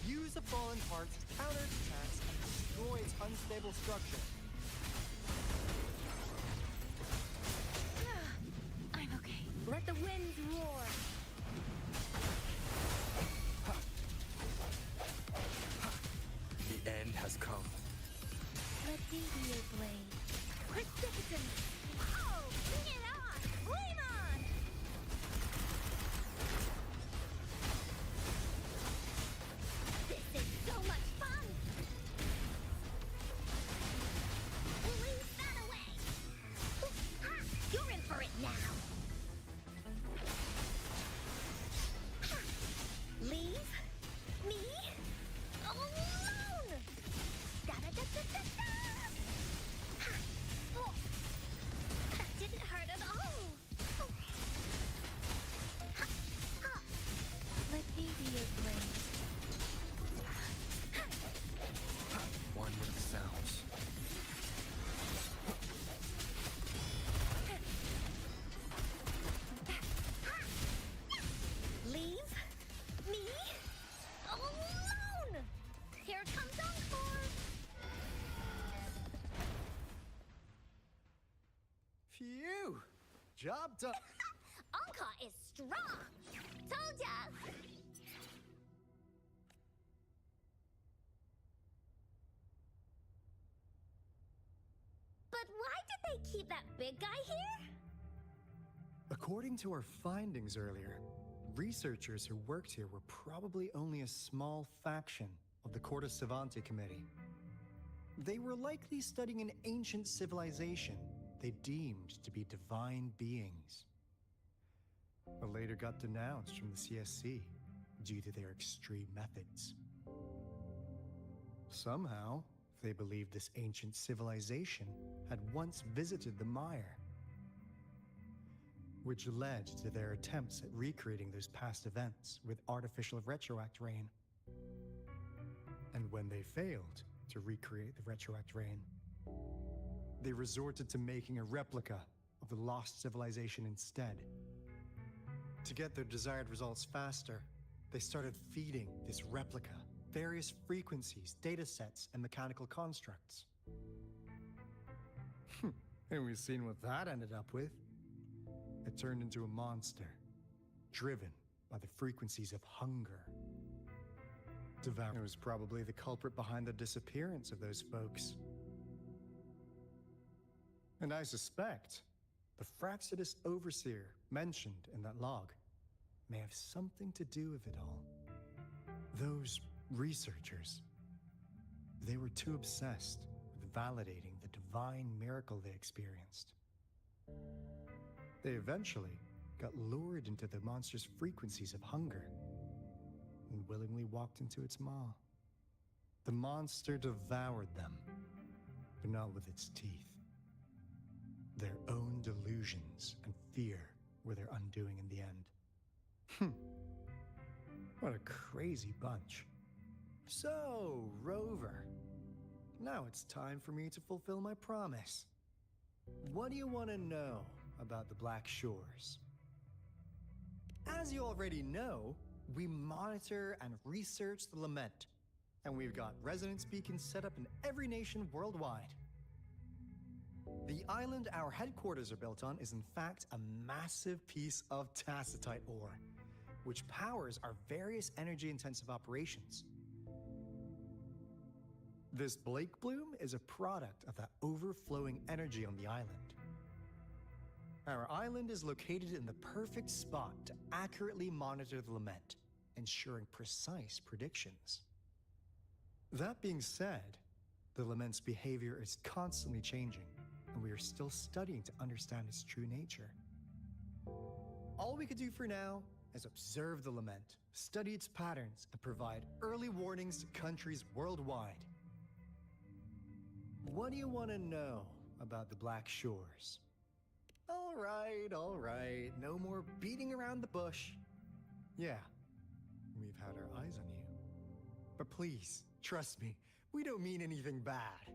Use the fallen parts to counter its attacks and destroy its unstable structure. I'm okay. Let the winds roar. The end has come. Let me be your blade. Precipitant! Oh, bring it on! Flame on! This is so much fun! Lose that away! Ha! You're in for it now! Ha! Leave me alone! Da-da-da-da-da-da! Ha! Oh! That didn't hurt at all! Oh. Ha! Ha! Let me be your blade. One with the sounds. Leave me alone! Here comes Encore! Phew! Job done. Encore is strong! Told ya! But why did they keep that big guy here? According to our findings earlier, researchers who worked here were probably only a small faction of the Corte Savante Committee. They were likely studying an ancient civilization they deemed to be divine beings, but later got denounced from the CSC due to their extreme methods. Somehow, they believed this ancient civilization had once visited the mire, which led to their attempts at recreating those past events with artificial retroact rain. And when they failed to recreate the retroact rain, they resorted to making a replica of the lost civilization instead. To get their desired results faster, they started feeding this replica various frequencies, datasets, and mechanical constructs. And we've seen what that ended up with. It turned into a monster, driven by the frequencies of hunger. Devour was probably the culprit behind the disappearance of those folks. And I suspect the Fraxidus Overseer mentioned in that log may have something to do with it all. Those researchers, they were too obsessed with validating the divine miracle they experienced. They eventually got lured into the monster's frequencies of hunger and willingly walked into its maw. The monster devoured them, but not with its teeth. Their own delusions and fear were their undoing in the end. What a crazy bunch. So, Rover, now it's time for me to fulfill my promise. What do you want to know about the Black Shores? As you already know, we monitor and research the Lament, and we've got resonance beacons set up in every nation worldwide. The island our headquarters are built on is in fact a massive piece of tacitite ore, which powers our various energy-intensive operations. This Blake bloom is a product of that overflowing energy on the island. Our island is located in the perfect spot to accurately monitor the lament, ensuring precise predictions. That being said, the lament's behavior is constantly changing, and we are still studying to understand its true nature. All we could do for now is observe the lament, study its patterns, and provide early warnings to countries worldwide. What do you want to know about the Black Shores? All right, no more beating around the bush. Yeah, we've had our eyes on you. But please, trust me, we don't mean anything bad.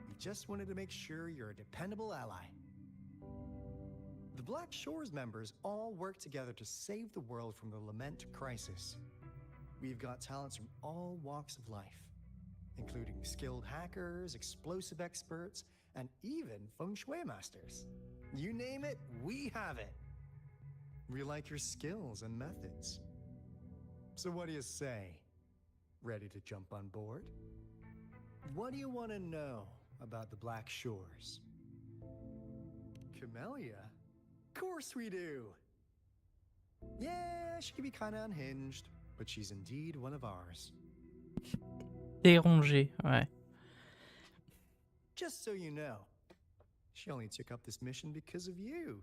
We just wanted to make sure you're a dependable ally. The Black Shores members all work together to save the world from the lament crisis. We've got talents from all walks of life, including skilled hackers, explosive experts, and even feng shui masters. You name it, we have it. We like your skills and methods. So what do you say? Ready to jump on board? What do you want to know about the Black Shores? Camellia? Of course we do! Yeah, she can be kinda unhinged, but she's indeed one of ours. Dérangé, ouais. Just so you know, she only took up this mission because of you.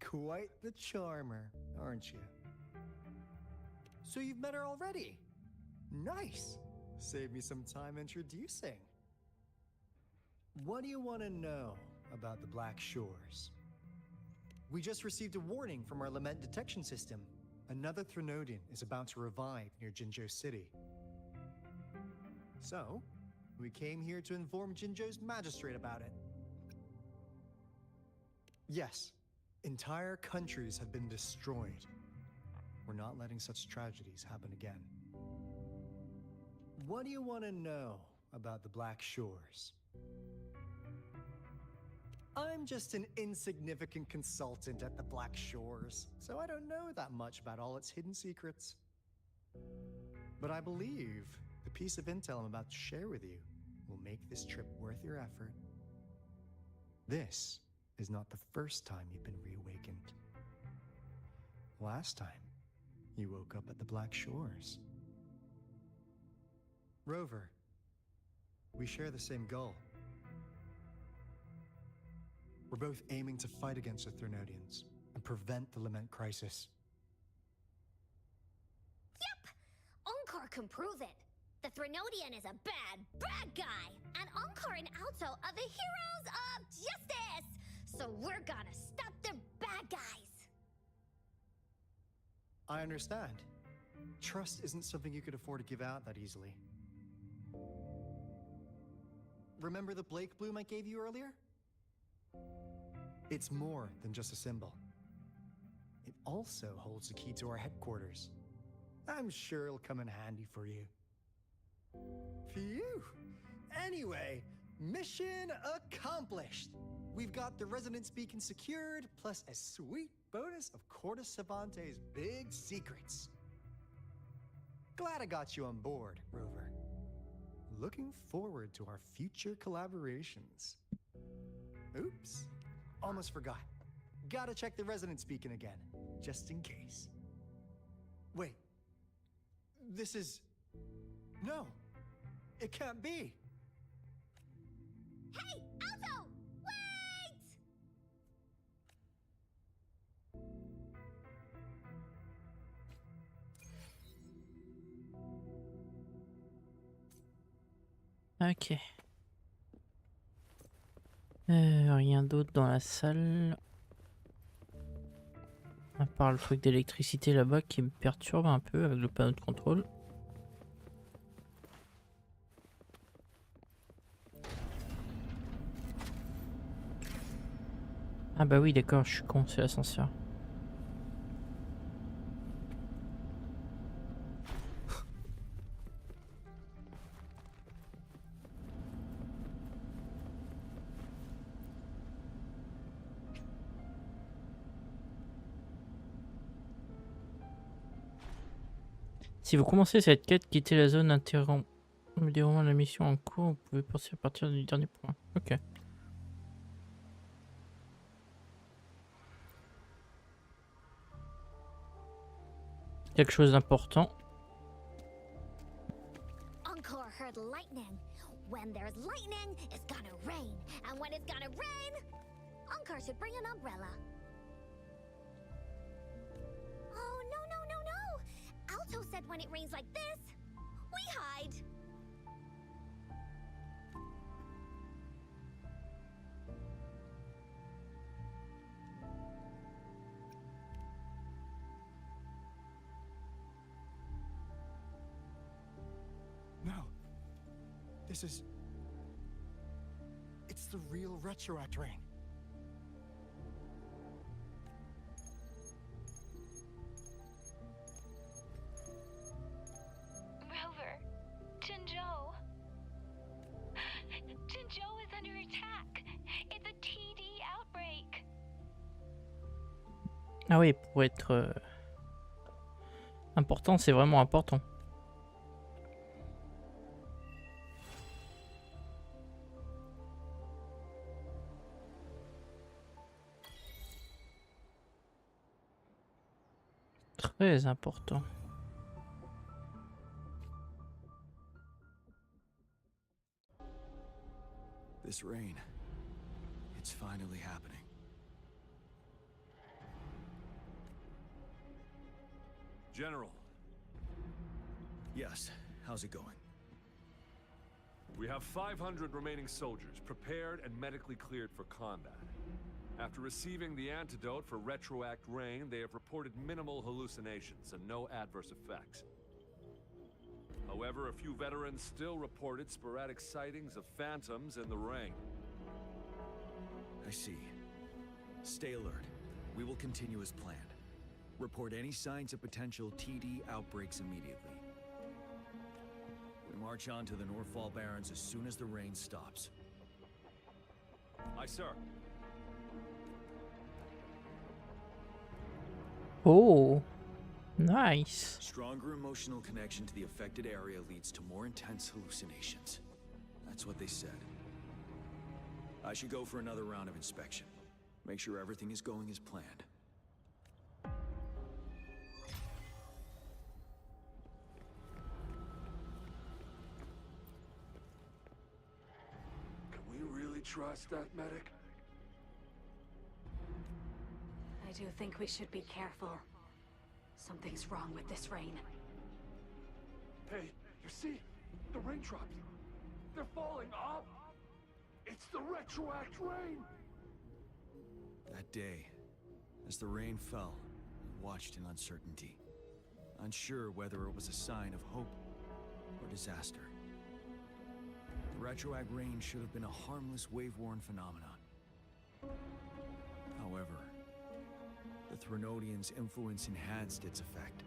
Quite the charmer, aren't you? So you've met her already? Nice! Save me some time introducing. What do you want to know about the Black Shores? We just received a warning from our lament detection system. Another Threnodian is about to revive near Jinzhou City. So, we came here to inform Jinzhou's magistrate about it. Yes, entire countries have been destroyed. We're not letting such tragedies happen again. What do you want to know about the Black Shores? I'm just an insignificant consultant at the Black Shores, so I don't know that much about all its hidden secrets. But I believe the piece of intel I'm about to share with you will make this trip worth your effort. This is not the first time you've been reawakened. Last time, you woke up at the Black Shores. Rover, we share the same goal. We're both aiming to fight against the Threnodians and prevent the lament crisis. Yep! Onkar can prove it. The Threnodian is a bad guy. And Onkar and Alto are the heroes of justice. So we're gonna stop the bad guys. I understand. Trust isn't something you could afford to give out that easily. Remember the Blake bloom I gave you earlier? It's more than just a symbol. It also holds the key to our headquarters. I'm sure it'll come in handy for you. Phew! Anyway, mission accomplished! We've got the resonance beacon secured, plus a sweet bonus of Cortes Savante's big secrets. Glad I got you on board, Rover. Looking forward to our future collaborations. Oops, almost forgot. Gotta check the resonance beacon again, just in case. Wait, this is... No, it can't be. Hey, Alto! Wait! Ok. Rien d'autre dans la salle. À part le truc d'électricité là-bas qui me perturbe un peu avec le panneau de contrôle. Ah bah oui d'accord, je suis con, c'est l'ascenseur. Si vous commencez cette quête, quittez la zone Au déroulement de la mission en cours, vous pouvez penser à partir du dernier point. Ok. Quelque chose d'important. Encore heard lightning. When there's lightning, it's gonna rain. And when it's gonna rain, Encore should bring an umbrella. Oh, no, no, no, no! Alto said when it rains like this, we hide. No. This is... It's the real Retroact Rain. Rover, Jinzhou. Jinzhou is under attack. It's a TD outbreak. Ah oui, pour être important, c'est vraiment important. Très important. This rain, it's finally happening. General. Yes, how's it going? We have 500 remaining soldiers, prepared and medically cleared for combat. After receiving the antidote for Retroact Rain, they have reported minimal hallucinations and no adverse effects. However, a few veterans still reported sporadic sightings of phantoms in the rain. I see. Stay alert. We will continue as planned. Report any signs of potential TD outbreaks immediately. We march on to the Northfall Barrens as soon as the rain stops. Aye, sir. Oh, nice. Stronger emotional connection to the affected area leads to more intense hallucinations. That's what they said. I should go for another round of inspection. Make sure everything is going as planned. Can we really trust that medic? I do think we should be careful. Something's wrong with this rain. Hey, you see? The raindrops. They're falling up. It's the Retroact Rain! That day, as the rain fell, we watched in uncertainty. Unsure whether it was a sign of hope or disaster. The Retroact Rain should have been a harmless wave-worn phenomenon. However, the Threnodians' influence enhanced its effect,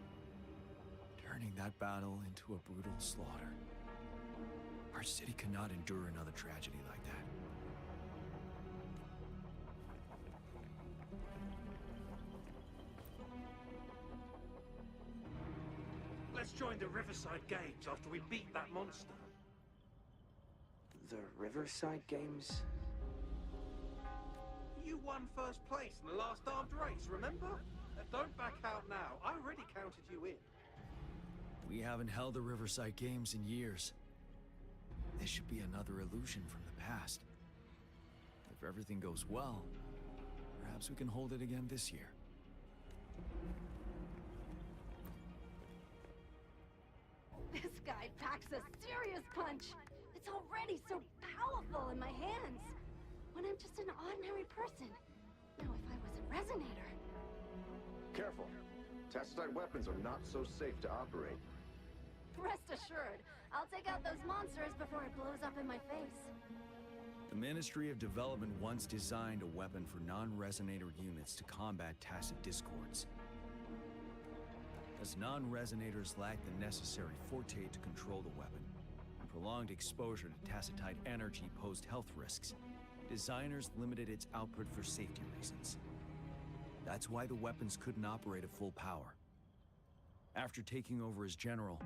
turning that battle into a brutal slaughter. Our city cannot endure another tragedy like that. Let's join the Riverside Games after we beat that monster. The Riverside Games? You won first place in the last armed race, remember? Don't back out now. I already counted you in. We haven't held the Riverside Games in years. This should be another illusion from the past. If everything goes well, perhaps we can hold it again this year. This guy packs a serious punch. It's already so powerful in my hands. When I'm just an ordinary person. Now, if I was a resonator... Careful. Tacitite weapons are not so safe to operate. Rest assured, I'll take out those monsters before it blows up in my face. The Ministry of Development once designed a weapon for non-resonator units to combat tacit discords. As non-resonators lack the necessary forte to control the weapon, prolonged exposure to tacitite energy posed health risks. Designers limited its output for safety reasons. That's why the weapons couldn't operate at full power. After taking over as general,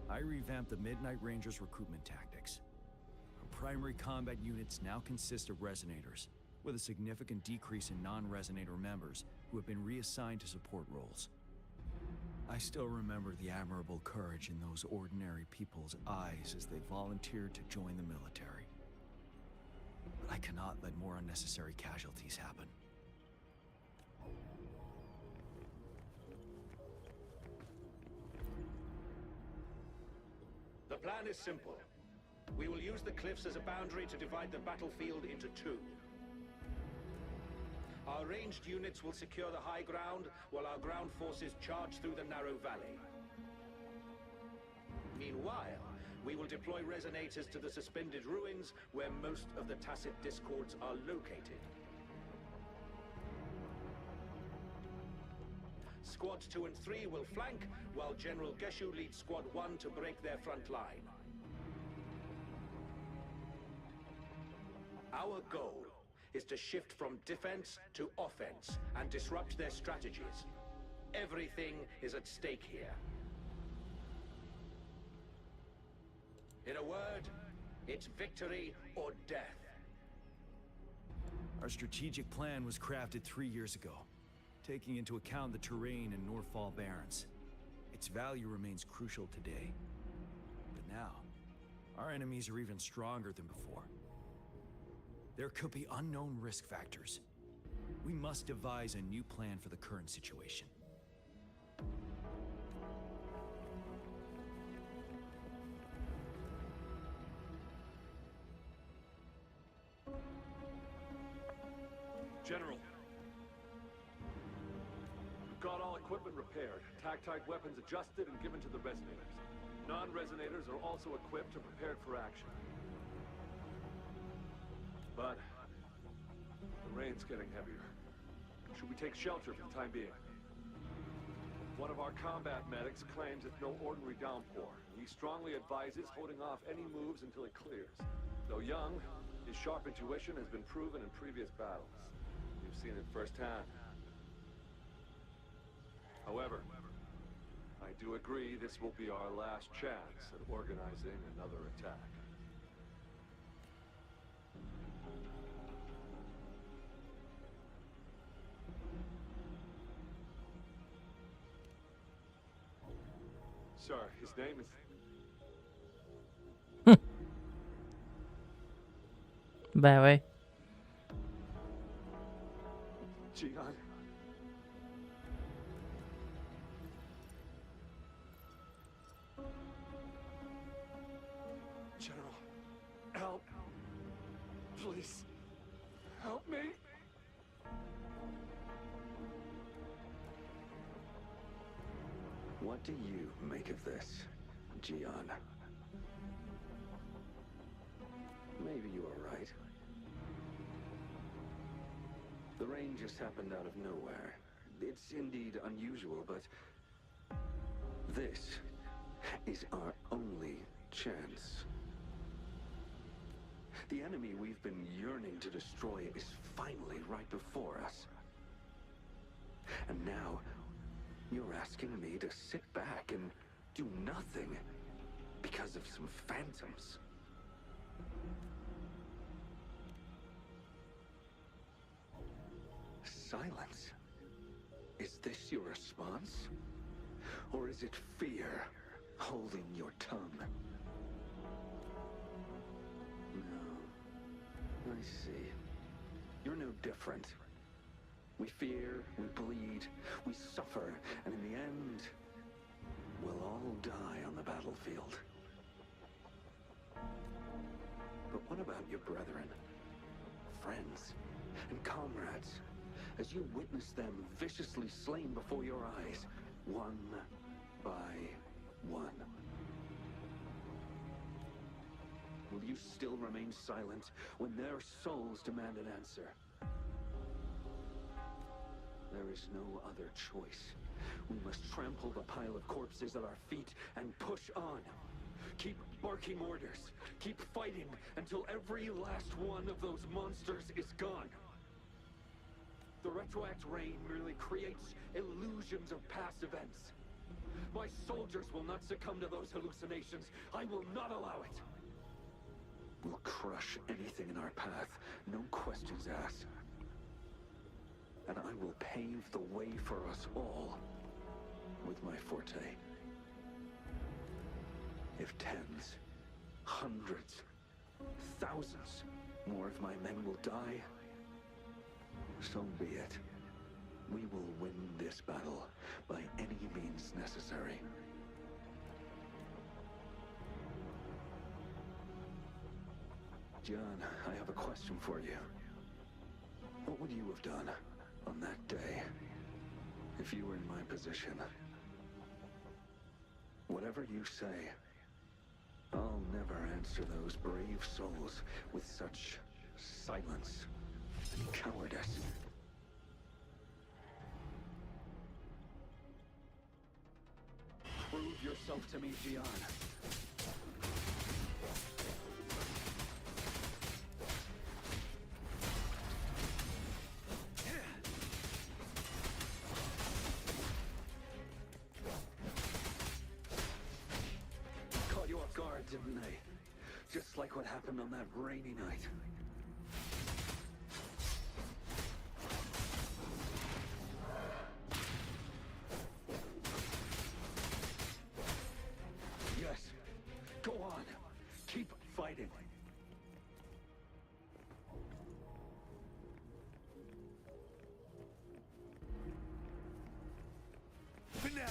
I revamped the Midnight Rangers' recruitment tactics. Our primary combat units now consist of resonators, with a significant decrease in non-resonator members who have been reassigned to support roles. I still remember the admirable courage in those ordinary people's eyes as they volunteered to join the military. But I cannot let more unnecessary casualties happen. The plan is simple. We will use the cliffs as a boundary to divide the battlefield into two. Our ranged units will secure the high ground, while our ground forces charge through the narrow valley. Meanwhile, we will deploy resonators to the suspended ruins, where most of the Tacit Discords are located. Squads 2 and 3 will flank, while General Geshu leads Squad 1 to break their front line. Our goal is to shift from defense to offense and disrupt their strategies. Everything is at stake here. In a word, it's victory or death. Our strategic plan was crafted 3 years ago, taking into account the terrain in Northfall Barrens. Its value remains crucial today. But now, our enemies are even stronger than before. There could be unknown risk factors. We must devise a new plan for the current situation. General. We've got all equipment repaired, tactite weapons adjusted and given to the resonators. Non-resonators are also equipped and prepared for action. But the rain's getting heavier. Should we take shelter for the time being? One of our combat medics claims it's no ordinary downpour. He strongly advises holding off any moves until it clears. Though young, his sharp intuition has been proven in previous battles. We've seen it firsthand. However, I do agree this will be our last chance at organizing another attack. Sir, his name is... Bah ouais. Jihan. General, help. Please, help me. What do you make of this, Jihan? Maybe you are right. The rain just happened out of nowhere. It's indeed unusual, but this is our only chance. The enemy we've been yearning to destroy is finally right before us. And now, you're asking me to sit back and do nothing because of some phantoms. Silence? Is this your response? Or is it fear holding your tongue? No. I see. You're no different. We fear, we bleed, we suffer, and in the end, we'll all die on the battlefield. But what about your brethren, friends, and comrades? As you witness them viciously slain before your eyes, one by one. Will you still remain silent when their souls demand an answer? There is no other choice. We must trample the pile of corpses at our feet and push on. Keep barking orders. Keep fighting until every last one of those monsters is gone. The retroact rain merely creates illusions of past events. My soldiers will not succumb to those hallucinations. I will not allow it. We'll crush anything in our path, no questions asked. And I will pave the way for us all with my forte. If tens, hundreds, thousands more of my men will die, so be it. We will win this battle by any means necessary. John, I have a question for you. What would you have done on that day if you were in my position? Whatever you say, I'll never answer those brave souls with such silence and cowardice. Prove yourself to me, Gian. Caught you off guard, didn't they? Just like what happened on that rainy night. Yes, go on. Keep fighting. Finale!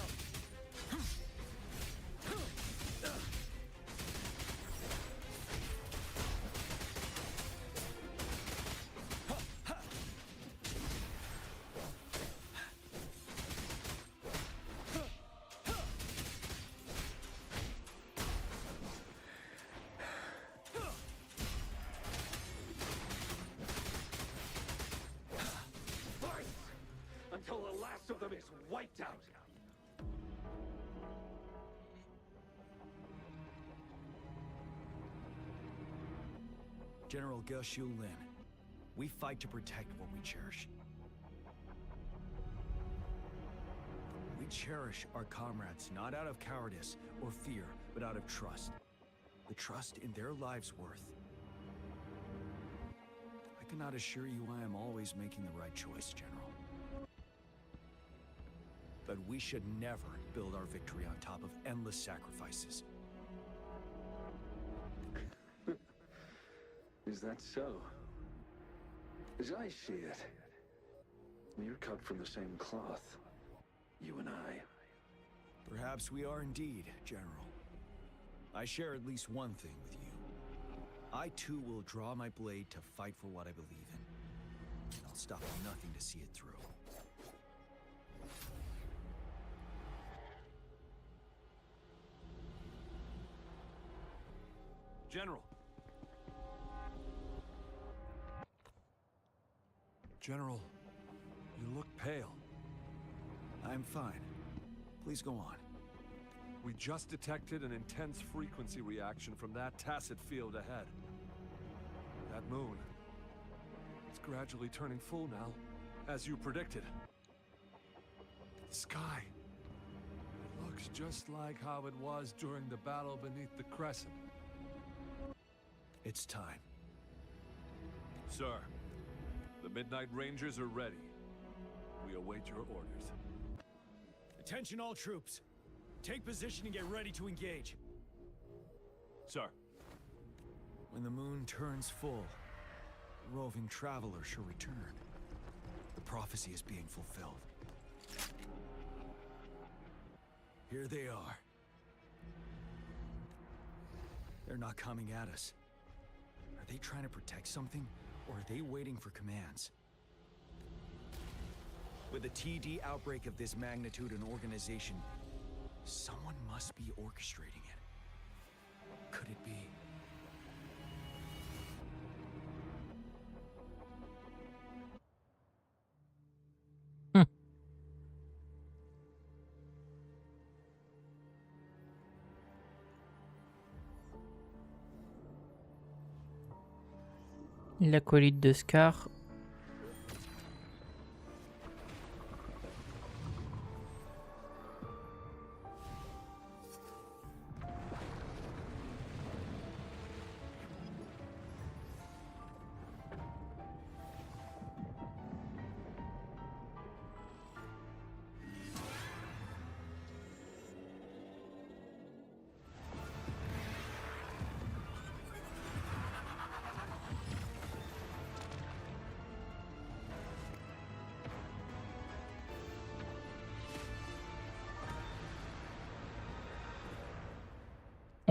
Fight! Until the last of them is wiped out. General Ge Lin, we fight to protect what we cherish. We cherish our comrades not out of cowardice or fear, but out of trust. The trust in their lives' worth. I cannot assure you I am always making the right choice, General. But we should never build our victory on top of endless sacrifices. Is that so? As I see it, you're cut from the same cloth, you and I. Perhaps we are indeed, General. I share at least one thing with you. I too will draw my blade to fight for what I believe in. And I'll stop at nothing to see it through. General. General, you look pale. I'm fine. Please go on. We just detected an intense frequency reaction from that tacit field ahead. That moon. It's gradually turning full now, as you predicted. The sky. It looks just like how it was during the battle beneath the crescent. It's time. Sir, the Midnight Rangers are ready. We await your orders. Attention all troops. Take position and get ready to engage. Sir. When the moon turns full, the roving traveler shall return. The prophecy is being fulfilled. Here they are. They're not coming at us. Are they trying to protect something, or are they waiting for commands? With a TD outbreak of this magnitude and organization, someone must be orchestrating it. Could it be? L'acolyte de Scar.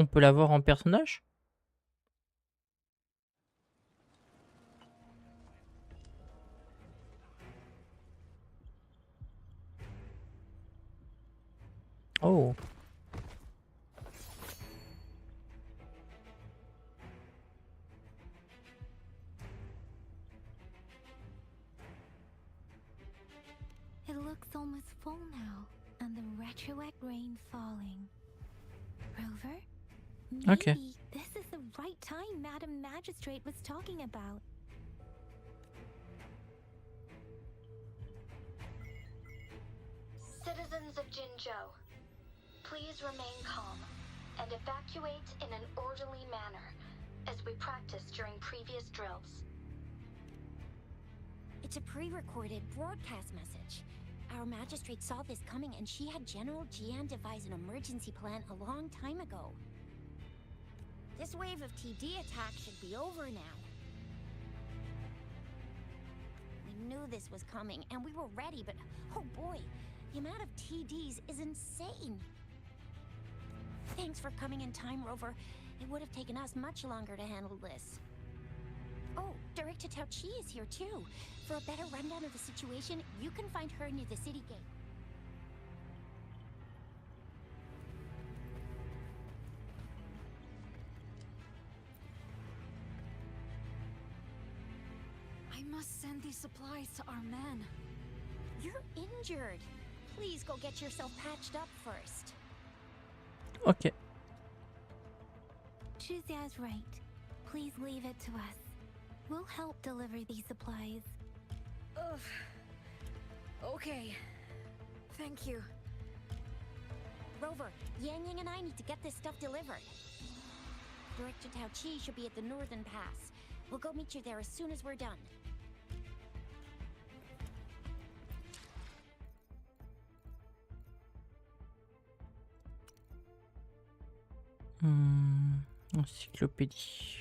On peut l'avoir en personnage? Oh. It looks almost full now, and the retroact rain falling. Rover? Maybe Okay. this is the right time Madam Magistrate was talking about. Citizens of Jinzhou, please remain calm and evacuate in an orderly manner as we practiced during previous drills. It's a pre-recorded broadcast message. Our magistrate saw this coming and she had General Jian devise an emergency plan a long time ago. This wave of TD attacks should be over now. We knew this was coming and we were ready, but oh boy, the amount of TDs is insane. Thanks for coming in time, Rover. It would have taken us much longer to handle this. Oh, Director Tao Chi is here too. For a better rundown of the situation, you can find her near the city gate. I must send these supplies to our men. You're injured. Please go get yourself patched up first. Ok. Chuzia's right. Please leave it to us. We'll help deliver these supplies. Ugh. Okay. Thank you. Rover, Yang Yang and I need to get this stuff delivered. Director Tao Chi should be at the northern pass. We'll go meet you there as soon as we're done. Encyclopédie.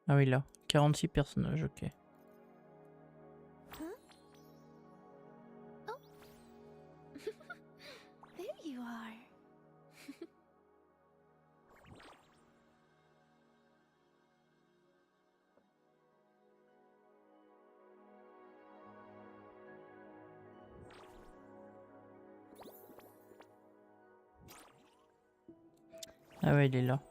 Ah oui, là. 46 personnages, ok. There you are. Ah ouais, il est là.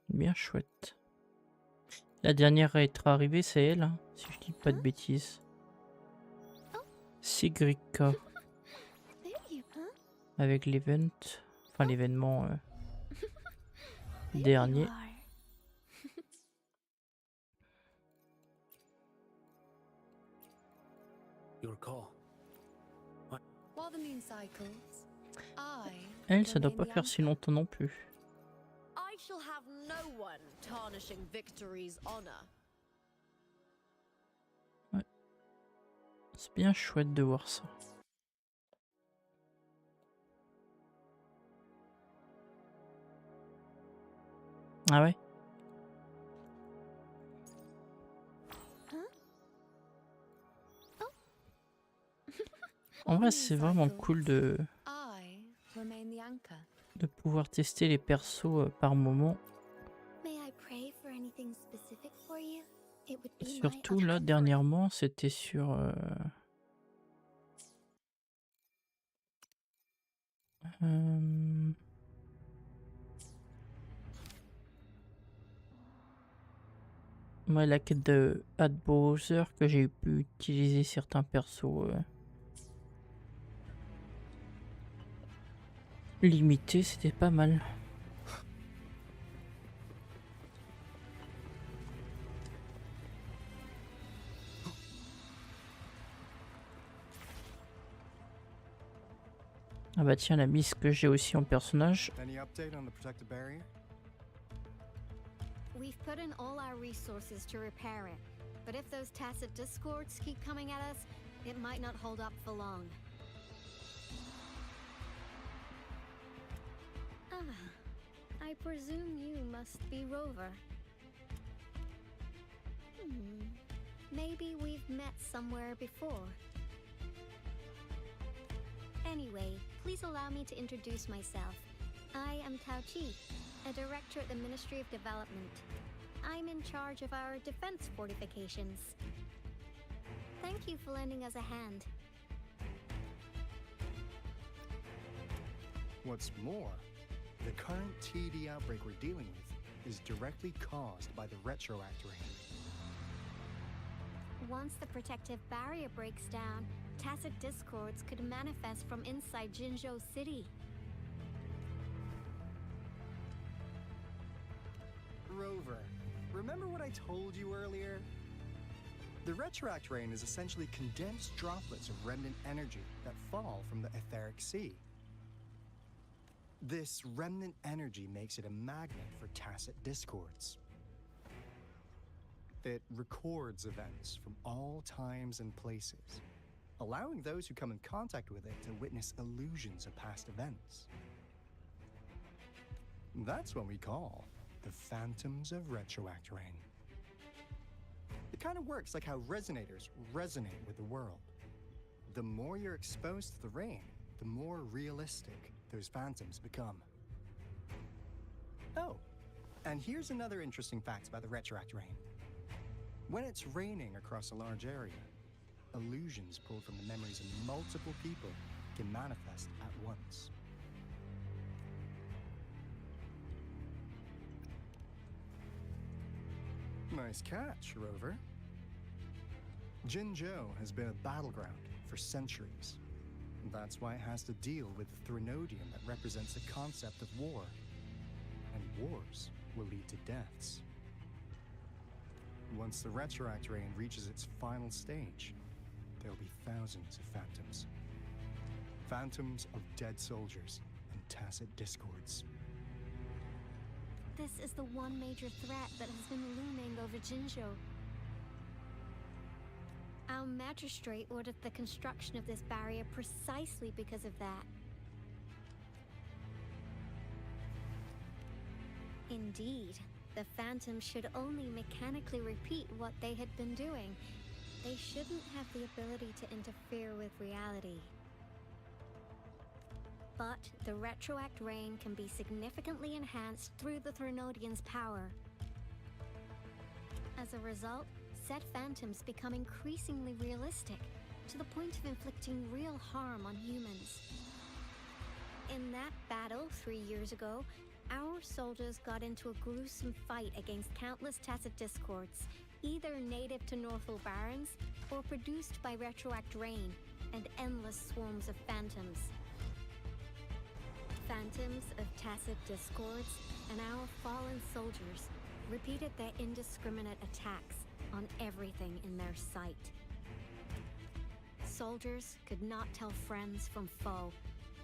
Bien chouette. La dernière à être arrivée, c'est elle, hein, si je dis pas de bêtises. Sigrika. Avec l'event, enfin l'événement dernier. Your call. While the moon cycles, Elle, ça doit pas faire si longtemps non plus. I shall have no one tarnishing victory's honor. Ouais. C'est bien chouette de voir ça. Ah ouais? En vrai, c'est vraiment cool de pouvoir tester les persos par moment. Surtout là, dernièrement, c'était sur... ouais, la quête de Ad Bowser que j'ai pu utiliser certains persos limités, c'était pas mal. Ah bah tiens, la miss que j'ai aussi en personnage. Any update on the protective barrier? We've put in all our resources to repair it, but if those tacit discords keep coming at us, it might not hold up for long. I presume you must be Rover. Maybe we've met somewhere before. Anyway, please allow me to introduce myself. I am Tao Chi, a director at the Ministry of Development. I'm in charge of our defense fortifications. Thank you for lending us a hand. What's more, the current TD outbreak we're dealing with is directly caused by the retroact rain. Once the protective barrier breaks down, tacit discords could manifest from inside Jinzhou City. Rover, remember what I told you earlier? The retroact rain is essentially condensed droplets of remnant energy that fall from the etheric sea. This remnant energy makes it a magnet for tacit discords. It records events from all times and places, allowing those who come in contact with it to witness illusions of past events. That's what we call the phantoms of retroact rain. It kind of works like how resonators resonate with the world. The more you're exposed to the rain, the more realistic those phantoms become. Oh, and here's another interesting fact about the retroact rain. When it's raining across a large area, illusions pulled from the memories of multiple people can manifest at once. Nice catch, Rover. Jinzhou has been a battleground for centuries. That's why it has to deal with the Threnodium that represents the concept of war. And wars will lead to deaths. Once the retroact rain reaches its final stage, there will be thousands of phantoms. Phantoms of dead soldiers and tacit discords. This is the one major threat that has been looming over Jinzhou. Our magistrate ordered the construction of this barrier precisely because of that. Indeed, the phantoms should only mechanically repeat what they had been doing. They shouldn't have the ability to interfere with reality. But the retroact rain can be significantly enhanced through the Threnodian's power. As a result, said phantoms become increasingly realistic, to the point of inflicting real harm on humans. In that battle 3 years ago, our soldiers got into a gruesome fight against countless tacit discords, either native to Northal Barrens or produced by retroact rain and endless swarms of phantoms. Phantoms of tacit discords and our fallen soldiers repeated their indiscriminate attacks on everything in their sight. Soldiers could not tell friends from foe.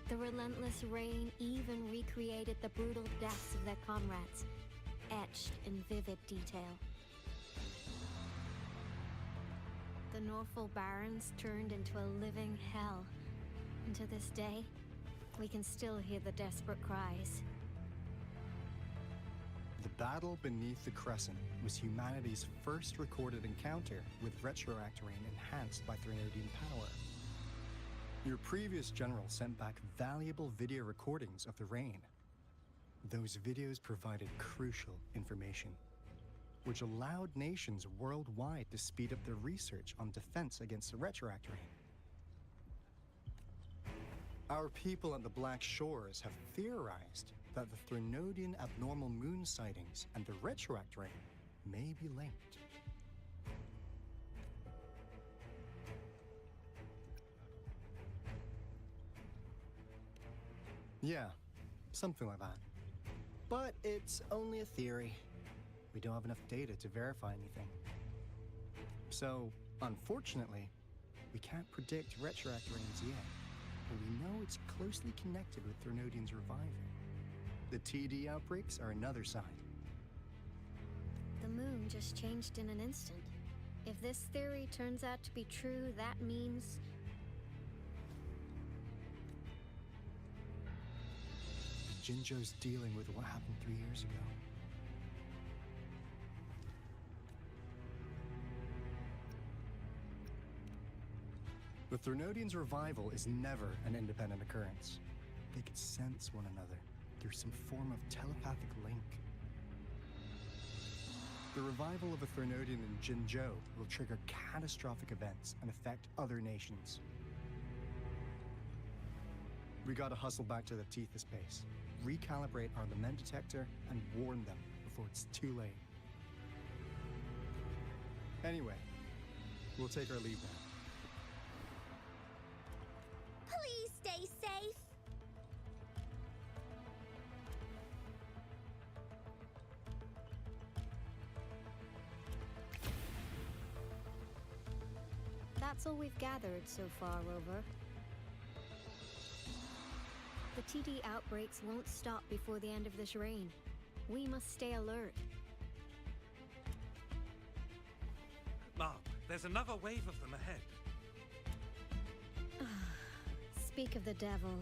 The relentless rain even recreated the brutal deaths of their comrades, etched in vivid detail. The Northal Barrens turned into a living hell, and to this day, we can still hear the desperate cries. The battle beneath the Crescent was humanity's first recorded encounter with retroact rain enhanced by Threnodian power. Your previous general sent back valuable video recordings of the rain. Those videos provided crucial information, which allowed nations worldwide to speed up their research on defense against the retroact rain. Our people at the Black Shores have theorized that the Threnodian abnormal moon sightings and the retroact rain may be linked. Yeah, something like that. But it's only a theory. We don't have enough data to verify anything. So, unfortunately, we can't predict retroact rains yet. But we know it's closely connected with Threnodian's reviving. The TD outbreaks are another sign. The moon just changed in an instant. If this theory turns out to be true, that means... Jinzhou's dealing with what happened 3 years ago. The Threnodians' revival is never an independent occurrence. They could sense one another through some form of telepathic link. The revival of a Threnodian in Jinzhou will trigger catastrophic events and affect other nations. We gotta hustle back to the Tethys base, recalibrate our lament detector, and warn them before it's too late. Anyway, we'll take our leave now. Please stay safe. That's all we've gathered so far, Rover. The TD outbreaks won't stop before the end of this reign. We must stay alert. Mom, there's another wave of them ahead. Speak of the devil.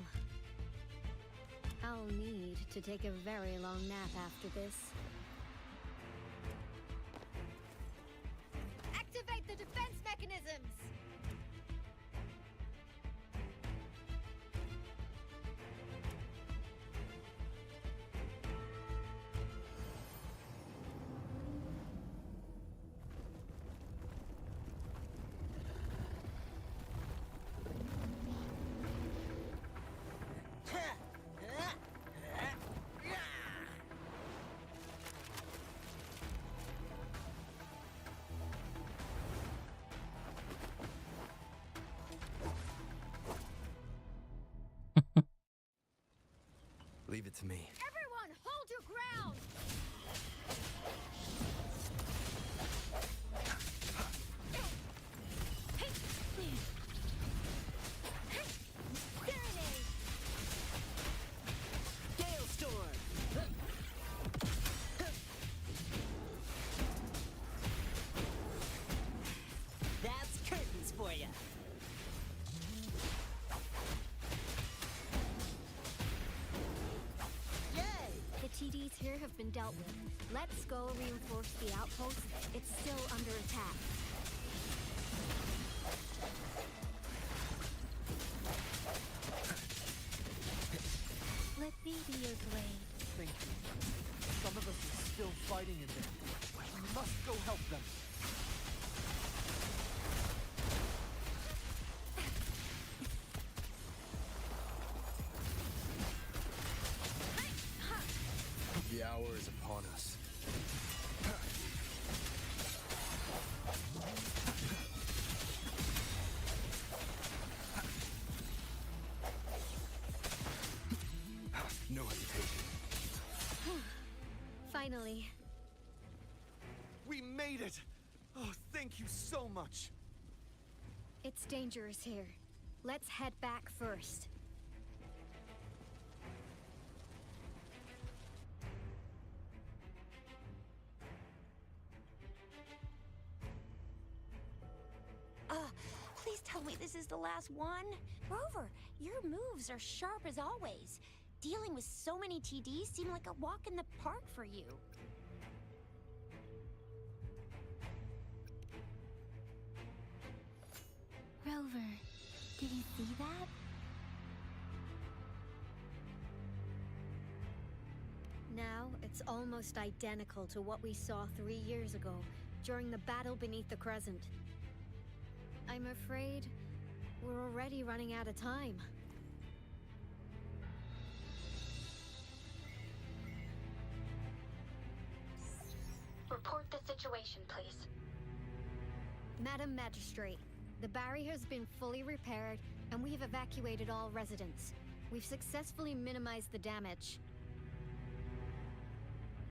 I'll need to take a very long nap after this. Activate the defense mechanisms! Leave it to me. Everyone, hold your ground! That's curtains for you. The TDs here have been dealt with. Let's go reinforce the outpost. It's still under attack. Let me be your blade. Thank you. Some of us are still fighting in there. We must go help them. The hour is upon us. No hesitation. Finally. We made it! Oh, thank you so much! It's dangerous here. Let's head back first. Please tell me this is the last one. Rover, your moves are sharp as always. Dealing with so many TDs seemed like a walk in the park for you. Rover, did you see that? Now, it's almost identical to what we saw 3 years ago, during the battle beneath the Crescent. I'm afraid we're already running out of time. Report the situation, please. Madam Magistrate, the barrier has been fully repaired, and we have evacuated all residents. We've successfully minimized the damage.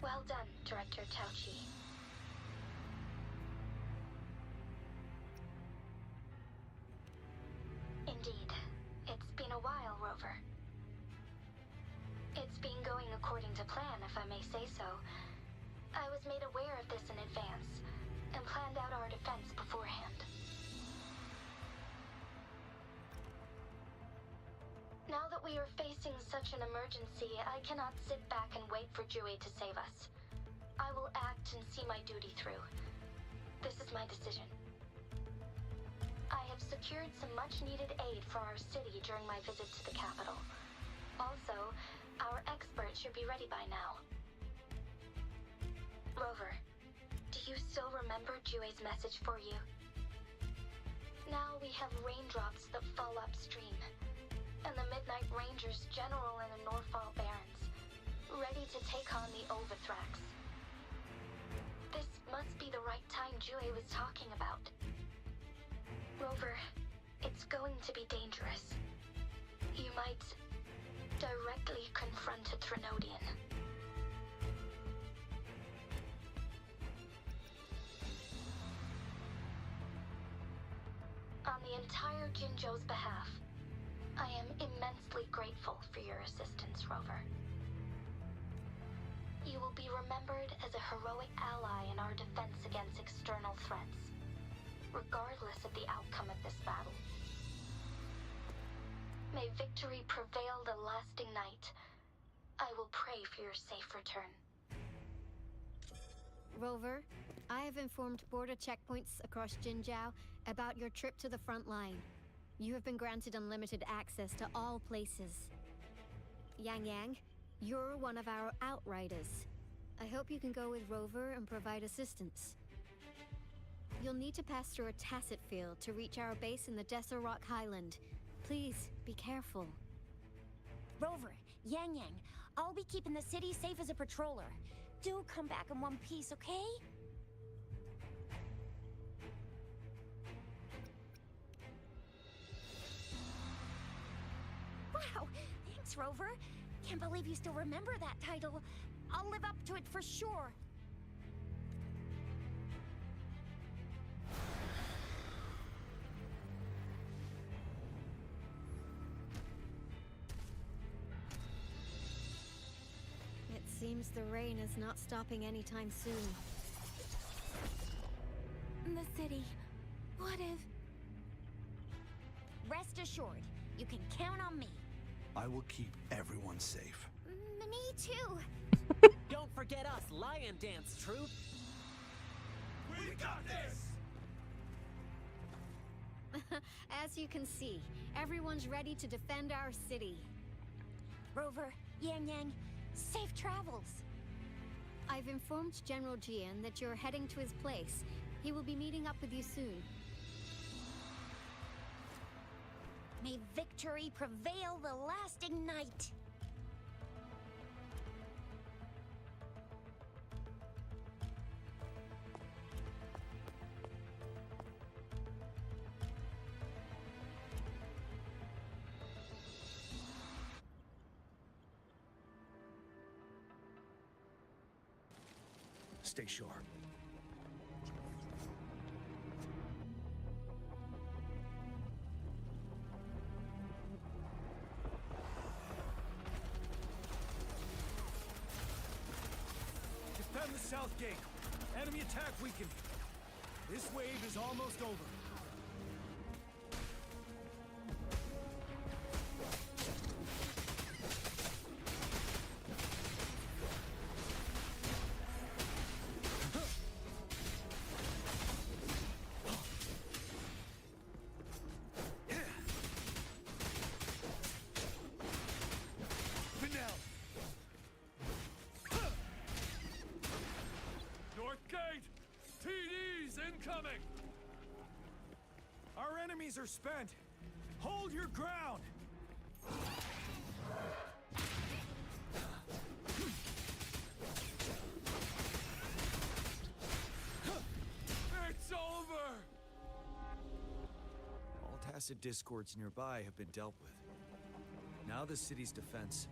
Well done, Director Tauchi. Indeed. It's been a while, Rover. It's been going according to plan, if I may say so. I was made aware of this in advance, and planned out our defense beforehand. Now that we are facing such an emergency, I cannot sit back and wait for Jue to save us. I will act and see my duty through. This is my decision. I have secured some much-needed aid for our city during my visit to the capital. Also, our expert should be ready by now. Rover, do you still remember Jue's message for you? Now we have raindrops that fall upstream, and the Midnight Rangers general in the Norfall Barrens, ready to take on the Overthrax. This must be the right time Jue was talking about. Rover, it's going to be dangerous. You might directly confront a Trinodian. On the entire Jinzhou's behalf, I am immensely grateful for your assistance, Rover. You will be remembered as a heroic ally in our defense against external threats, regardless of the outcome of this battle. May victory prevail the lasting night. I will pray for your safe return. Rover, I have informed border checkpoints across Jinzhou about your trip to the front line. You have been granted unlimited access to all places. Yang Yang, you're one of our outriders. I hope you can go with Rover and provide assistance. You'll need to pass through a tacit field to reach our base in the Desert Rock Highland. Please, be careful. Rover, Yang Yang, I'll be keeping the city safe as a patroller. Do come back in one piece, okay? Wow, thanks, Rover. Can't believe you still remember that title. I'll live up to it for sure. It seems the rain is not stopping anytime soon. The city. What if... Rest assured, you can count on me. I will keep everyone safe. Me too. Don't forget us, Lion Dance Troop! We got this! As you can see, everyone's ready to defend our city. Rover, Yang Yang, safe travels. I've informed General Jian that you're heading to his place. He will be meeting up with you soon. May victory prevail the lasting night. Stay sharp. Defend the south gate. Enemy attack weakened. This wave is almost over. Incoming! Our enemies are spent! Hold your ground! It's over! All tacit discords nearby have been dealt with. Now the city's defense.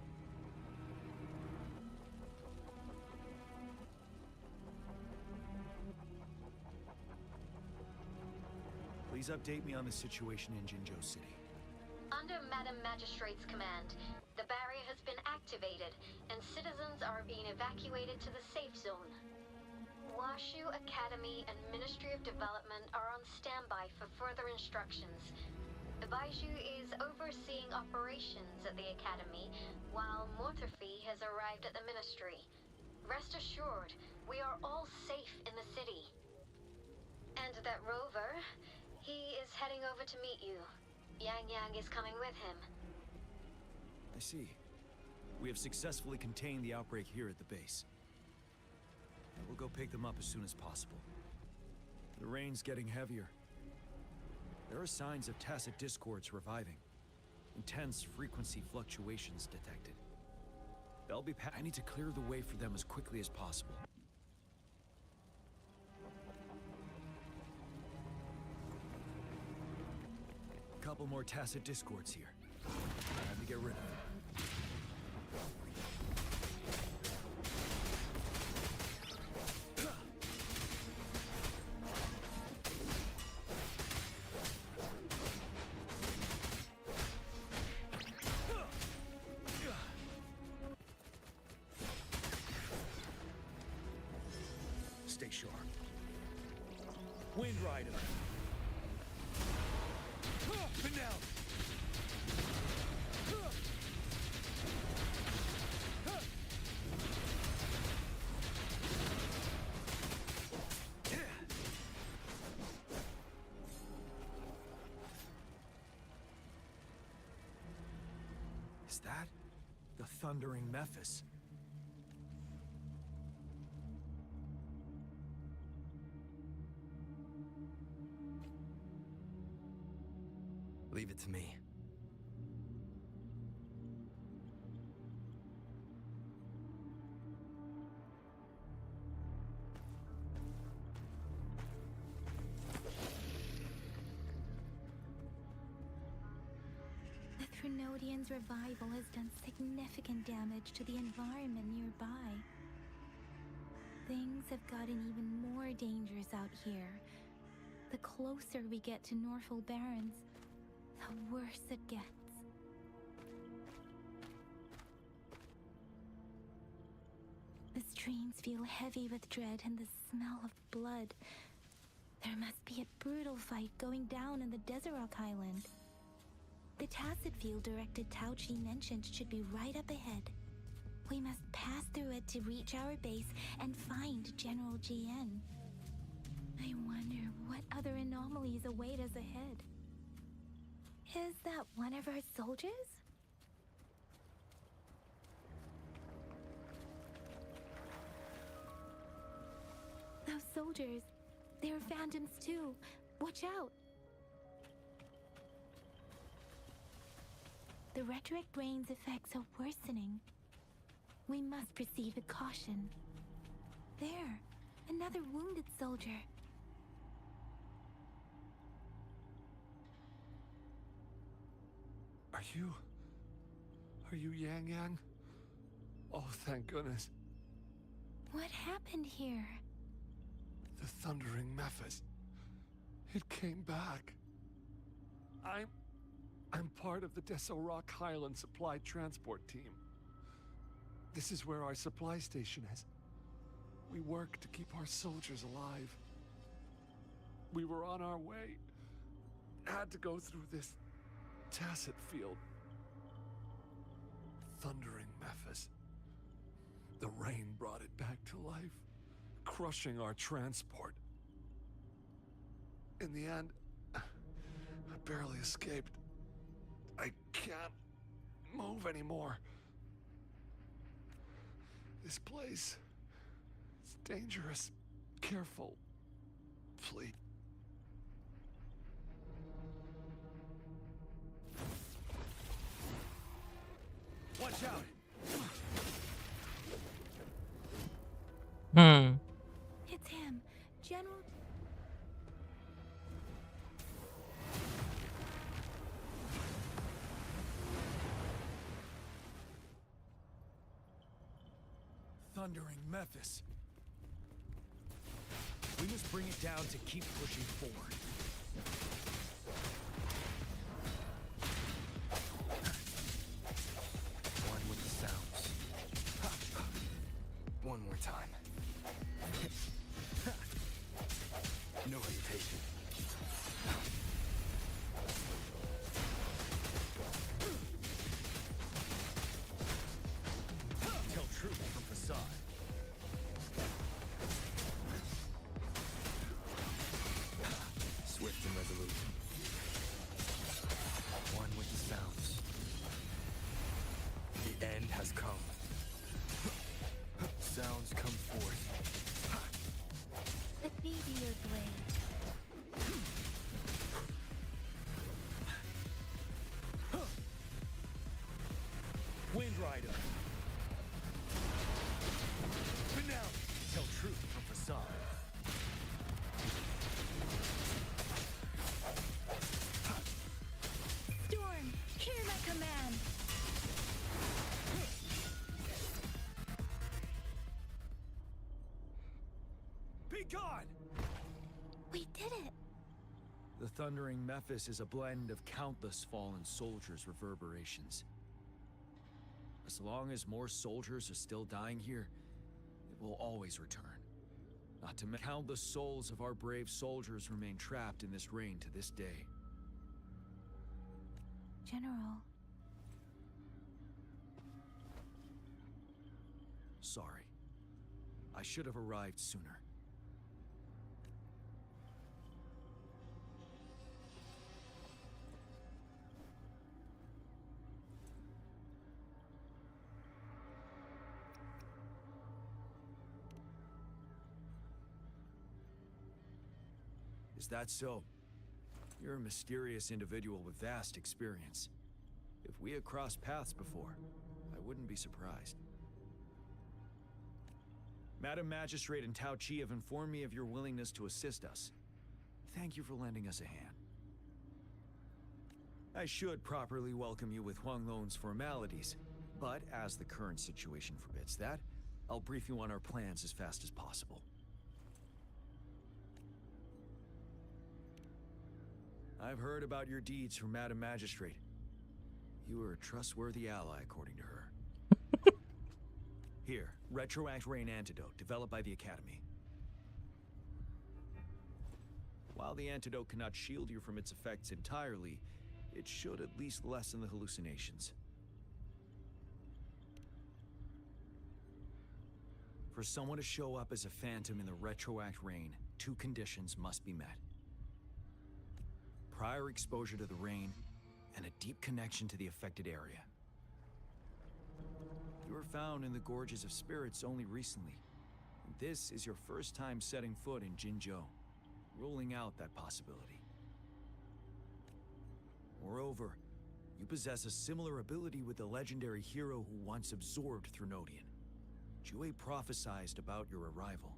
Please update me on the situation in Jinzhou City. Under Madam Magistrate's command, the barrier has been activated, and citizens are being evacuated to the safe zone. Washu Academy and Ministry of Development are on standby for further instructions. Baiju is overseeing operations at the Academy, while Mortherfee has arrived at the Ministry. Rest assured, we are all safe in the city. And that rover, he is heading over to meet you. Yang Yang is coming with him. I see. We have successfully contained the outbreak here at the base. And we'll go pick them up as soon as possible. The rain's getting heavier. There are signs of tacit discords reviving. Intense frequency fluctuations detected. They'll be I need to clear the way for them as quickly as possible. A couple more tacit discords here. Time to get rid of them. Stay sharp. Wind Rider. Up and down. Is that the thundering Mephis? Leave it to me. The Trinodian's revival has done significant damage to the environment nearby. Things have gotten even more dangerous out here. The closer we get to Norfolk Barrens, the worse it gets. The streams feel heavy with dread and the smell of blood. There must be a brutal fight going down in the Desert Island. The tacit field directed Tauchi mentioned should be right up ahead. We must pass through it to reach our base and find General GN. I wonder what other anomalies await us ahead. Is that one of our soldiers? Those soldiers, they're phantoms too. Watch out! The rhetoric rain's effects are worsening. We must proceed with caution. There, another wounded soldier. Are you Yang Yang? Oh, thank goodness. What happened here? The thundering Mephis. It came back. I'm part of the Deso Rock Highland Supply Transport Team. This is where our supply station is. We work to keep our soldiers alive. We were on our way. Had to go through this tacit field. Thundering Mephis. The rain brought it back to life, crushing our transport. In the end, I barely escaped. I can't move anymore. This place is dangerous. Careful, please. Watch out! It's him, General. Thundering Mephis. We must bring it down to keep pushing forward. One with the sounds. One more time. No hesitation. end has come. Sounds come forth. Let me be your blade. Wind Rider. Finale. Tell truth from facade. Storm, hear my command. Be gone! We did it. The thundering Memphis is a blend of countless fallen soldiers' reverberations. As long as more soldiers are still dying here, it will always return. Not to mention countless souls of our brave soldiers remain trapped in this rain to this day. General. Sorry. I should have arrived sooner. Is that so? You're a mysterious individual with vast experience. If we had crossed paths before, I wouldn't be surprised. Madam Magistrate and Tao Chi have informed me of your willingness to assist us. Thank you for lending us a hand. I should properly welcome you with Huang Lon's formalities, but as the current situation forbids that, I'll brief you on our plans as fast as possible. I've heard about your deeds from Madam Magistrate. You are a trustworthy ally, according to her. Here, Retroact Rain Antidote, developed by the Academy. While the antidote cannot shield you from its effects entirely, it should at least lessen the hallucinations. For someone to show up as a phantom in the Retroact Rain, 2 conditions must be met. Prior exposure to the rain, and a deep connection to the affected area. You were found in the Gorges of Spirits only recently. This is your first time setting foot in Jinzhou, ruling out that possibility. Moreover, you possess a similar ability with the legendary hero who once absorbed Threnodian. Jue prophesized about your arrival.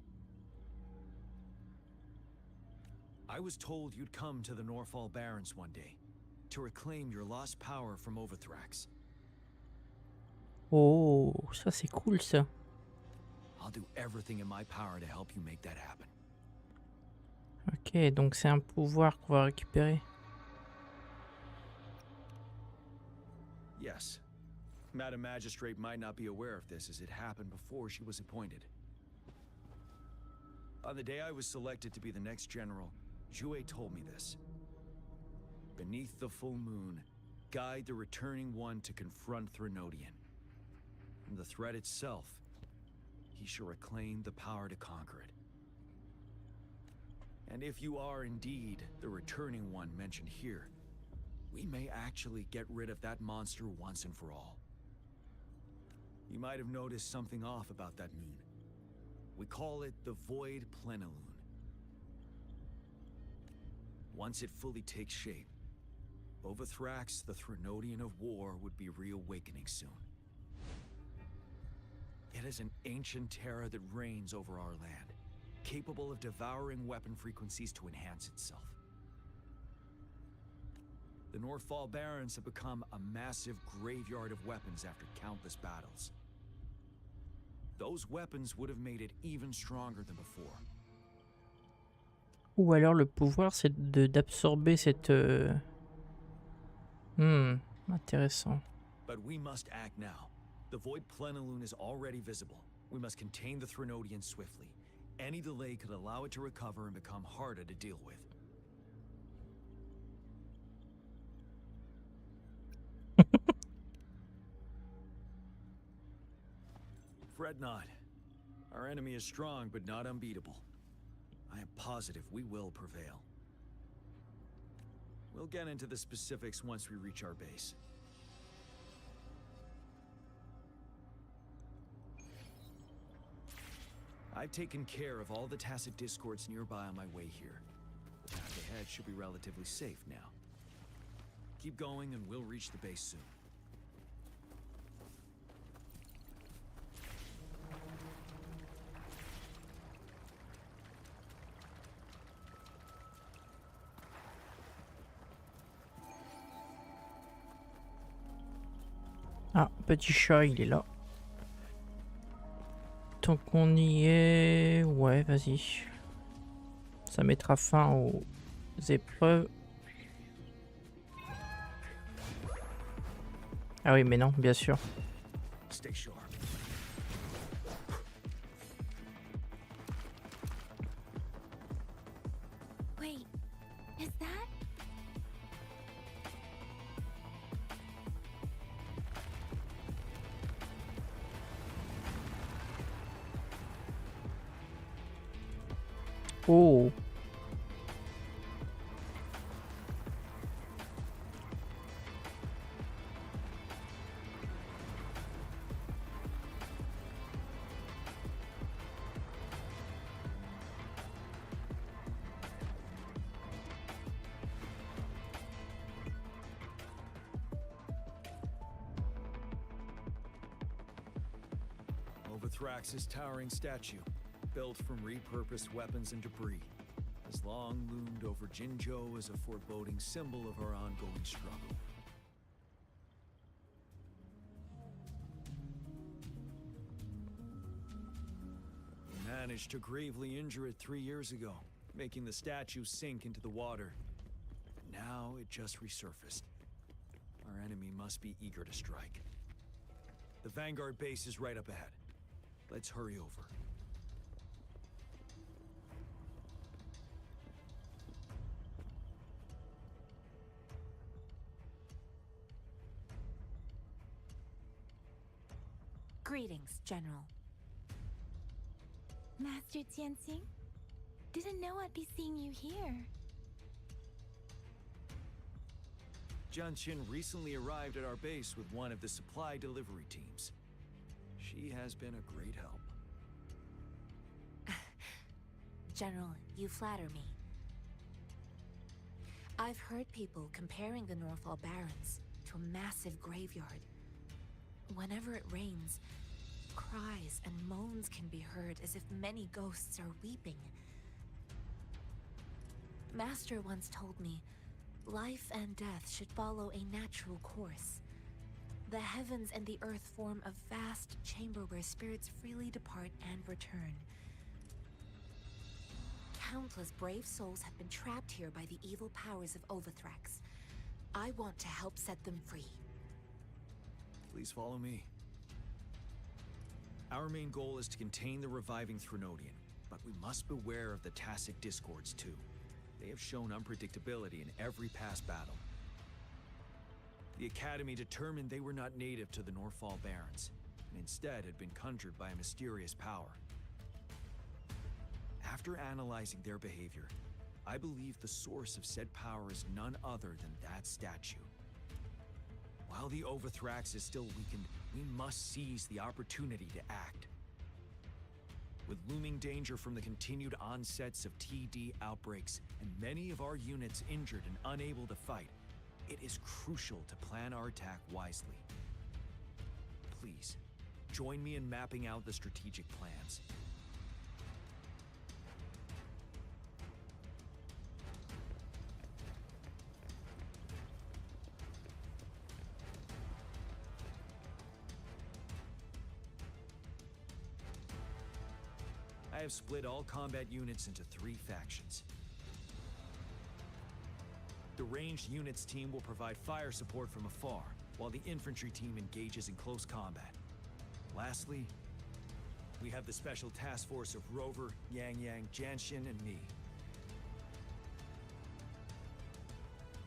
I was told you'd come to the Norfall Barrens one day, to reclaim your lost power from Overthrax. Oh, ça c'est cool ça. I'll do everything in my power to help you make that happen. Ok, donc c'est un pouvoir qu'on va récupérer. Yes. Madam Magistrate might not be aware of this as it happened before she was appointed. On the day I was selected to be the next general, Jue told me this. Beneath the full moon, guide the returning one to confront Threnodian. From the threat itself, he shall reclaim the power to conquer it. And if you are indeed the returning one mentioned here, we may actually get rid of that monster once and for all. You might have noticed something off about that moon. We call it the Void Plenilune. Once it fully takes shape, Overthrax, the Threnodian of War, would be reawakening soon. It is an ancient terror that reigns over our land, capable of devouring weapon frequencies to enhance itself. The Norfall Barrens have become a massive graveyard of weapons after countless battles. Those weapons would have made it even stronger than before. Ou alors le pouvoir c'est d'absorber cette... intéressant. But we must act now. The Void Plenilune is already visible. We must contain the Threnodian swiftly. Any delay could allow it to recover and become harder to deal with. Fret not. Our enemy is strong, but not unbeatable. I am positive we will prevail. We'll get into the specifics once we reach our base. I've taken care of all the tacit discords nearby on my way here. Path ahead should be relatively safe now. Keep going and we'll reach the base soon. Ah, petit chat, il est là. Tant qu'on y est... Ouais, vas-y. Ça mettra fin aux épreuves. Ah oui, mais non, bien sûr. Stay sharp. Wait, is that? Oh. Overthrax's towering statue, built from repurposed weapons and debris, has long loomed over Jinzhou as a foreboding symbol of our ongoing struggle. We managed to gravely injure it 3 years ago, making the statue sink into the water. And now it just resurfaced. Our enemy must be eager to strike. The Vanguard base is right up ahead. Let's hurry over. Greetings, General. Master Jianxing? Didn't know I'd be seeing you here. Jianqin recently arrived at our base with one of the supply delivery teams. She has been a great help. General, you flatter me. I've heard people comparing the Northall Barrens to a massive graveyard. Whenever it rains, cries and moans can be heard as if many ghosts are weeping. Master once told me, life and death should follow a natural course. The heavens and the earth form a vast chamber where spirits freely depart and return. Countless brave souls have been trapped here by the evil powers of Overthrax. I want to help set them free. Please follow me. Our main goal is to contain the reviving Threnodian, but we must beware of the tacit discords too. They have shown unpredictability in every past battle. The Academy determined they were not native to the Northall Barrens, and instead had been conjured by a mysterious power. After analyzing their behavior, I believe the source of said power is none other than that statue. While the Overthrax is still weakened, we must seize the opportunity to act. With looming danger from the continued onsets of TD outbreaks and many of our units injured and unable to fight, it is crucial to plan our attack wisely. Please, join me in mapping out the strategic plans. I have split all combat units into 3 factions. The ranged units team will provide fire support from afar, while the infantry team engages in close combat. Lastly, we have the special task force of Rover, Yang Yang, Jianxin, and me.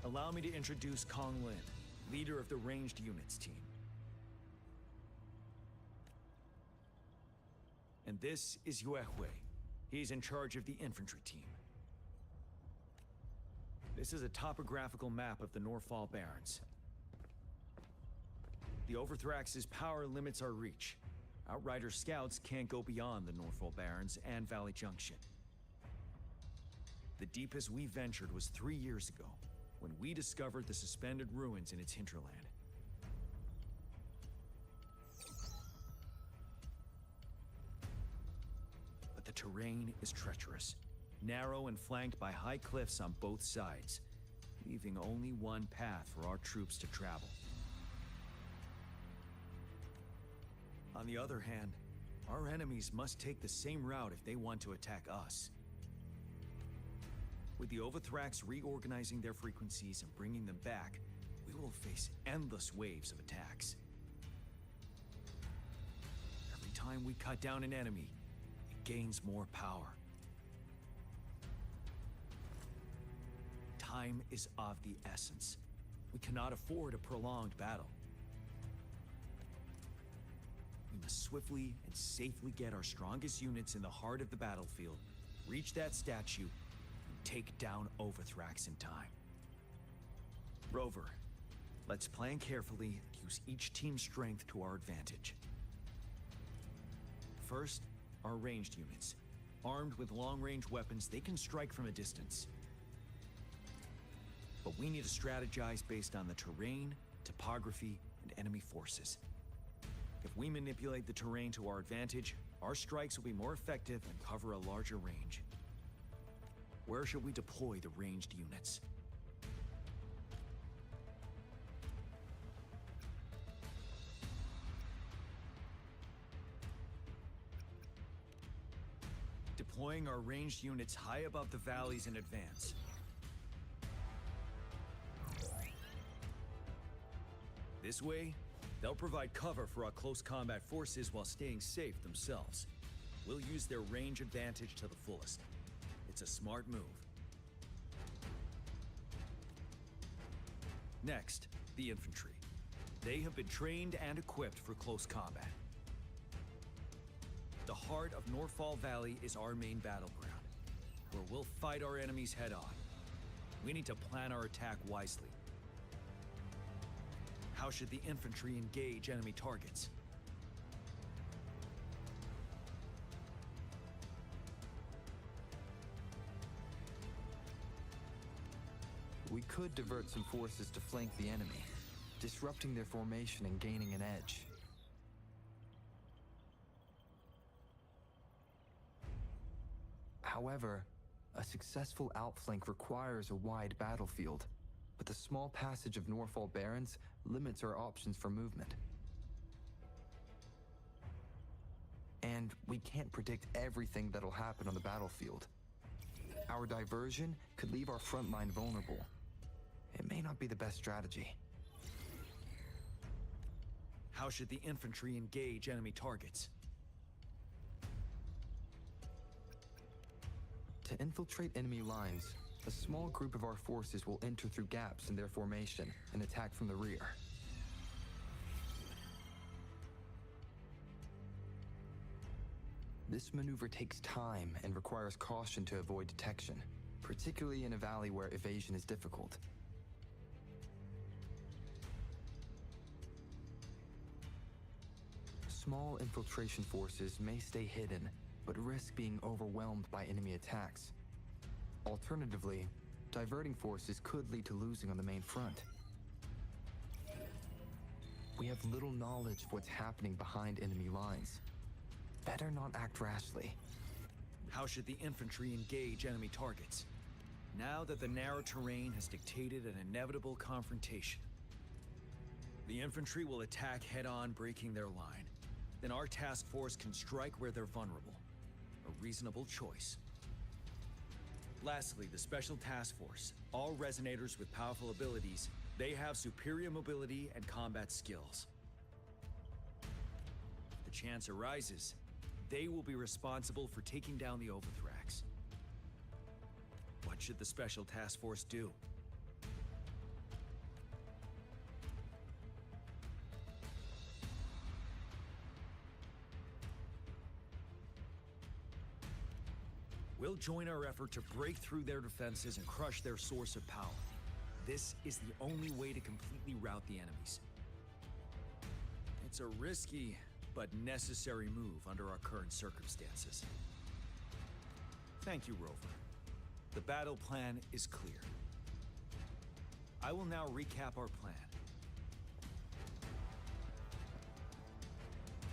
Allow me to introduce Kong Lin, leader of the ranged units team. And this is Yue Hui. He's in charge of the infantry team. This is a topographical map of the Northall Barrens. The Overthrax's power limits our reach. Outrider scouts can't go beyond the Northfall Barrens and Valley Junction. The deepest we ventured was 3 years ago, when we discovered the suspended ruins in its hinterland. But the terrain is treacherous, narrow and flanked by high cliffs on both sides, leaving only one path for our troops to travel. On the other hand, our enemies must take the same route if they want to attack us. With the Overthrax reorganizing their frequencies and bringing them back, we will face endless waves of attacks. Every time we cut down an enemy, it gains more power. Time is of the essence. We cannot afford a prolonged battle. We must swiftly and safely get our strongest units in the heart of the battlefield, reach that statue, and take down Overthrax in time. Rover, let's plan carefully and use each team's strength to our advantage. First, our ranged units. Armed with long-range weapons, they can strike from a distance. But we need to strategize based on the terrain, topography, and enemy forces. If we manipulate the terrain to our advantage, our strikes will be more effective and cover a larger range. Where should we deploy the ranged units? Deploying our ranged units high above the valleys in advance. This way, they'll provide cover for our close combat forces while staying safe themselves. We'll use their range advantage to the fullest. It's a smart move. Next, the infantry. They have been trained and equipped for close combat. The heart of Northfall Valley is our main battleground, where we'll fight our enemies head-on. We need to plan our attack wisely. How should the infantry engage enemy targets? We could divert some forces to flank the enemy, disrupting their formation and gaining an edge. However, a successful outflank requires a wide battlefield, but the small passage of Northfall Barrens limits our options for movement. And we can't predict everything that'll happen on the battlefield. Our diversion could leave our front line vulnerable. It may not be the best strategy. How should the infantry engage enemy targets? To infiltrate enemy lines, a small group of our forces will enter through gaps in their formation and attack from the rear. This maneuver takes time and requires caution to avoid detection, particularly in a valley where evasion is difficult. Small infiltration forces may stay hidden, but risk being overwhelmed by enemy attacks. Alternatively, diverting forces could lead to losing on the main front. We have little knowledge of what's happening behind enemy lines. Better not act rashly. How should the infantry engage enemy targets? Now that the narrow terrain has dictated an inevitable confrontation. The infantry will attack head-on, breaking their line. Then our task force can strike where they're vulnerable. A reasonable choice. Lastly, the Special Task Force. All resonators with powerful abilities, they have superior mobility and combat skills. If the chance arises, they will be responsible for taking down the Overthrax. What should the Special Task Force do? We'll join our effort to break through their defenses and crush their source of power. This is the only way to completely rout the enemies. It's a risky but necessary move under our current circumstances. Thank you, Rover. The battle plan is clear. I will now recap our plan.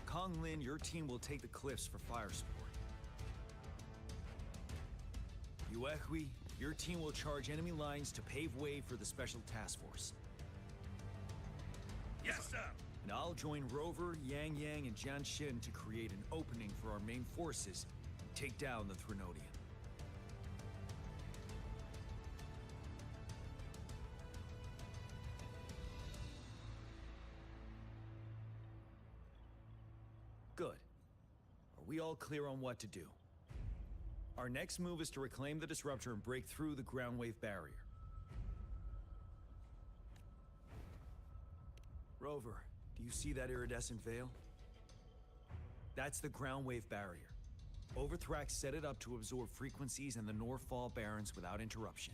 Kong Lin, your team will take the cliffs for fire support. Yuehui, your team will charge enemy lines to pave way for the Special Task Force. Yes, sir! And I'll join Rover, Yang Yang, and Jian Xin to create an opening for our main forces and take down the Threnodian. Good. Are we all clear on what to do? Our next move is to reclaim the Disruptor and break through the ground wave barrier. Rover, do you see that iridescent veil? That's the ground wave barrier. Overthrax set it up to absorb frequencies in the Northfall Barrens without interruption.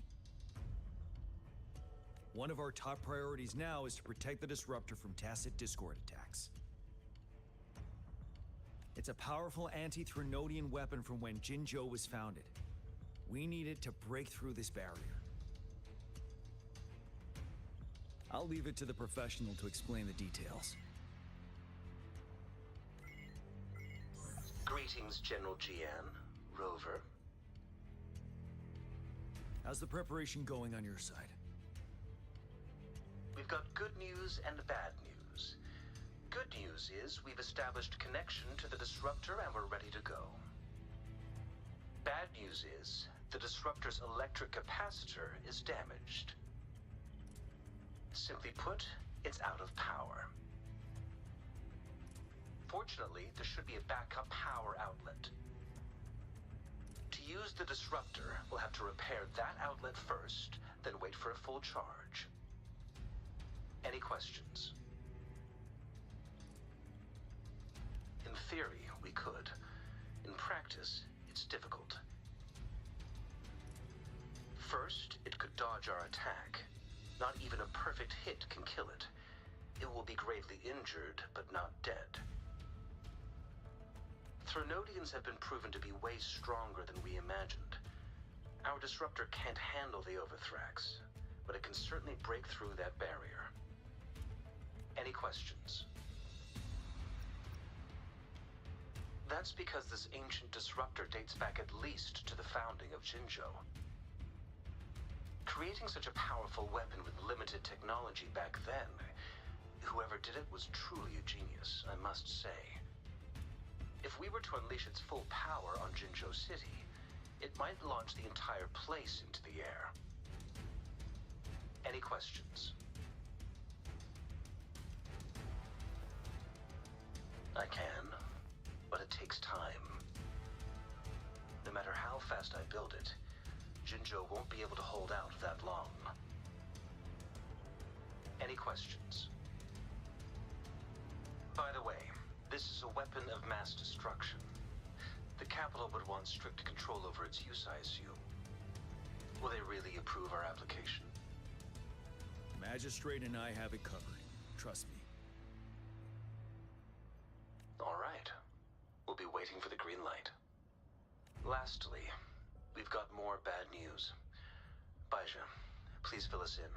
One of our top priorities now is to protect the Disruptor from tacit Discord attacks. It's a powerful anti-Threnodian weapon from when Jinzhou was founded. We need it to break through this barrier. I'll leave it to the professional to explain the details. Greetings, General Jian, Rover. How's the preparation going on your side? We've got good news and bad news. Good news is we've established connection to the Disruptor and we're ready to go. Bad news is the Disruptor's electric capacitor is damaged. Simply put, it's out of power. Fortunately, there should be a backup power outlet. To use the Disruptor, we'll have to repair that outlet first, then wait for a full charge. Any questions? In theory, we could. In practice, it's difficult. First, it could dodge our attack. Not even a perfect hit can kill it. It will be gravely injured, but not dead. Threnodians have been proven to be way stronger than we imagined. Our Disruptor can't handle the Overthrax, but it can certainly break through that barrier. Any questions? That's because this ancient Disruptor dates back at least to the founding of Jinzhou. Creating such a powerful weapon with limited technology back then, whoever did it was truly a genius, I must say. If we were to unleash its full power on Jinzhou City, it might launch the entire place into the air. Any questions? I can, but it takes time. No matter how fast I build it, Jinzhou won't be able to hold out that long. Any questions? By the way, this is a weapon of mass destruction. The capital would want strict control over its use, I assume. Will they really approve our application? Magistrate and I have it covered. Trust me. All right. We'll be waiting for the green light. Lastly, we've got more bad news. Baizha, please fill us in.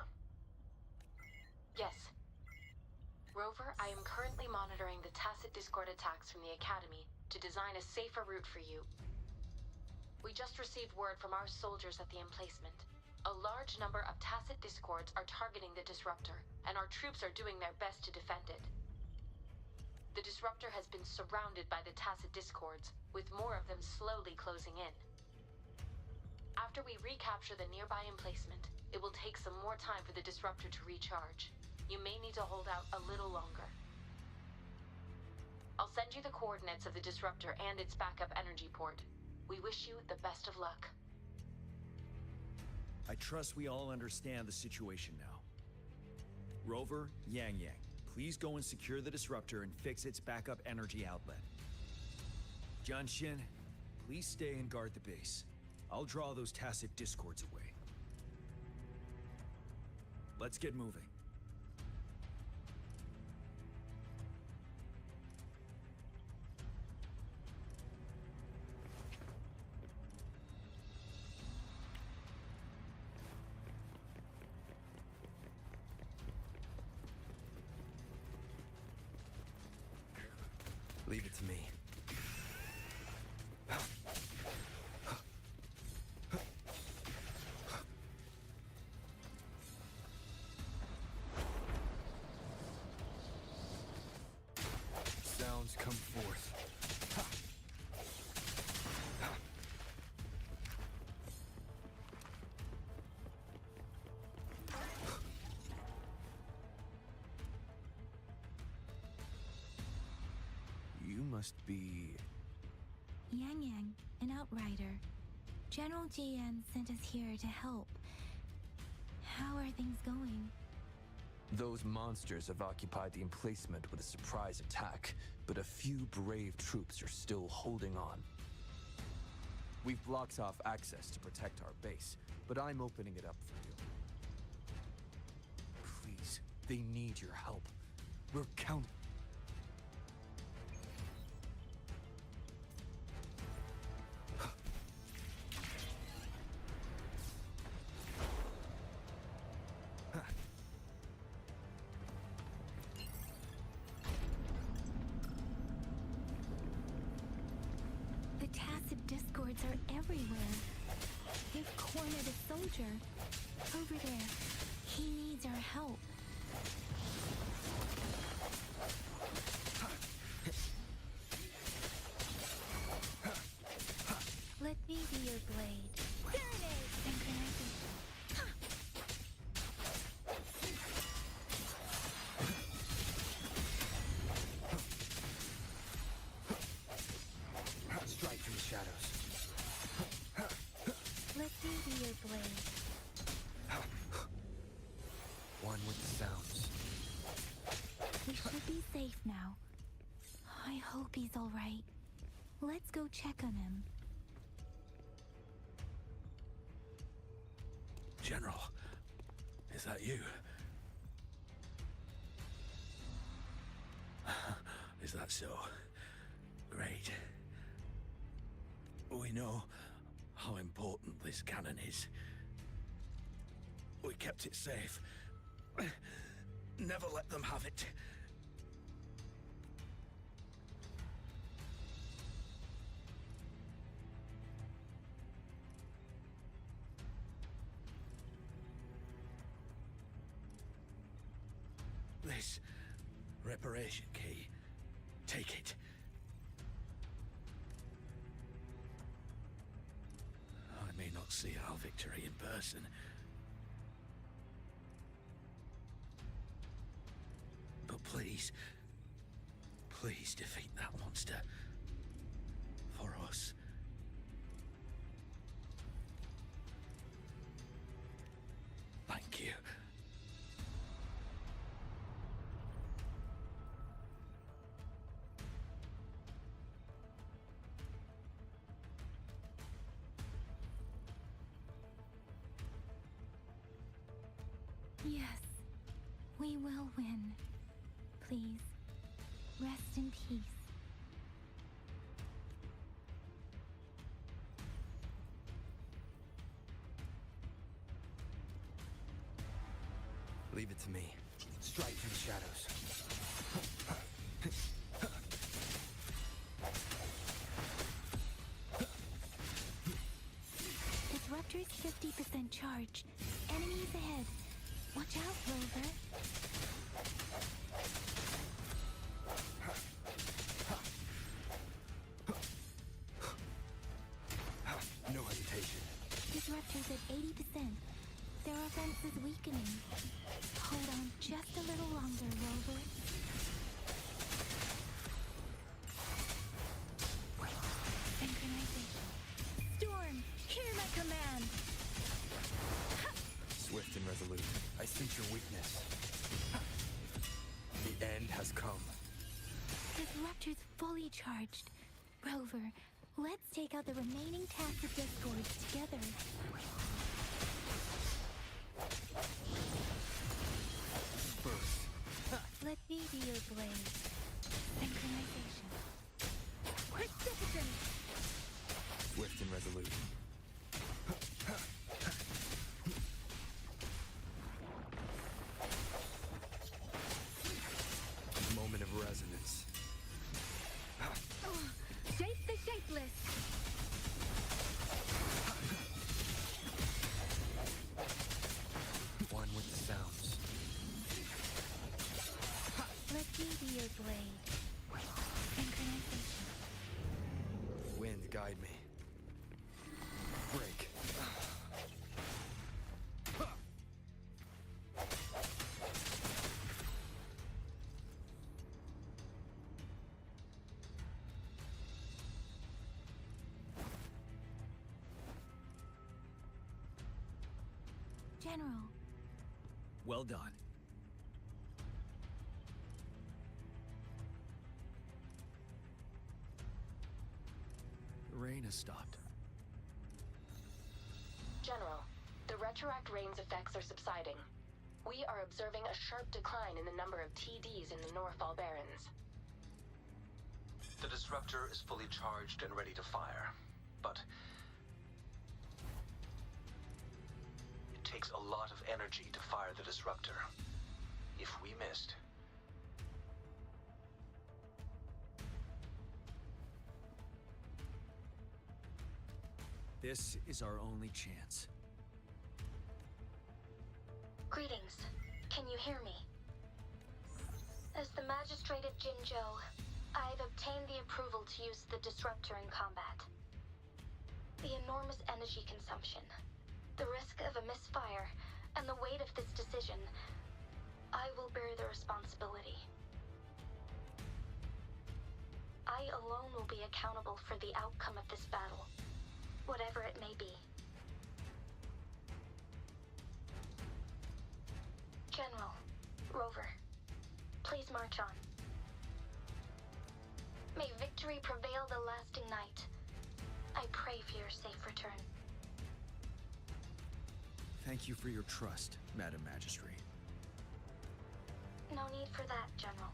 Yes. Rover, I am currently monitoring the tacit Discord attacks from the Academy to design a safer route for you. We just received word from our soldiers at the emplacement. A large number of tacit Discords are targeting the Disruptor, and our troops are doing their best to defend it. The Disruptor has been surrounded by the tacit Discords, with more of them slowly closing in. After we recapture the nearby emplacement, it will take some more time for the Disruptor to recharge. You may need to hold out a little longer. I'll send you the coordinates of the Disruptor and its backup energy port. We wish you the best of luck. I trust we all understand the situation now. Rover, Yang Yang, please go and secure the Disruptor and fix its backup energy outlet. Jian Xin, please stay and guard the base. I'll draw those tacit Discords away. Let's get moving. Leave it to me. Sounds come forth. You must be... Yang Yang, an outrider. General Jian sent us here to help. How are things going? Those monsters have occupied the emplacement with a surprise attack, but a few brave troops are still holding on. We've blocked off access to protect our base, but I'm opening it up for you. Please, they need your help. We're counting. The tacit discords are everywhere. They've cornered a soldier. Over there. He needs our help. Let me be your blade. There it is! Synchronization. Strike from the shadows. Let me be your blade. One with the sounds. We should be safe now. I hope he's all right. Let's go check on him. General, is that you? Is that so? Great. We know how important this cannon is. We kept it safe. Never let them have it. This reparation key. Take it. I may not see our victory in person. But please, please defeat that monster. For us. Thank you. Yes, we will win. Please, rest in peace. Leave it to me. Strike through the shadows. Disruptor's 50% charge. Enemies ahead. Watch out, Rover. No hesitation. Disruptor's at 80%. Their offense is weakening. Hold on just a little longer, Rover. Synchronization. Storm, hear my command! Swift and resolute. I sense your weakness. The end has come. Disruptor's fully charged. Rover, let's take out the remaining tacit discords together. Burst. Let me be your blade. Synchronization. Precipitant! Swift and resolute. Moment of resonance. guide me. Break. General. Well done. The rain has stopped. General, the retroact rain's effects are subsiding. We are observing a sharp decline in the number of TDs in the Northfall Barrens. The disruptor is fully charged and ready to fire, but it takes a lot of energy to fire the disruptor. If we missed, this is our only chance. Greetings. Can you hear me? As the Magistrate of Jinzhou, I've obtained the approval to use the disruptor in combat. The enormous energy consumption, the risk of a misfire, and the weight of this decision, I will bear the responsibility. I alone will be accountable for the outcome of this battle, whatever it may be. General, Rover, please march on. May victory prevail the lasting night. I pray for your safe return. Thank you for your trust, Madam Magistrate. No need for that, General.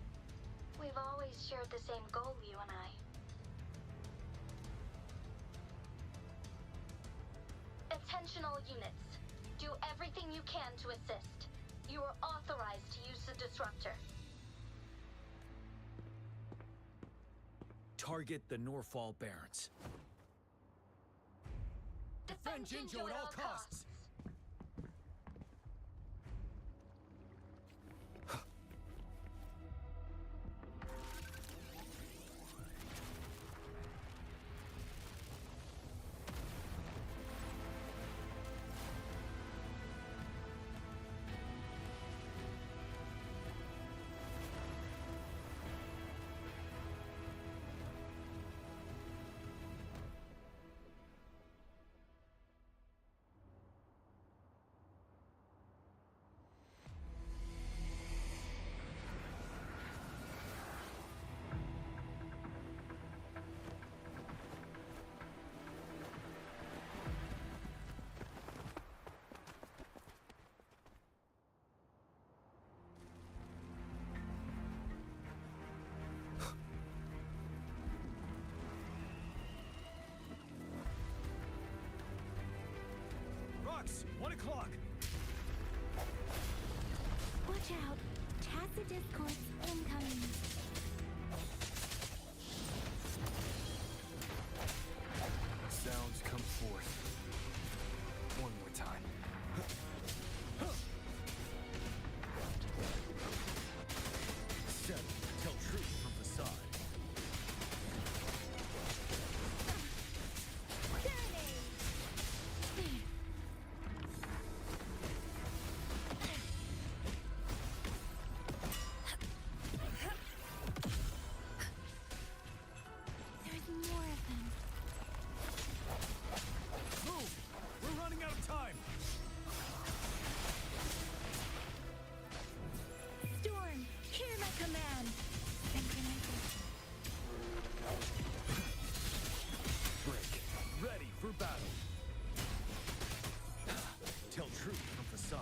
We've always shared the same goal, you and I. Attention all units. Do everything you can to assist. You are authorized to use the disruptor. Target the Northfall Barrens. Defend Jinzhou at all costs! Rocks, 1 o'clock. Watch out. Chassis discourse incoming. Sounds come forth. One more time. Set. Tell truth from facade. There's more of them. Move! We're running out of time! Storm, hear my command. Synchronization. Break. Ready for battle. Tell truth from facade.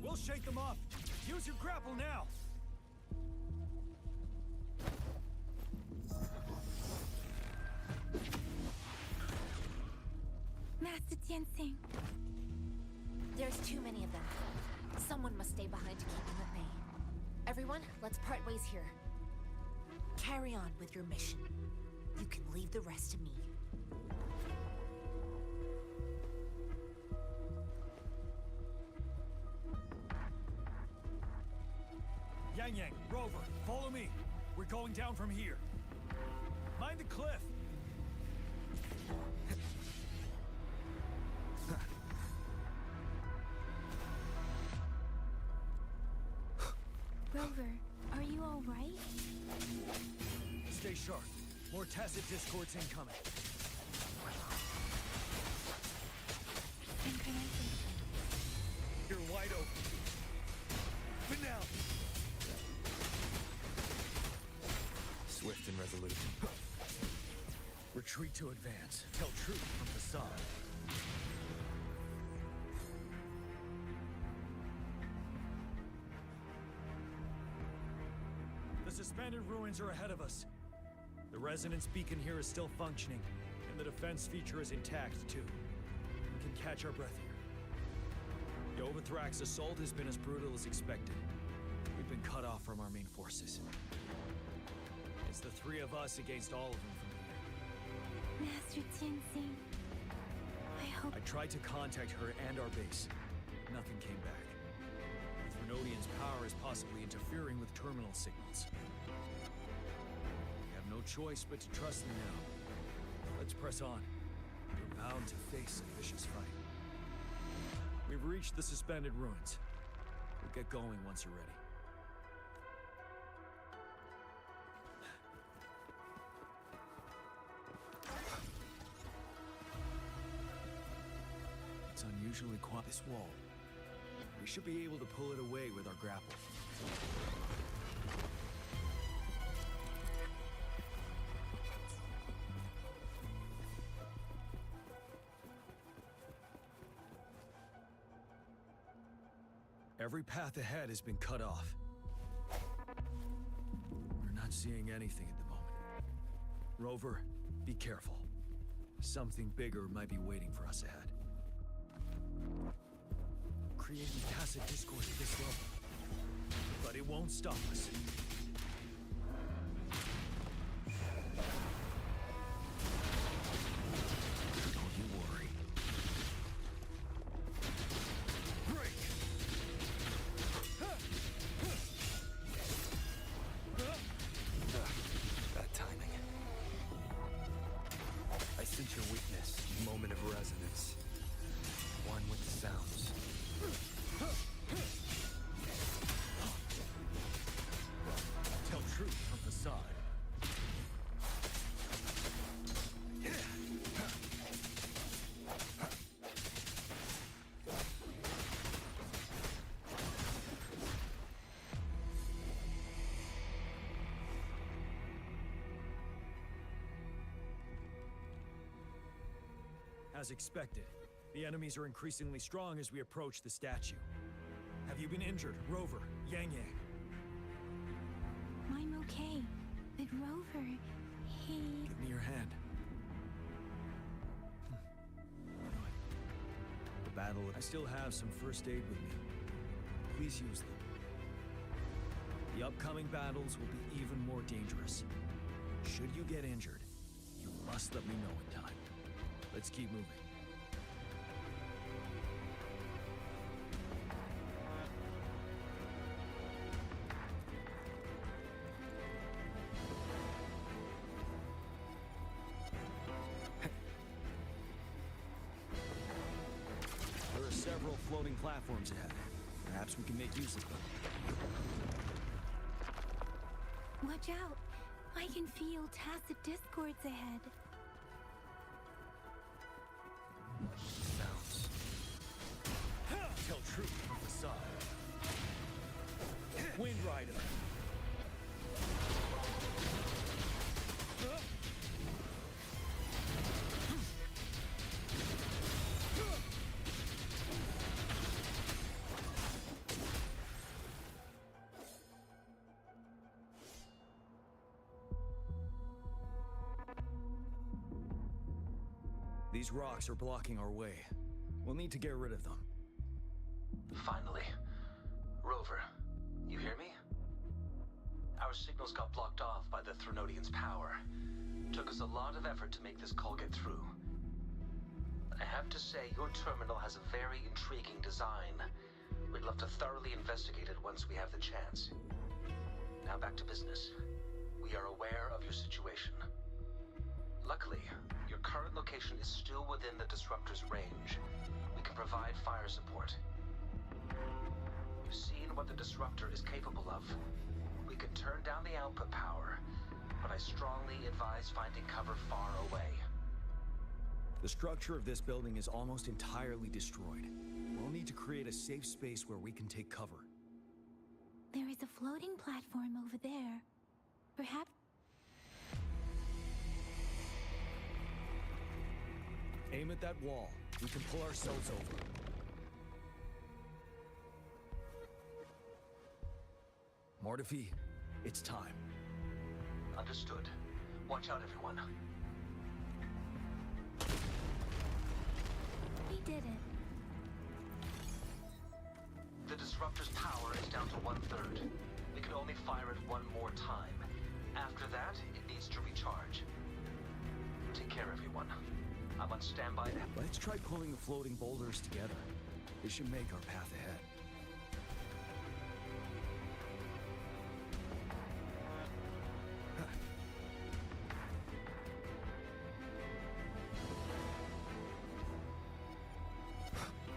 We'll shake them off. Use your grapple now. Master Tianxing. There's too many of them. Someone must stay behind to keep them at bay. Everyone, let's part ways here. Carry on with your mission. You can leave the rest to me. Yang Yang, Rover, follow me. We're going down from here. Mind the cliff. Rover, are you all right? Stay sharp. More tacit discords incoming. You're wide open. But now. Swift and resolute. Retreat to advance. Tell truth from facade. The suspended ruins are ahead of us. The resonance beacon here is still functioning, and the defense feature is intact, too. We can catch our breath here. The Overthrax assault has been as brutal as expected. We've been cut off from our main forces. It's the three of us against all of them from here. Master Jinsing, I hope... I tried to contact her and our base. Nothing came back. The Thrunodian's power is possibly interfering with terminal signals. We have no choice but to trust them now. Let's press on. We're bound to face a vicious fight. We've reached the suspended ruins. We'll get going once you're ready. It's unusually quiet, this wall. We should be able to pull it away with our grapple. Every path ahead has been cut off. We're not seeing anything at the moment. Rover, be careful. Something bigger might be waiting for us ahead. Creating tacit discourse at this level. But it won't stop us. Don't you worry. Break! Bad timing. I sense your weakness, moment of resonance. One with the sounds. Tell truth from facade. As expected, the enemies are increasingly strong as we approach the statue. Have you been injured, Rover, Yang Yang? I'm okay, but Rover, he... Give me your hand. The battle... I still have some first aid with me. Please use them. The upcoming battles will be even more dangerous. Should you get injured, you must let me know in time. Let's keep moving. There are several floating platforms ahead. Perhaps we can make use of them. Watch out! I can feel tacit discords ahead. Sounds. Tell truth from facade. Wind Rider. These rocks are blocking our way. We'll need to get rid of them. Finally. Rover, you hear me? Our signals got blocked off by the Thrunodian's power. Took us a lot of effort to make this call get through. I have to say, your terminal has a very intriguing design, We'd love to thoroughly investigate it once we have the chance. Now back to business. We are aware of your situation. Luckily, your current location is still within the Disruptor's range. We can provide fire support. You've seen what the Disruptor is capable of. We can turn down the output power, but I strongly advise finding cover far away. The structure of this building is almost entirely destroyed. We'll need to create a safe space where we can take cover. There is a floating platform over there. Perhaps. Aim at that wall. We can pull ourselves over. Mortefi, it's time. Understood. Watch out, everyone. We did it. The Disruptor's power is down to 1/3. We can only fire it one more time. After that, it needs to recharge. Take care, everyone. I'm on standby now. Let's try pulling the floating boulders together. This should make our path ahead.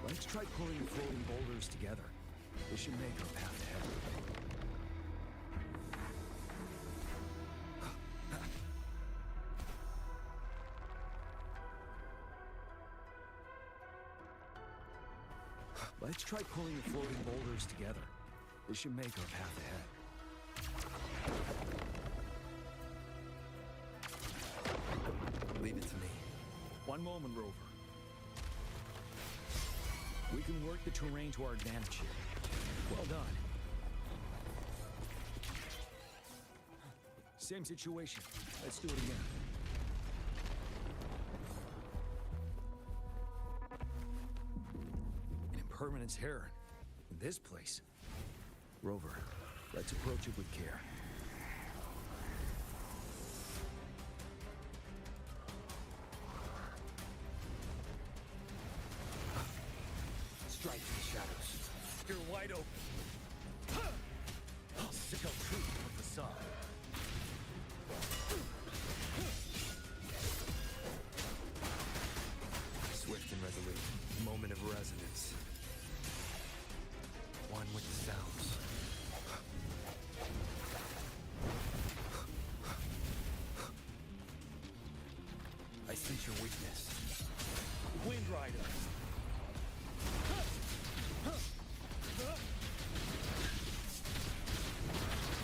Let's try pulling the floating boulders together. This should make our path ahead. Let's try pulling the floating boulders together. This should make our path ahead. Leave it to me. One moment, Rover. We can work the terrain to our advantage here. Well done. Same situation. Let's do it again. An impermanence heron. In this place. Rover, let's approach it with care. Strike in the shadows. You're wide open. I'll tell truth from facade. Swift and resolute. Moment of resonance. One with the sounds. I sense your weakness. Wind Rider.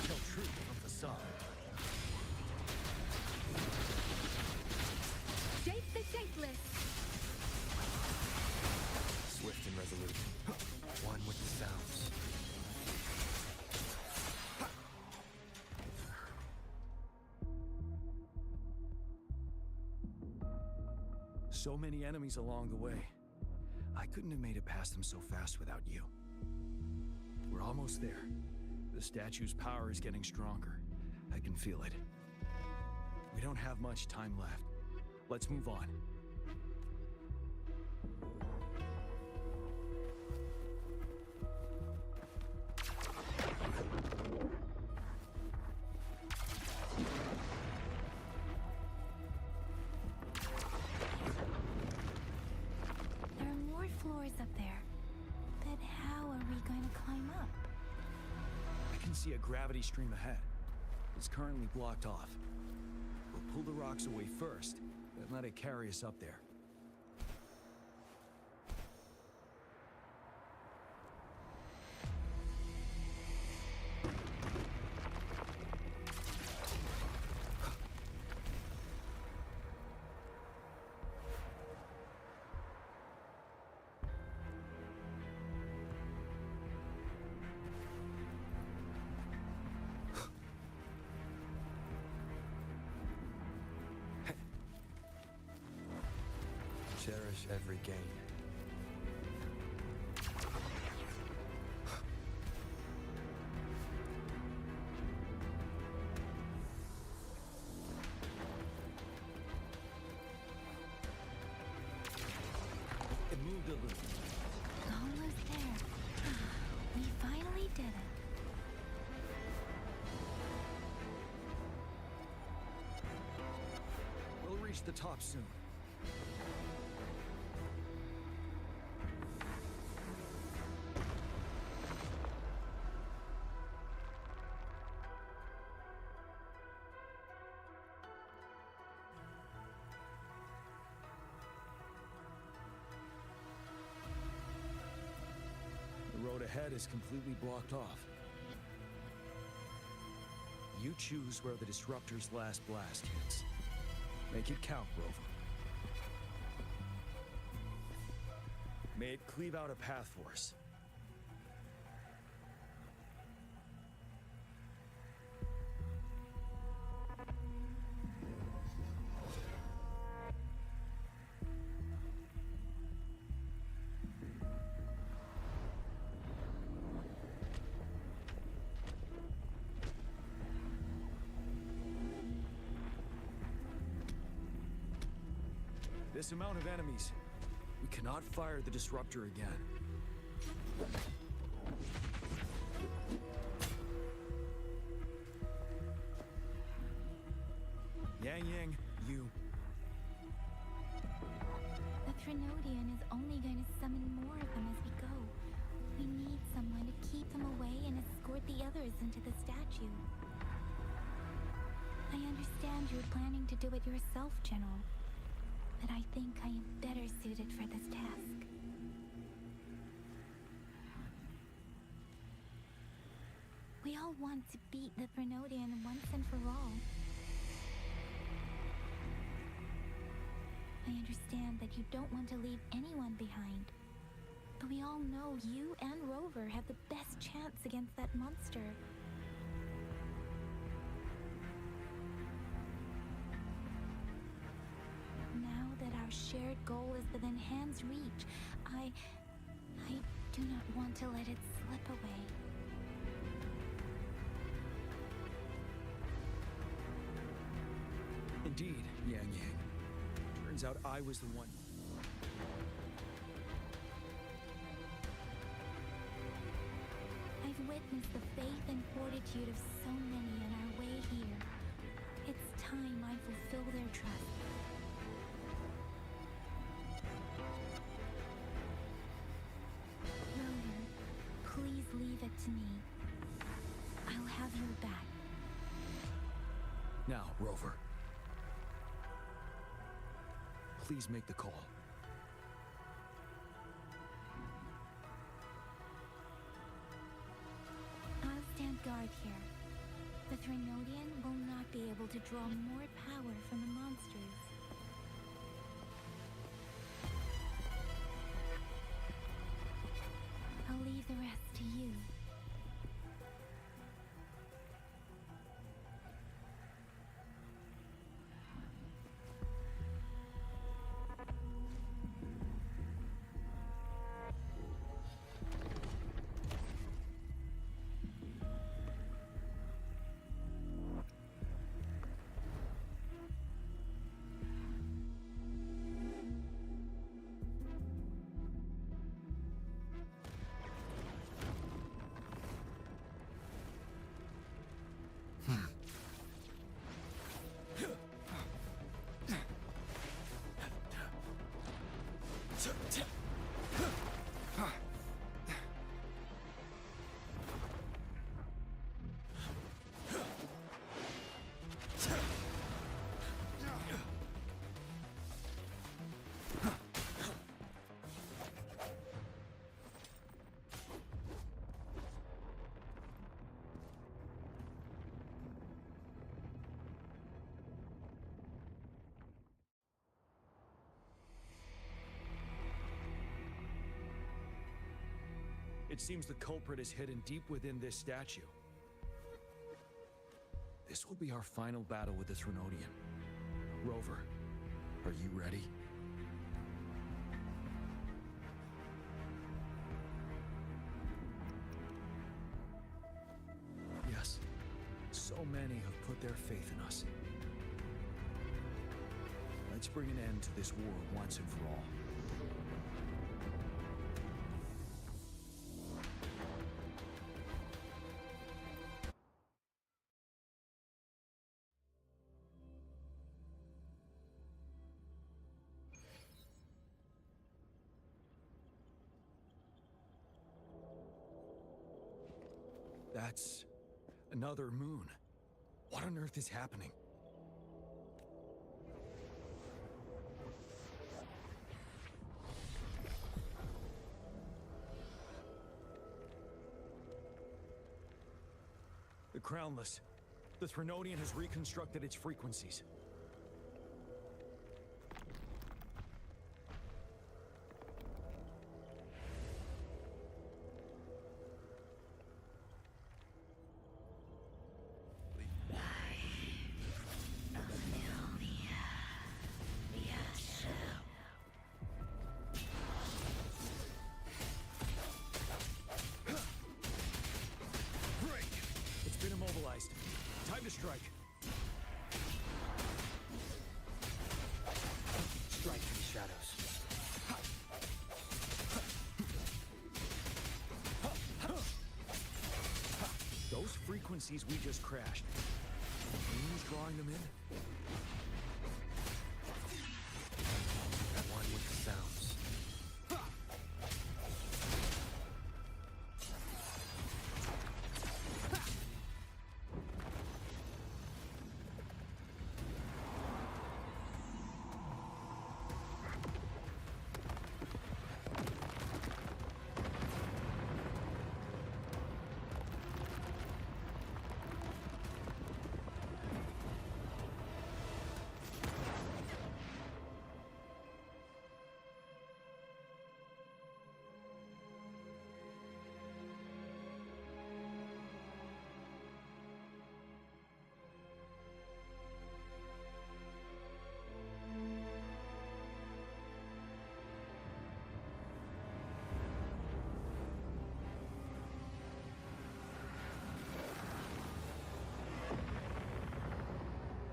Tell truth from facade. Shape the shapeless. Swift and resolute. One with the sounds. So many enemies along the way. I couldn't have made it past them so fast without you. We're almost there. The statue's power is getting stronger. I can feel it. We don't have much time left. Let's move on. There are more floors up there. But how are we going to climb up? I can see a gravity stream ahead. It's currently blocked off. We'll pull the rocks away first, and let it carry us up there. Cherish every gain. It moved a little. Almost there. did it. We'll reach the top soon. The road ahead is completely blocked off. You choose where the Disruptor's last blast hits. Make it count, Rover. May it cleave out a path for us. This amount of enemies, we cannot fire the Disruptor again. Yang, you. The Threnodian is only going to summon more of them as we go. We need someone to keep them away and escort the others into the statue. I understand you're planning to do it yourself, General. But I think I am better suited for this task. We all want to beat the Threnodian once and for all. I understand that you don't want to leave anyone behind. But we all know you and Rover have the best chance against that monster. Now that our shared goal is within hand's reach, I do not want to let it slip away. Indeed, Yang. Turns out I was the one. I've witnessed the faith and fortitude of so many on our way here. It's time I fulfill their trust. Rover, please leave it to me. I'll have your back. Now, Rover. Please make the call. I'll stand guard here. The Threnodian will not be able to draw more power from the monsters. I'll leave the rest to you. It seems the culprit is hidden deep within this statue. This will be our final battle with the Threnodian. Rover, are you ready? Yes. So many have put their faith in us. Let's bring an end to this war once and for all. That's another moon. What on earth is happening? The Crownless. The Threnodian has reconstructed its frequencies. Time to strike. Strike in the shadows. Those frequencies we just crashed. Who's drawing them in? One with the sounds.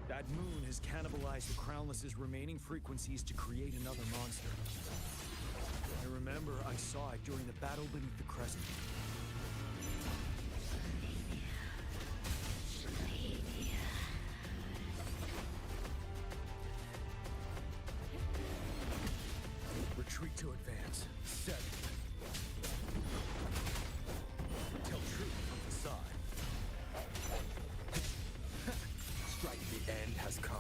That moon has cannibalized the Crownless's remaining frequencies to create another monster. I remember I saw it during the battle beneath the Crescent. Retreat to advance. 7. Tell truth from facade. Strike, the end has come.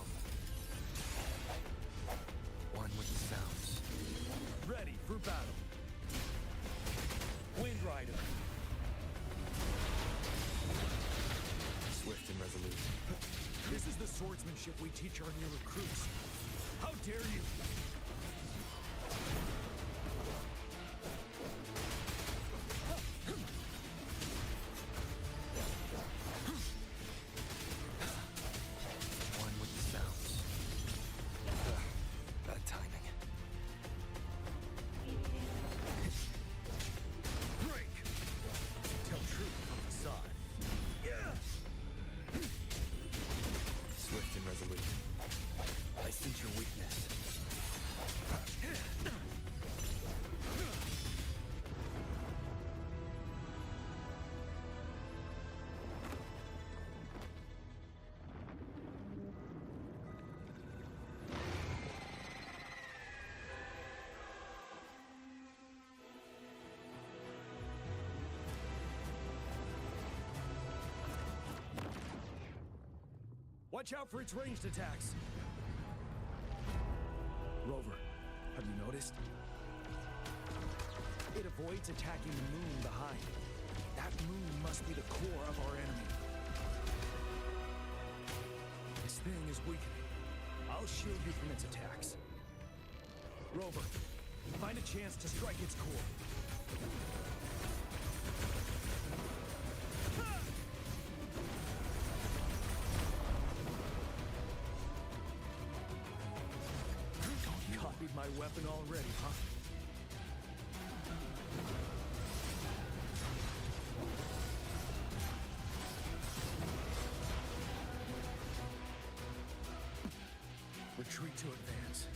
One with the sounds. Ready for battle. Wind Rider. Swift and resolute. This is the swordsmanship we teach our new recruits. How dare you! One with the sounds. Bad timing. Break! Tell truth from facade. Swift and resolute. I sense your weakness. Watch out for its ranged attacks. Rover, have you noticed? It avoids attacking the moon behind. That moon must be the core of our enemy. This thing is weakening. I'll shield you from its attacks. Rover, find a chance to strike its core. Copied my weapon already, huh? Retreat to advance.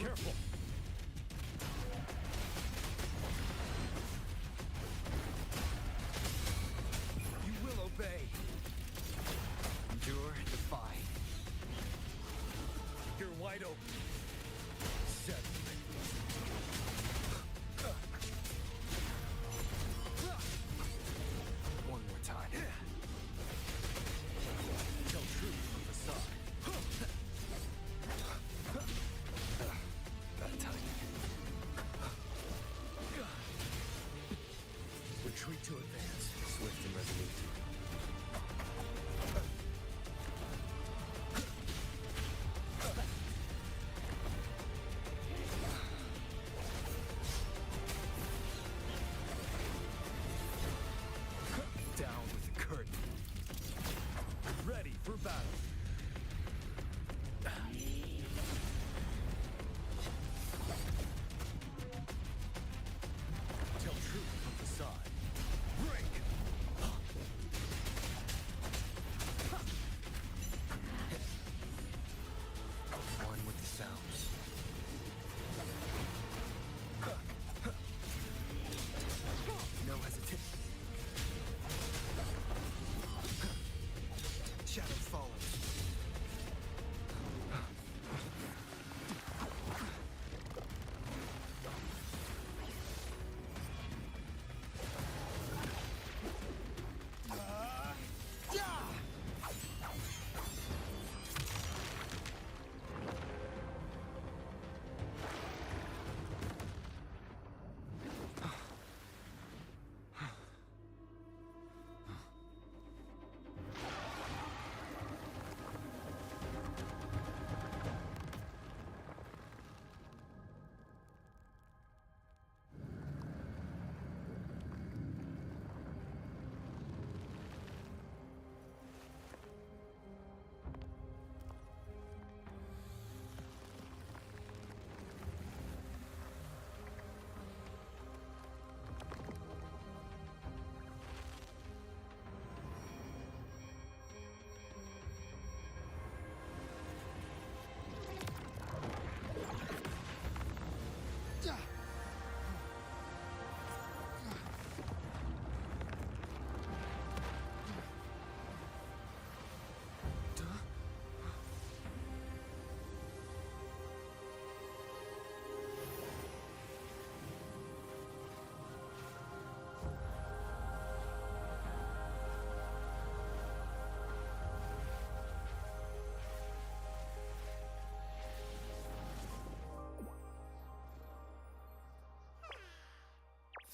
Careful! You will obey. Endure, defy. You're wide open. 7. One more time. Tell truth from facade. Bad timing. Retreat to advance. Swift and resolute. Down with the curtain. Ready for battle. Tell truth from facade. Break! One with the sounds. No hesitation. Shadow follows.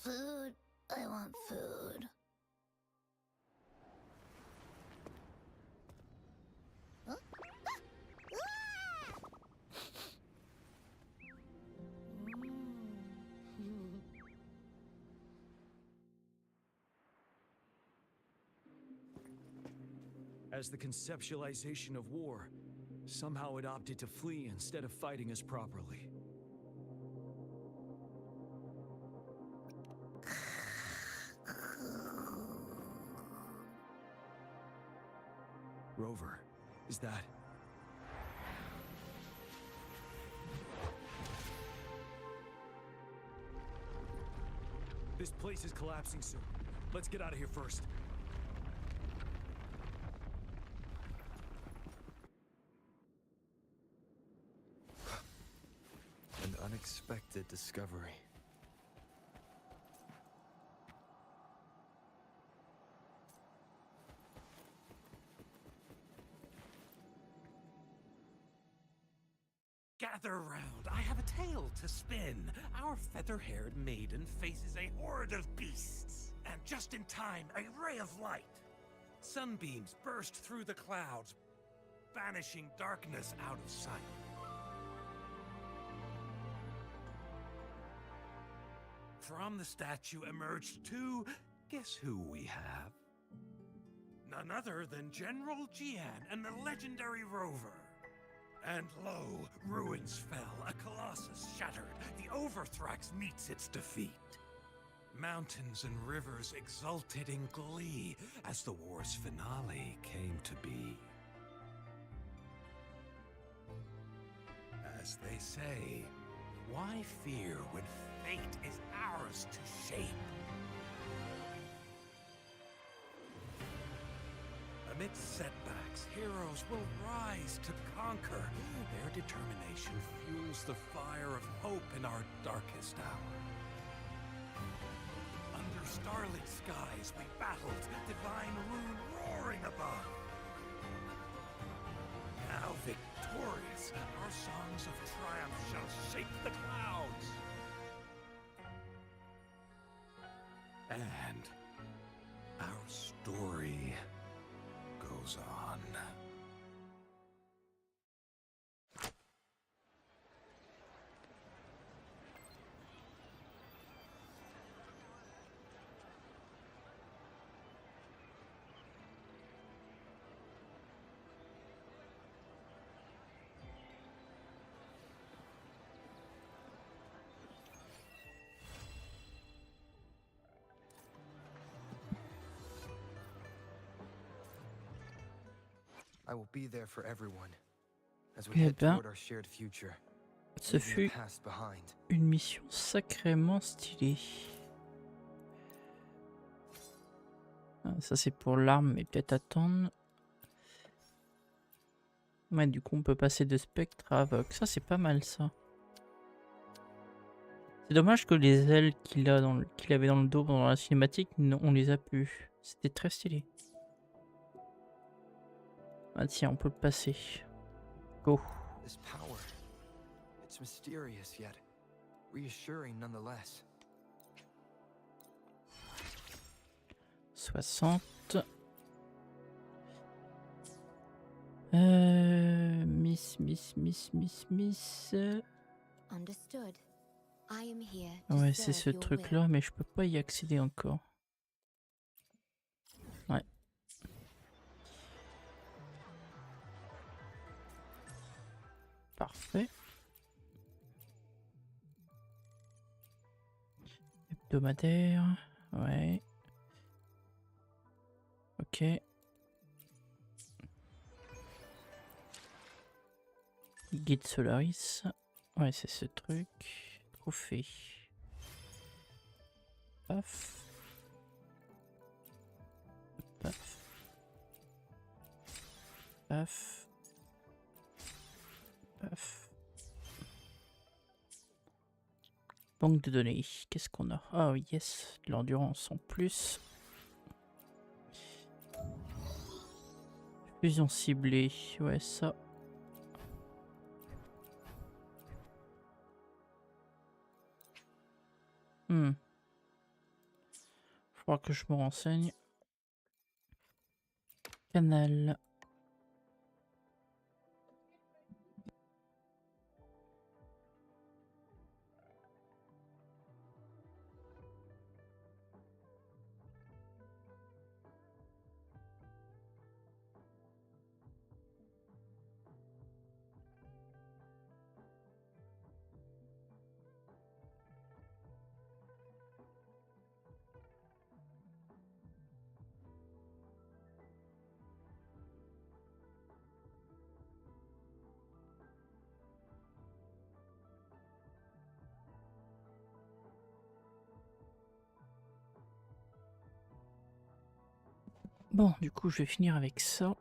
Food. I want food. Huh? As the conceptualization of war, somehow it opted to flee instead of fighting us properly. Rover, is that... This place is collapsing soon. Let's get out of here first. An unexpected discovery. Gather round, I have a tale to spin. Our feather-haired maiden faces a horde of beasts. And just in time, a ray of light. Sunbeams burst through the clouds, banishing darkness out of sight. From the statue emerged two... Guess who we have? None other than General Jian and the legendary Rover. And lo, ruins fell, a colossus shattered, the Overthrax meets its defeat. Mountains and rivers exulted in glee as the war's finale came to be. As they say, Why fear when fate is ours to shape? Amidst setbacks, heroes will rise to conquer. Their determination fuels the fire of hope in our darkest hour. Under starlit skies we battled, divine rune roaring above. Now victorious, our songs of triumph shall shake the clouds. And our story goes on. I will be there for everyone as we Eh head ben, toward our shared future. ce fut une mission sacrément stylée. Ah, ça c'est pour l'arme, mais peut-être attendre. Ouais, du coup on peut passer de spectre à aveugle. Ça c'est pas mal ça. C'est dommage que les ailes qu'il avait dans le dos pendant la cinématique, on les a plus. C'était très stylé. Ah tiens, on peut le passer. Go. This power, it's mysterious yet reassuring nonetheless. 60. Miss. Understood. I am here to Ouais, c'est serve ce your truc-là, mais je peux pas y accéder encore. Ouais. Parfait. Hebdomadaire. Ouais. Ok. Guide Solaris. Ouais, c'est ce truc. Trophée. Paf. Paf. Paf. Paf. Banque de données. Qu'est-ce qu'on a? Ah oui, yes. De l'endurance en plus. Fusion ciblée. Ouais, ça. Faudra que je me renseigne. Canal. Bon, du coup, je vais finir avec ça.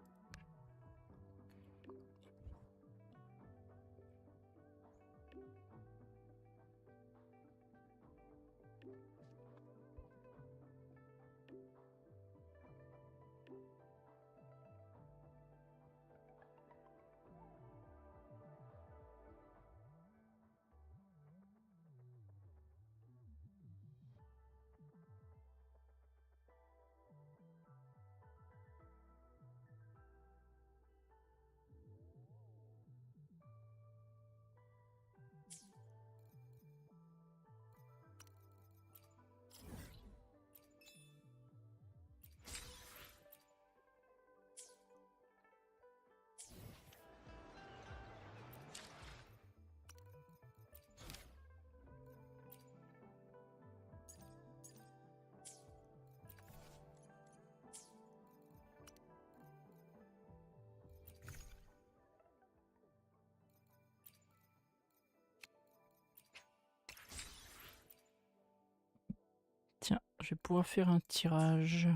je vais pouvoir faire un tirage.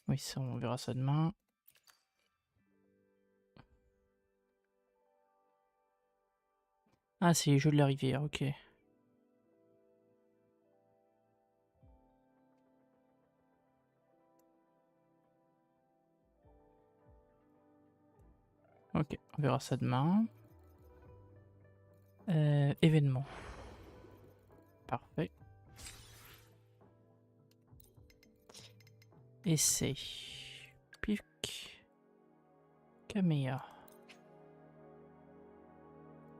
Oui, ça, on verra ça demain. Ah, c'est les jeux de la rivière, ok. Ok, on verra ça demain. Événement. Parfait. Essai. Pic. Caméa.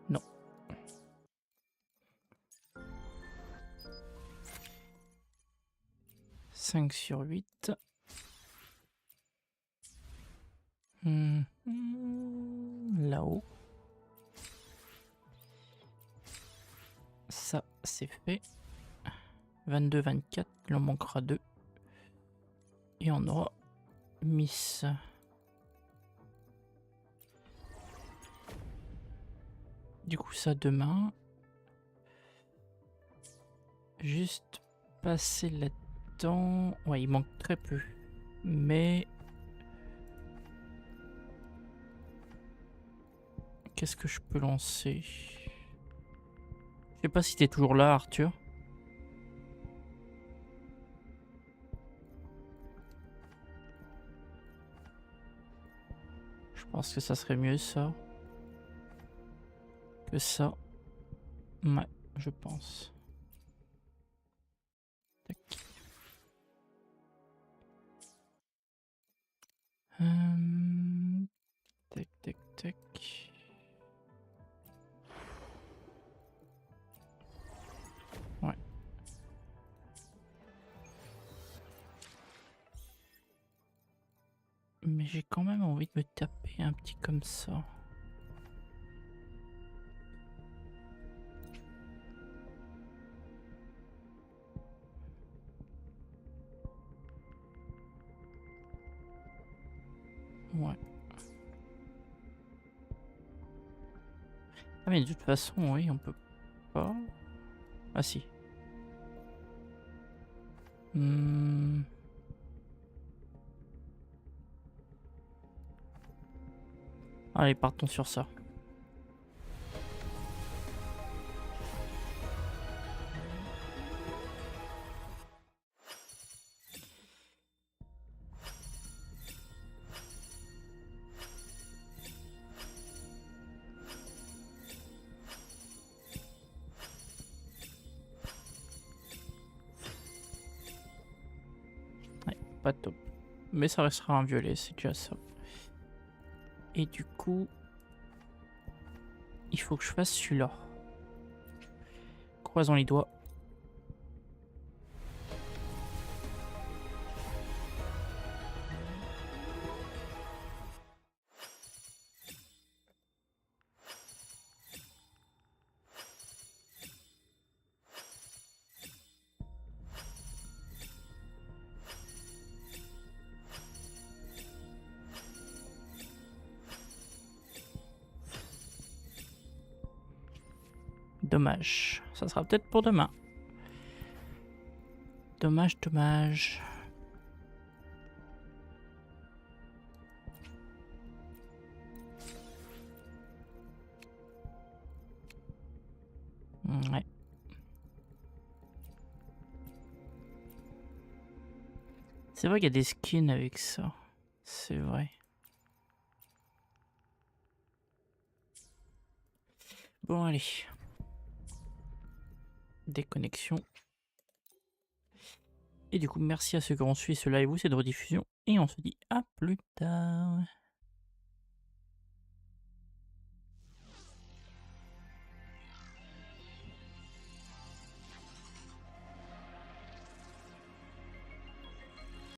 Non. « 5/8. Là-haut. Ça, c'est fait. 22-24, il en manquera 2. Et on aura Miss. Du coup, ça demain. Juste passer là-dedans. Ouais, il manque très peu. Mais... qu'est-ce que je peux lancer? Je sais pas si t'es toujours là, Arthur. Je pense que ça serait mieux ça. Que ça. Ouais, je pense. Tac. Tac, tac, tac. Ouais. Mais j'ai quand même envie de me taper un petit comme ça. Ouais. Ah mais de toute façon, oui, on peut pas... Ah si. Allez, partons sur ça. Ouais, pas top. Mais ça restera un violet, c'est déjà ça. Et du coup... il faut que je fasse celui-là. Croisons les doigts. Dommage. Ça sera peut-être pour demain. Dommage, dommage. Ouais. C'est vrai qu'il y a des skins avec ça. C'est vrai. Bon, allez. Déconnexion. Et du coup, merci à ceux qui ont suivi ce live ou cette rediffusion. Et on se dit à plus tard.